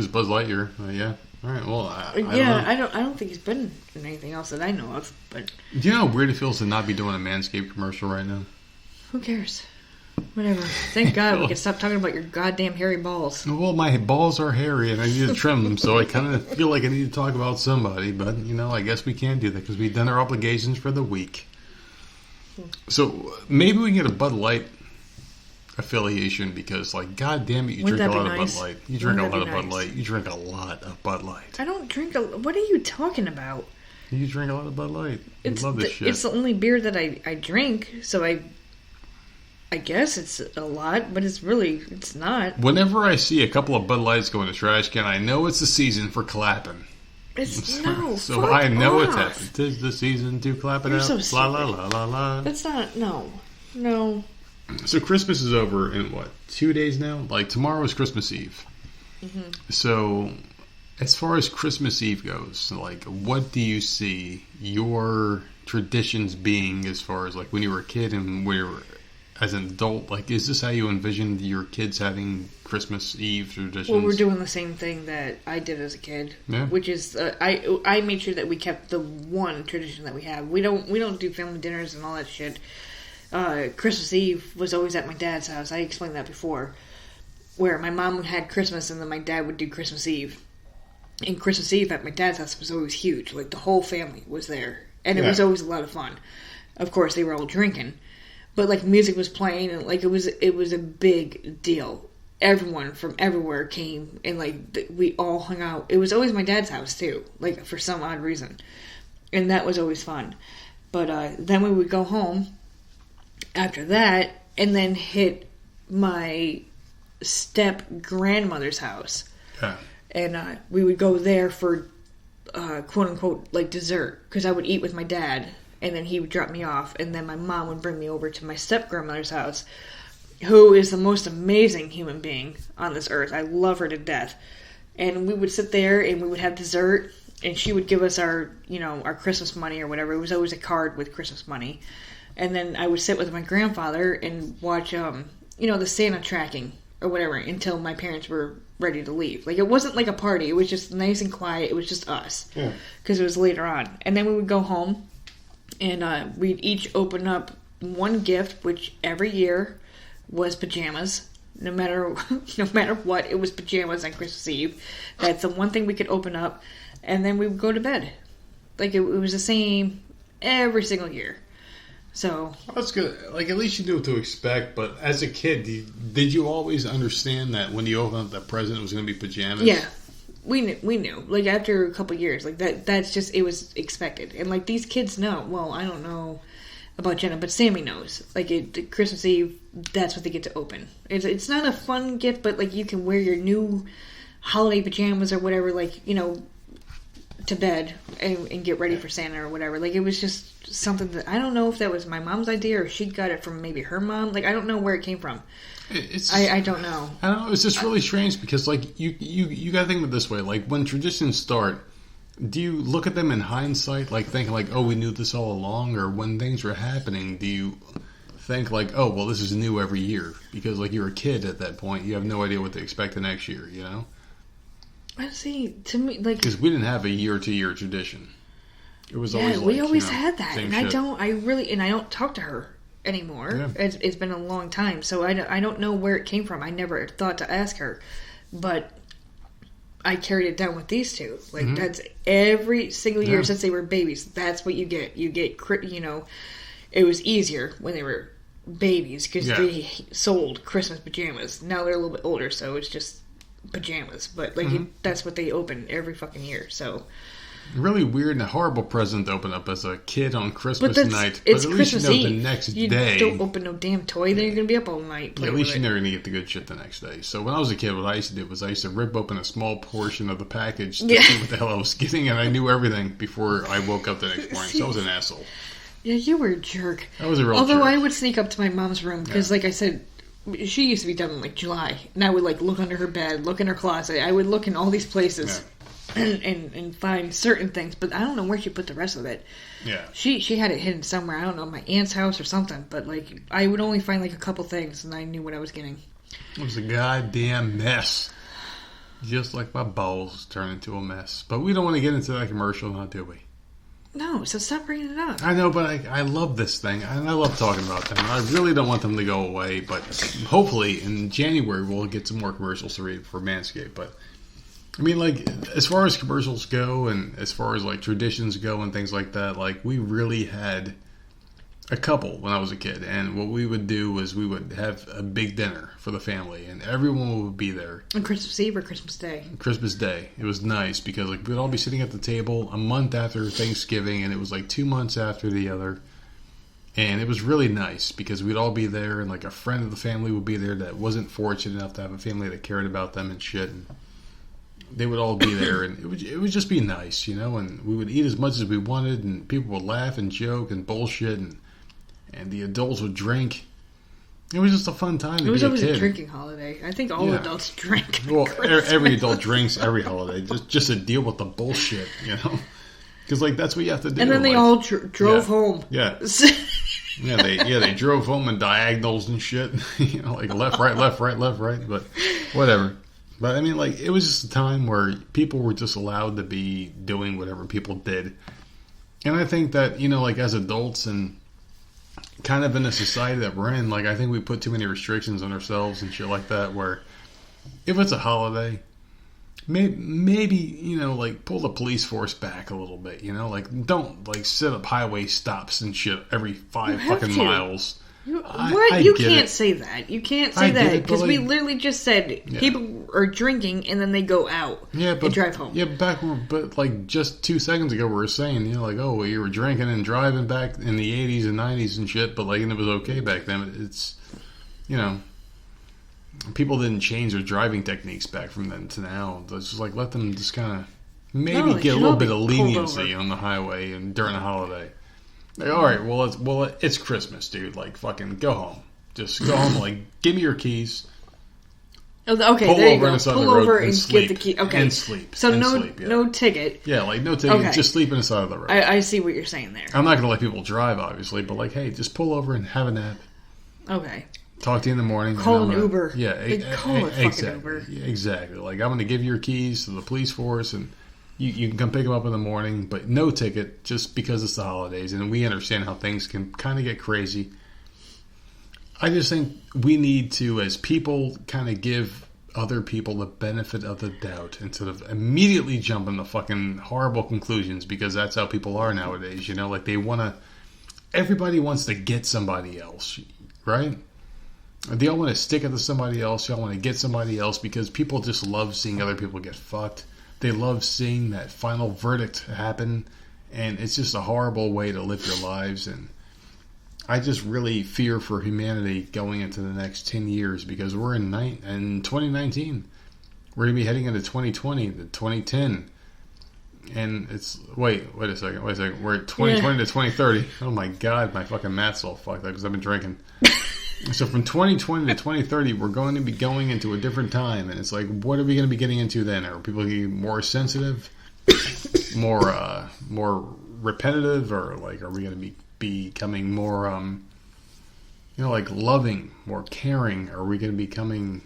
Buzz Lightyear. Yeah. All right. Well, I don't think he's been in anything else that I know of. But do you know how weird it feels to not be doing a Manscaped commercial right now? Who cares? Whatever. Thank God we can stop talking about your goddamn hairy balls. Well, my balls are hairy and I need to trim them, so I kind of feel like I need to talk about somebody. But I guess we can't do that because we've done our obligations for the week. So maybe we can get a Bud Light affiliation because, like, god damn it, you drink a lot of Bud Light. You drink a lot of Bud Light. You drink a lot of Bud Light. I don't drink what are you talking about? You drink a lot of Bud Light. You love this shit. It's the only beer that I drink, so I guess it's a lot, but it's not. Whenever I see a couple of Bud Lights go in the trash can, I know it's the season for clapping. So I know it's happened. 'Tis the season to clap it out. So la la la la la. That's not no. So Christmas is over in 2 days now? Like tomorrow is Christmas Eve. Mm-hmm. So as far as Christmas Eve goes, like what do you see your traditions being as far as like when you were a kid and when you were as an adult? Like, is this how you envisioned your kids having Christmas Eve traditions? Well, we're doing the same thing that I did as a kid, which is I made sure that we kept the one tradition that we have. We don't do family dinners and all that shit. Christmas Eve was always at my dad's house. I explained that before, where my mom had Christmas and then my dad would do Christmas Eve. And Christmas Eve at my dad's house was always huge. Like the whole family was there, and it was always a lot of fun. Of course, they were all drinking. But, like, music was playing, and, like, it was a big deal. Everyone from everywhere came, and, like, we all hung out. It was always my dad's house, too, like, for some odd reason. And that was always fun. But then we would go home after that, and then hit my step-grandmother's house. Yeah. And we would go there for, quote-unquote, like, dessert, because I would eat with my dad. And then he would drop me off, and then my mom would bring me over to my step-grandmother's house, who is the most amazing human being on this earth. I love her to death. and we would sit there and we would have dessert, and she would give us our Christmas money or whatever. It was always a card with Christmas money. And then I would sit with my grandfather and watch, the Santa tracking or whatever until my parents were ready to leave. Like, it wasn't like a party. It was just nice and quiet. It was just us. Yeah. Because it was later on. And then we would go home, and we'd each open up one gift, which every year was pajamas. No matter what, it was pajamas on Christmas Eve. That's the one thing we could open up. And then we would go to bed. Like, it was the same every single year. So well, that's good. Like, at least you knew what to expect. But as a kid, did you always understand that when you opened up that present, it was going to be pajamas? Yeah, we knew. Like, after a couple years, like that's just, it was expected. And like, these kids know. Well, I don't know about Jenna, but Sammy knows. Like, Christmas Eve, that's what they get to open. It's not a fun gift, but like, you can wear your new holiday pajamas or whatever. Like, to bed and get ready for Santa or whatever. Like, it was just something that I don't know if that was my mom's idea or she got it from maybe her mom. Like, I don't know where it came from. I don't know. I don't know. It's just really strange because, like, you got to think of it this way. Like, when traditions start, do you look at them in hindsight, like thinking like, oh, we knew this all along? Or when things were happening, do you think like, oh, well, this is new every year? Because, like, you're a kid at that point. You have no idea what to expect the next year, I see. To me, like, because we didn't have a year to year tradition. It was always we always had that, and shit. I don't talk to her anymore. Yeah. It's been a long time, so I don't know where it came from. I never thought to ask her, but I carried it down with these two. Like, that's every single year since they were babies. That's what you get. You get, it was easier when they were babies because they sold Christmas pajamas. Now they're a little bit older, so it's just pajamas, but like that's what they open every fucking year. So really weird and a horrible present to open up as a kid on Christmas night. It's but at Christmas least Eve. The next you day, don't open no damn toy. Then you're gonna be up all night. At least you're never gonna get the good shit the next day. So when I was a kid, what I used to do was I used to rip open a small portion of the package to see what the hell I was getting, and I knew everything before I woke up the next morning. So I was an asshole. Yeah, you were a jerk. I was a real Jerk. I would sneak up to my mom's room because, like I said, she used to be done in like July, and I would like look under her bed, look in her closet. I would look in all these places and find certain things, but I don't know where she put the rest of it. Yeah, she had it hidden somewhere. I don't know, my aunt's house or something. But like, I would only find like a couple things, and I knew what I was getting. It was a goddamn mess, just like my bowls turned into a mess. But we don't want to get into that commercial now, do we? No, so stop bringing it up. I know, but I love this thing, and I love talking about them. I really don't want them to go away, but hopefully in January we'll get some more commercials to read for Manscaped. But, I mean, like, as far as commercials go, and as far as, like, traditions go and things like that, like, we really had a couple when I was a kid, and what we would do was we would have a big dinner for the family, and everyone would be there. On Christmas Eve or Christmas Day? Christmas Day. It was nice because like we'd all be sitting at the table a month after Thanksgiving, and it was like 2 months after the other, and it was really nice because we'd all be there, and like a friend of the family would be there that wasn't fortunate enough to have a family that cared about them and shit, and they would all be there, and it would just be nice, and we would eat as much as we wanted, and people would laugh and joke and bullshit, and the adults would drink. It was just a fun time to be a kid. It was always a drinking holiday. I think all adults drink. Well, every adult drinks every holiday just to deal with the bullshit, Because like that's what you have to do. And then they all drove home. Yeah. They drove home in diagonals and shit. Like left, right, left, right, left, right. But whatever. But I mean, like it was just a time where people were just allowed to be doing whatever people did. And I think that like as adults and kind of in the society that we're in, like I think we put too many restrictions on ourselves and shit like that, where if it's a holiday, maybe like pull the police force back a little bit, like don't like set up highway stops and shit every 5 fucking miles. You can't say that. You can't say that because we literally just said people are drinking and then they go out and drive home. Yeah, but like just 2 seconds ago we were saying, like, oh, well, you were drinking and driving back in the 80s and 90s and shit, but like, and it was okay back then. It's, people didn't change their driving techniques back from then to now. It's just like let them just kind of maybe get a little bit of leniency on the highway and during the holiday. Like, all right, well, it's Christmas, dude. Like, fucking go home. Just go home. Like, give me your keys. Oh, okay, pull there you over go. on the side Pull of the road over and and sleep. get the key. Okay. And sleep. So and no sleep, yeah. no ticket. Yeah, like no ticket. Okay. Just sleep on the side of the road. I see what you're saying there. I'm not going to let people drive, obviously, but like, hey, just pull over and have a nap. Okay. Talk to you in the morning. Call an Uber. Yeah, Call a fucking exactly. Uber. Yeah, exactly. Like, I'm going to give you your keys to the police force, and you can come pick them up in the morning, but no ticket, just because it's the holidays, and we understand how things can kind of get crazy. I just think we need to, as people, kind of give other people the benefit of the doubt instead of immediately jumping to fucking horrible conclusions, because that's how people are nowadays. You know, like everybody wants to get somebody else, right? They all want to stick it to somebody else. They all want to get somebody else because people just love seeing other people get fucked. They love seeing that final verdict happen, and it's just a horrible way to live your lives. And I just really fear for humanity going into the next 10 years because we're in 2019. We're going to be heading into 2020 to 2010. And it's, wait a second. We're at 2020 to 2030. Oh my God, my fucking math's all fucked up because I've been drinking. So from 2020 to 2030, we're going to be going into a different time. And it's like, what are we going to be getting into then? Are people going to be more sensitive, more repetitive, or like, are we going to be becoming more, like loving, more caring? Are we going to be becoming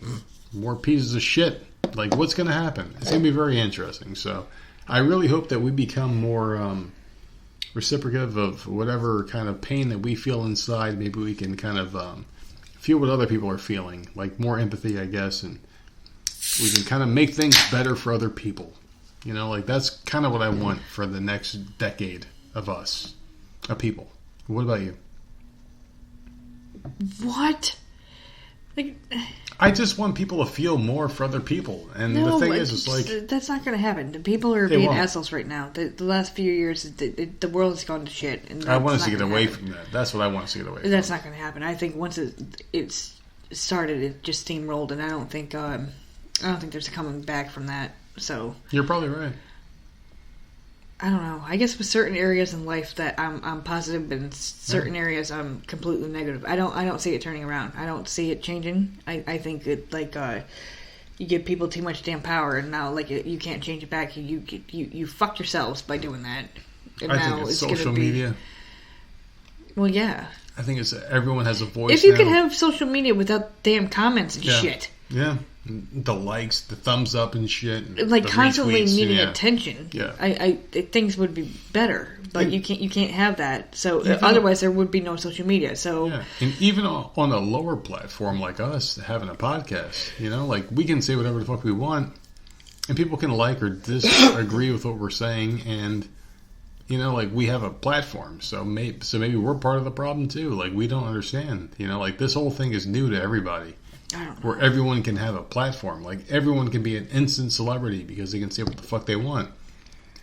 more pieces of shit? Like, what's going to happen? It's going to be very interesting. So I really hope that we become more reciprocative of whatever kind of pain that we feel inside. Maybe we can kind of feel what other people are feeling, like more empathy, I guess, and we can kind of make things better for other people. You know, like that's kind of what I want for the next decade of us, of people. What about you? What? Like, I just want people to feel more for other people. And the thing is, it's like... That's not going to happen. The people are being assholes right now. The last few years, the world has gone to shit. And I want us to get away from that. That's what I want us to get away from. That's not going to happen. I think once it's started, it just steamrolled. And I don't think there's a coming back from that. So you're probably right. I don't know. I guess with certain areas in life that I'm positive, but in certain areas I'm completely negative. I don't see it turning around. I don't see it changing. I think it you give people too much damn power, and now you can't change it back. You fucked yourselves by doing that. And I think it's social media. Well, yeah. I think it's everyone has a voice. If you now. can have social media without damn comments and shit. Yeah. The likes, the thumbs up and shit. Like constantly needing attention. Yeah. I things would be better. But you can't have that. So otherwise there would be no social media. So yeah. And even on a lower platform like us, having a podcast, like we can say whatever the fuck we want, and people can like or disagree with what we're saying, and like we have a platform. So maybe we're part of the problem too. Like we don't understand. Like this whole thing is new to everybody. Where everyone can have a platform. Like everyone can be an instant celebrity because they can say what the fuck they want.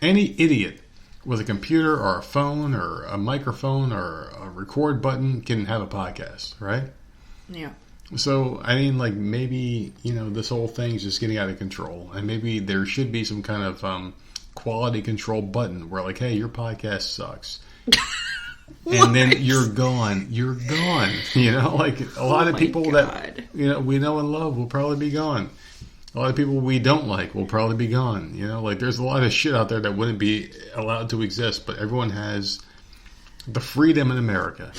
Any idiot with a computer or a phone or a microphone or a record button can have a podcast, right? Yeah. So, I mean, like maybe, this whole thing's just getting out of control. And maybe there should be some kind of quality control button where like, hey, your podcast sucks. And then you're gone. Like a lot of people that we know and love will probably be gone. A lot of people we don't like will probably be gone. Like there's a lot of shit out there that wouldn't be allowed to exist, but everyone has the freedom in America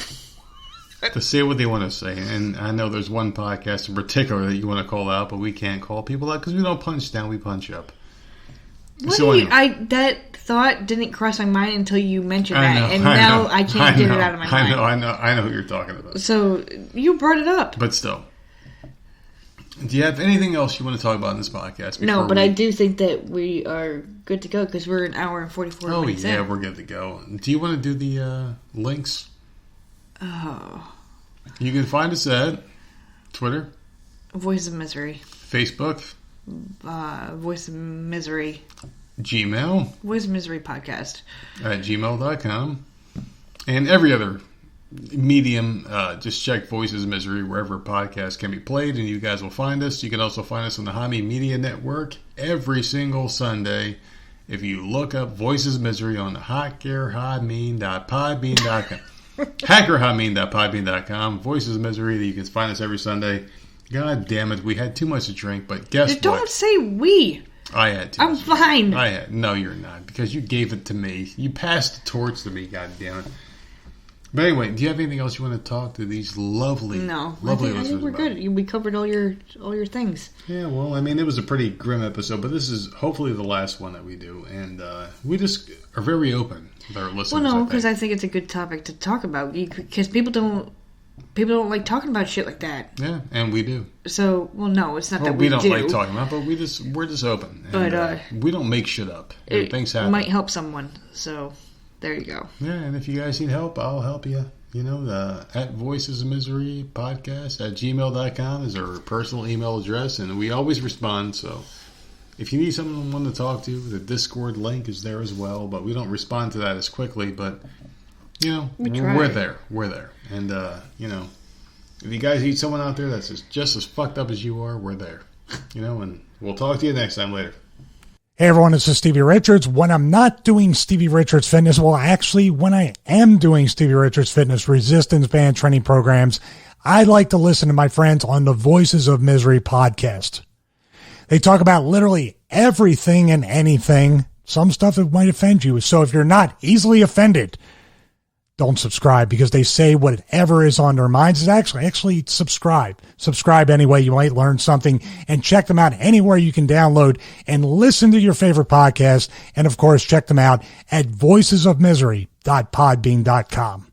to say what they want to say. And I know there's one podcast in particular that you want to call out, but we can't call people out because we don't punch down, we punch up. That thought didn't cross my mind until you mentioned that, and now I can't get it out of my mind. I know who you're talking about. So you brought it up, but still, do you have anything else you want to talk about in this podcast? No, but I do think that we are good to go because we're an hour and 44 minutes in. Oh yeah, we're good to go. Do you want to do the links? Oh, you can find us at Twitter, Voice of Misery, Facebook. Voice of Misery. Gmail. Voice of Misery Podcast. At gmail.com. And every other medium, just check Voices of Misery wherever podcasts can be played, and you guys will find us. You can also find us on the Hami Media Network every single Sunday. If you look up Voices of Misery on hackerhameen.podbean.com. hackerhameen.podbean.com. Voices of Misery, you can find us every Sunday. God damn it, we had too much to drink, but guess what? Don't say we. I had to. I'm fine. No, you're not, because you gave it to me. You passed the torch to me, God damn it. But anyway, do you have anything else you want to talk to these lovely listeners I think we're about? good. We covered all your things. Yeah, well, I mean, it was a pretty grim episode, but this is hopefully the last one that we do, and we just are very open with our listeners. Well, no, because I think it's a good topic to talk about, because people don't like talking about shit like that. Yeah, and we do. So, well, no, it's not that we don't do. like talking about, but we're just open. And, but we don't make shit up. Things happen. It might help someone. So, there you go. Yeah, and if you guys need help, I'll help you. You know, at voicesofmiserypodcast at gmail.com is our personal email address, and we always respond. So, if you need someone to talk to, the Discord link is there as well. But we don't respond to that as quickly. But you know, we're there. We're there. And, you know, if you guys need someone out there that's just as fucked up as you are, we're there. You know, and we'll talk to you next time later. Hey everyone, this is Stevie Richards. When I'm not doing Stevie Richards Fitness, well actually when I am doing Stevie Richards Fitness resistance band training programs, I like to listen to my friends on the Voices of Misery podcast. They talk about literally everything and anything, some stuff that might offend you. So if you're not easily offended, don't subscribe, because they say whatever is on their minds is actually subscribe. Subscribe anyway. You might learn something, and check them out anywhere you can download and listen to your favorite podcast. And of course, check them out at voicesofmisery.podbean.com.